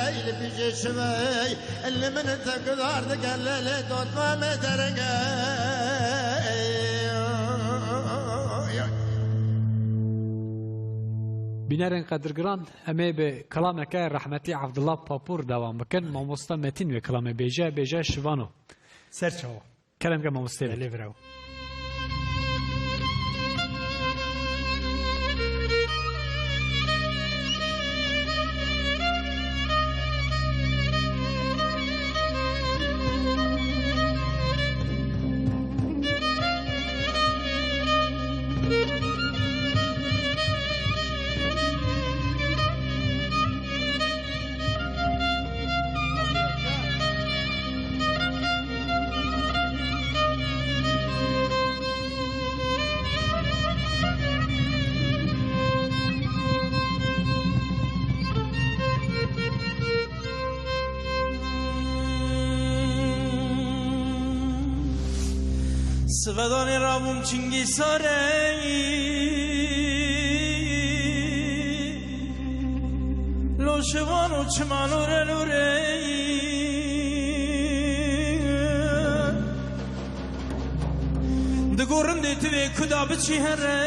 اللي بيجي شوي اللي من تقدر تقلل داد مامی درنگه بینرین قدرگران همه به کلام که رحمتی عبدالله پاپور دوام بکن ماموستا متین و کلام بیجه شوانو سرچاو کلام که ماموسته لیورو سفدانی راموم چنگی ساره لوشوانو چمانو رلوره دگورن دیتی وی کدا بچی هره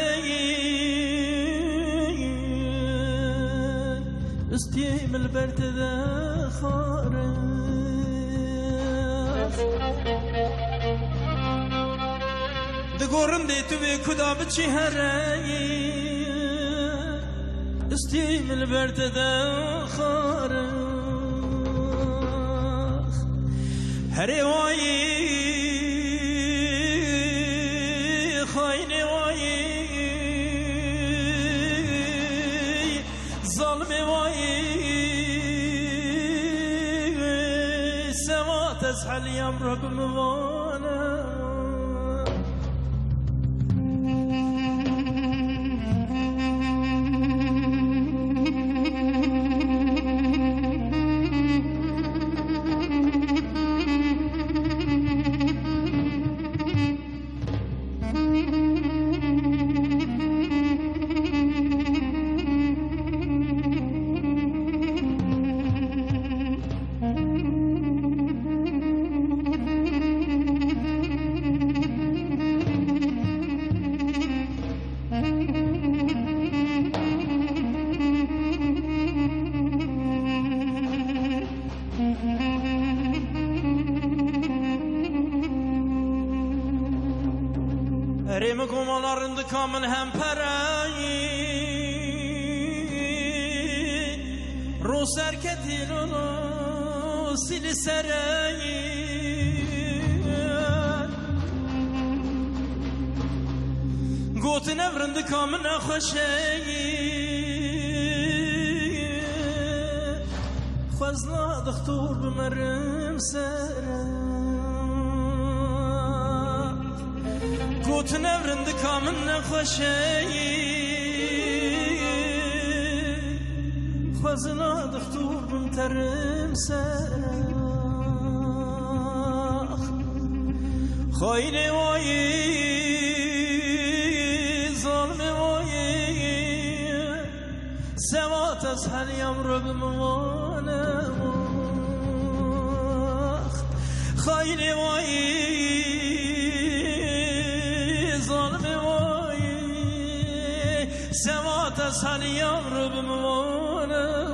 استیم البرد ده خاره دگورن دیتی وی کدا بچی هره استیم البرد ده خاره هره وایی خاینه وایی ظلمه وایی سما تزحل يمرق موانا Reme kumalarında kamın hem parayı Rus erketin onu sili serayı Gotin evrinde kamın akhoşeyi Khwazna doktor bımarım serayı گوت نورند کامن نخوشی خوزنا دختور بمترم سراخ خاین وایی ظلم وایی سوات از هل یمرو بموانم خاین وایی سوات سال يمر بموانا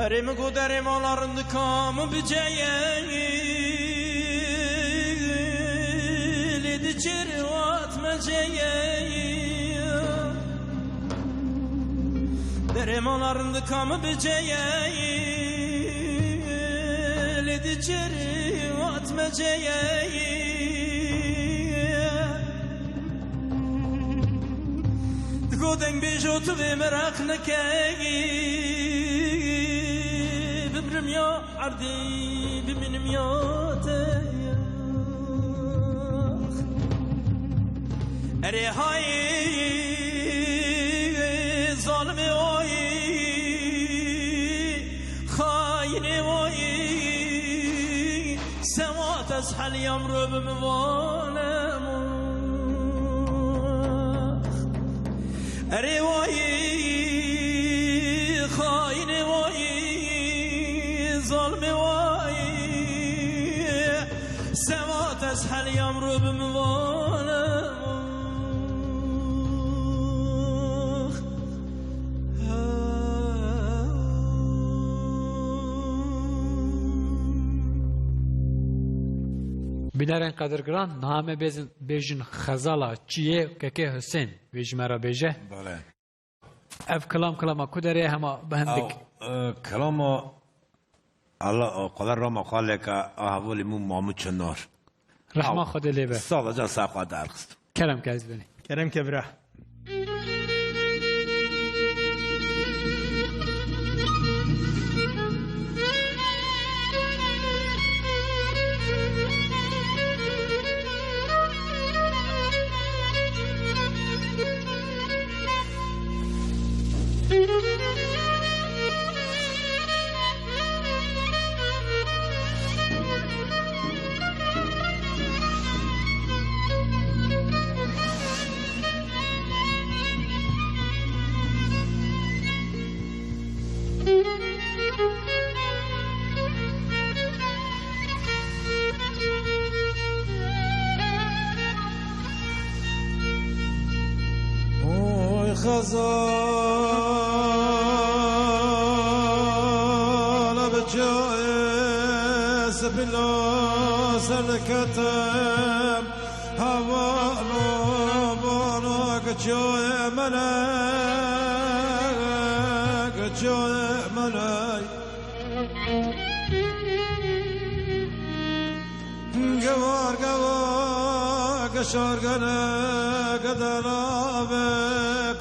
Erim guderim olarındı kamı büceyil Idi çiri atmaceyil Derim olarındı kamı büceyil Idi çiri atmaceyil Guden bijotu ve merak nekeyil بمرم يا عردي بمنم يا تياخ أري هاي ظالم وي خاين وي سما تزحل يمر بموانا أري وي خاين وي ظلم وای سوات از حل یمرو بموانم بینرین قدرگران نامه بیجن خزالا چیه که حسین ویج مرا بیجه بله اف کلام کدره همه بهندک کلام الله قدر را مقاله که احوالی مو مامو چنار رحمه خود لیبه سال جان ساقا درخست کلم که از بینی کرم کبره خزال بجاي سبلا سركتم هوالو بانك جاي منك جاي منك قوار قشارقنا قدرابه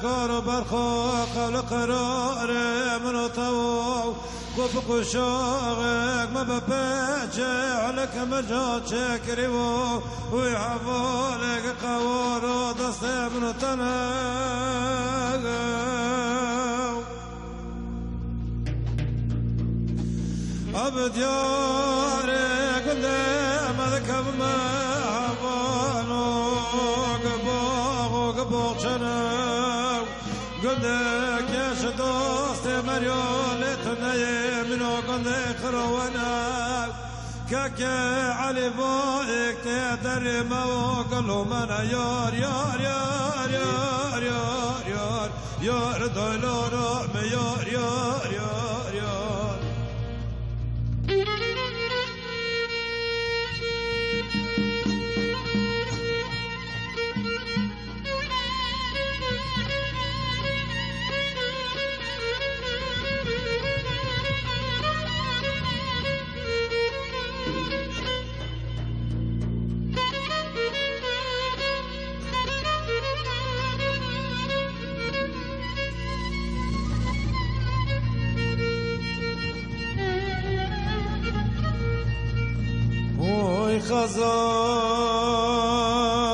كار برخو قبل قرار من طوو وفق شاغك ما ببجع عليك مجاد شكريو ويحفالك قوار دست من تناغ أبد يارك قدام ذكب ما حفالو قبوغ شنو قدك يا شدوست مريولة نيمنو قدك خروانا كاكا علي بوئك تدري موقلو منا يار يار يار يار يار يار يار دولورو ميار يار يار يار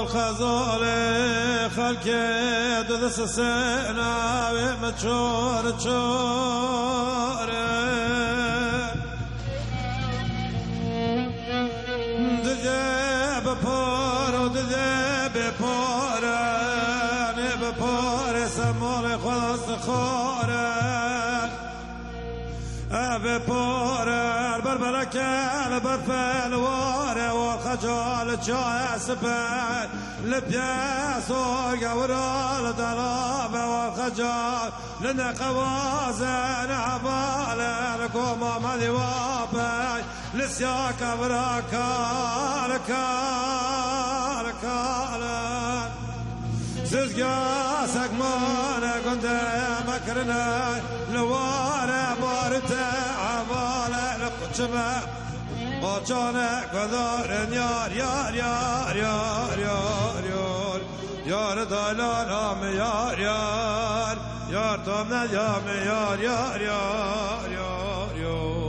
خزال خلق دست سنا و مچور چوره دده بپاره نه بپاره سمال خلاص خوره بپاره بربرکل برفلواره والخجال جاي سبان لبياس وقورال دلابه والخجال لنا قوازن عباله لكم مالي وابي لسياك براكال كال كال ززقاسك مانا قند مكرنا لوارا بارتا عباله لقجبه قاچانه قدارن یار یار یار یار یار یار یار دلالام یار یار یار توم ندیام یار یار یار یار یار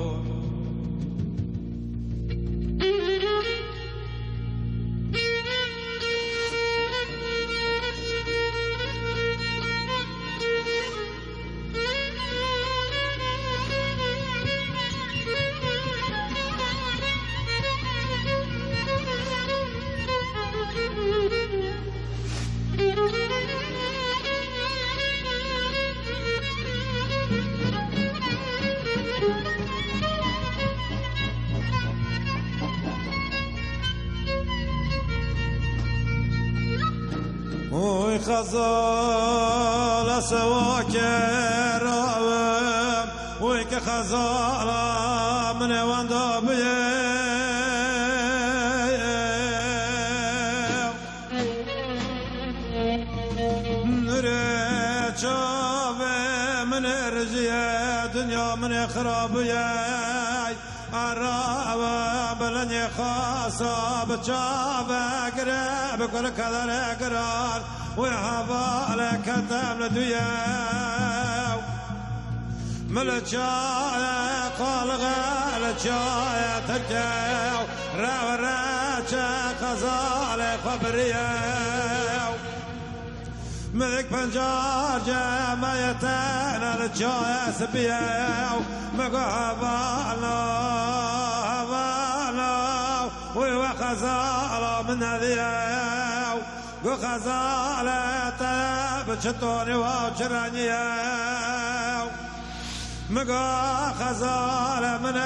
وي خزال سواك راوم ويك خزال من وندابيه خرابياي الرابع بلني خاصة بتشابه قريب كل كذا قرار ويحبا لك تمل دوياو ملتشايا قال غالتشايا تركيو راو راجا خزالي خبريو ملك بنجار جمايتين الجايا سبيو مقابلو هبالو وخزالو من هذيو وخزالة بشتوني وشرانيو مقا خزالة من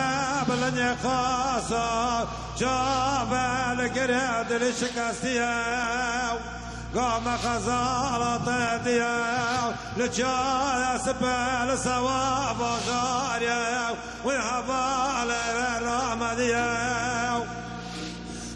بلني خاصة جابل قريد لشكاستيو قام خزالة طيديو لجايا سبال سوا بغاريو ويحبال رامديو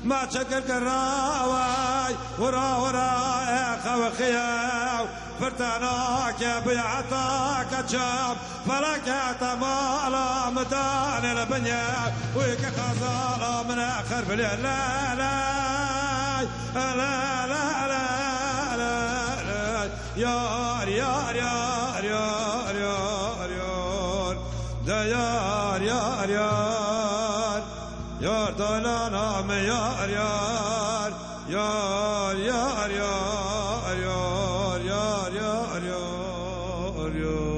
ما تشكل قراوي ورا يا خوخيو فرتاناك يا بيعتاك جاب فلك تمالا مدان البنيا ويك خزالة من اخر بليل لا لا لا لا لا لا لا يار يار يار يار يار يار دا يار يار يار يار دلانا ميار يار يار يار يار يار يار يار يار يار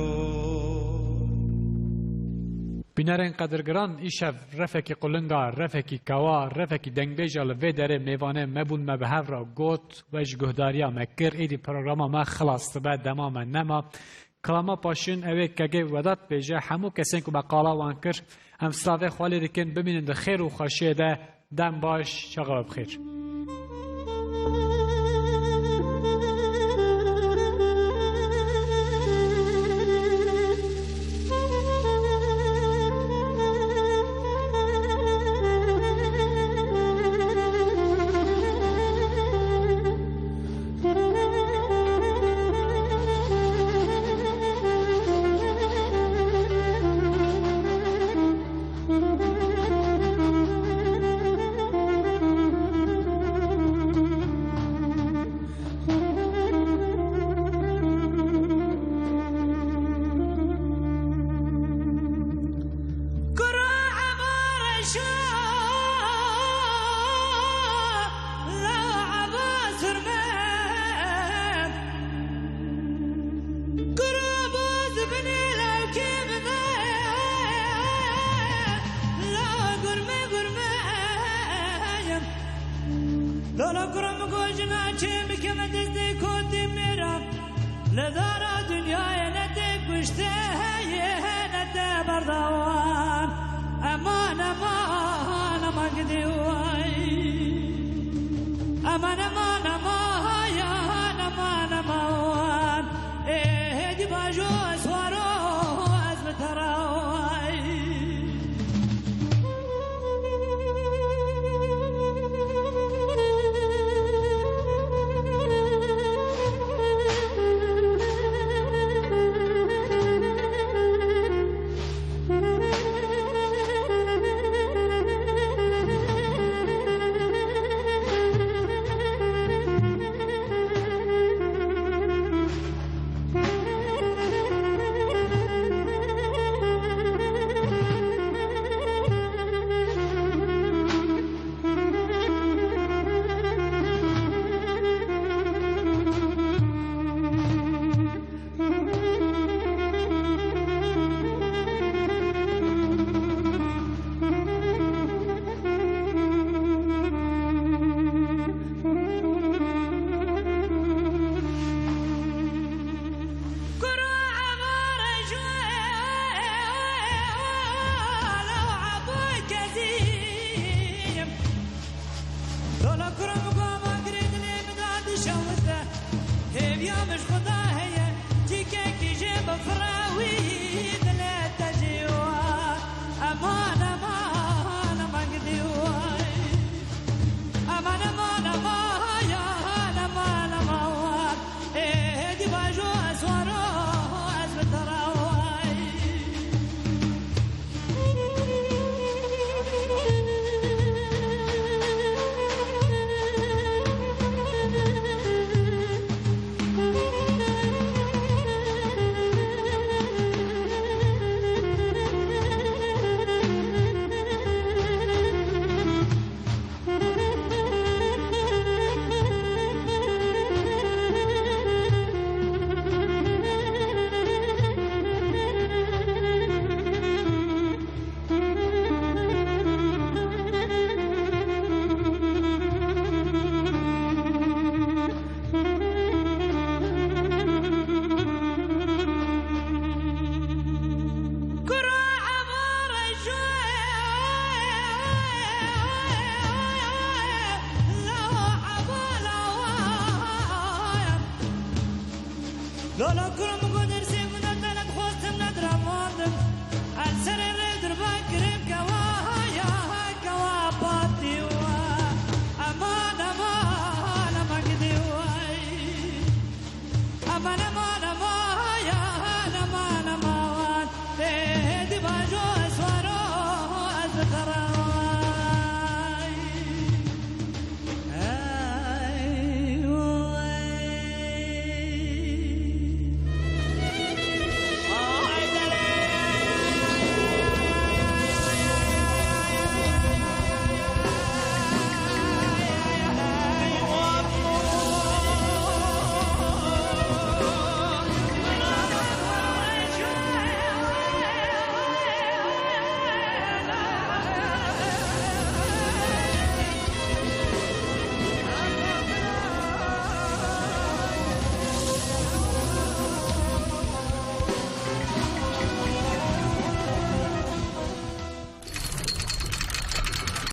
بینرین قدرگران ایشف رفکی قلنگا رفکی کوا رفکی دنگبیجا لوی داره میوانه مبون مبهف را گوت وش گهداریا مکر ایدی پروگراما ما خلاص بعد دماما نما کلاما پاشون اوه کگه ودات بیجه همو کسین که بقالا وانکر هم سلاوه خوالی رکن ببینن ده خیر و خوشیه ده دم باش شغل بخیر لدارا دنیای نده گشته نده برداو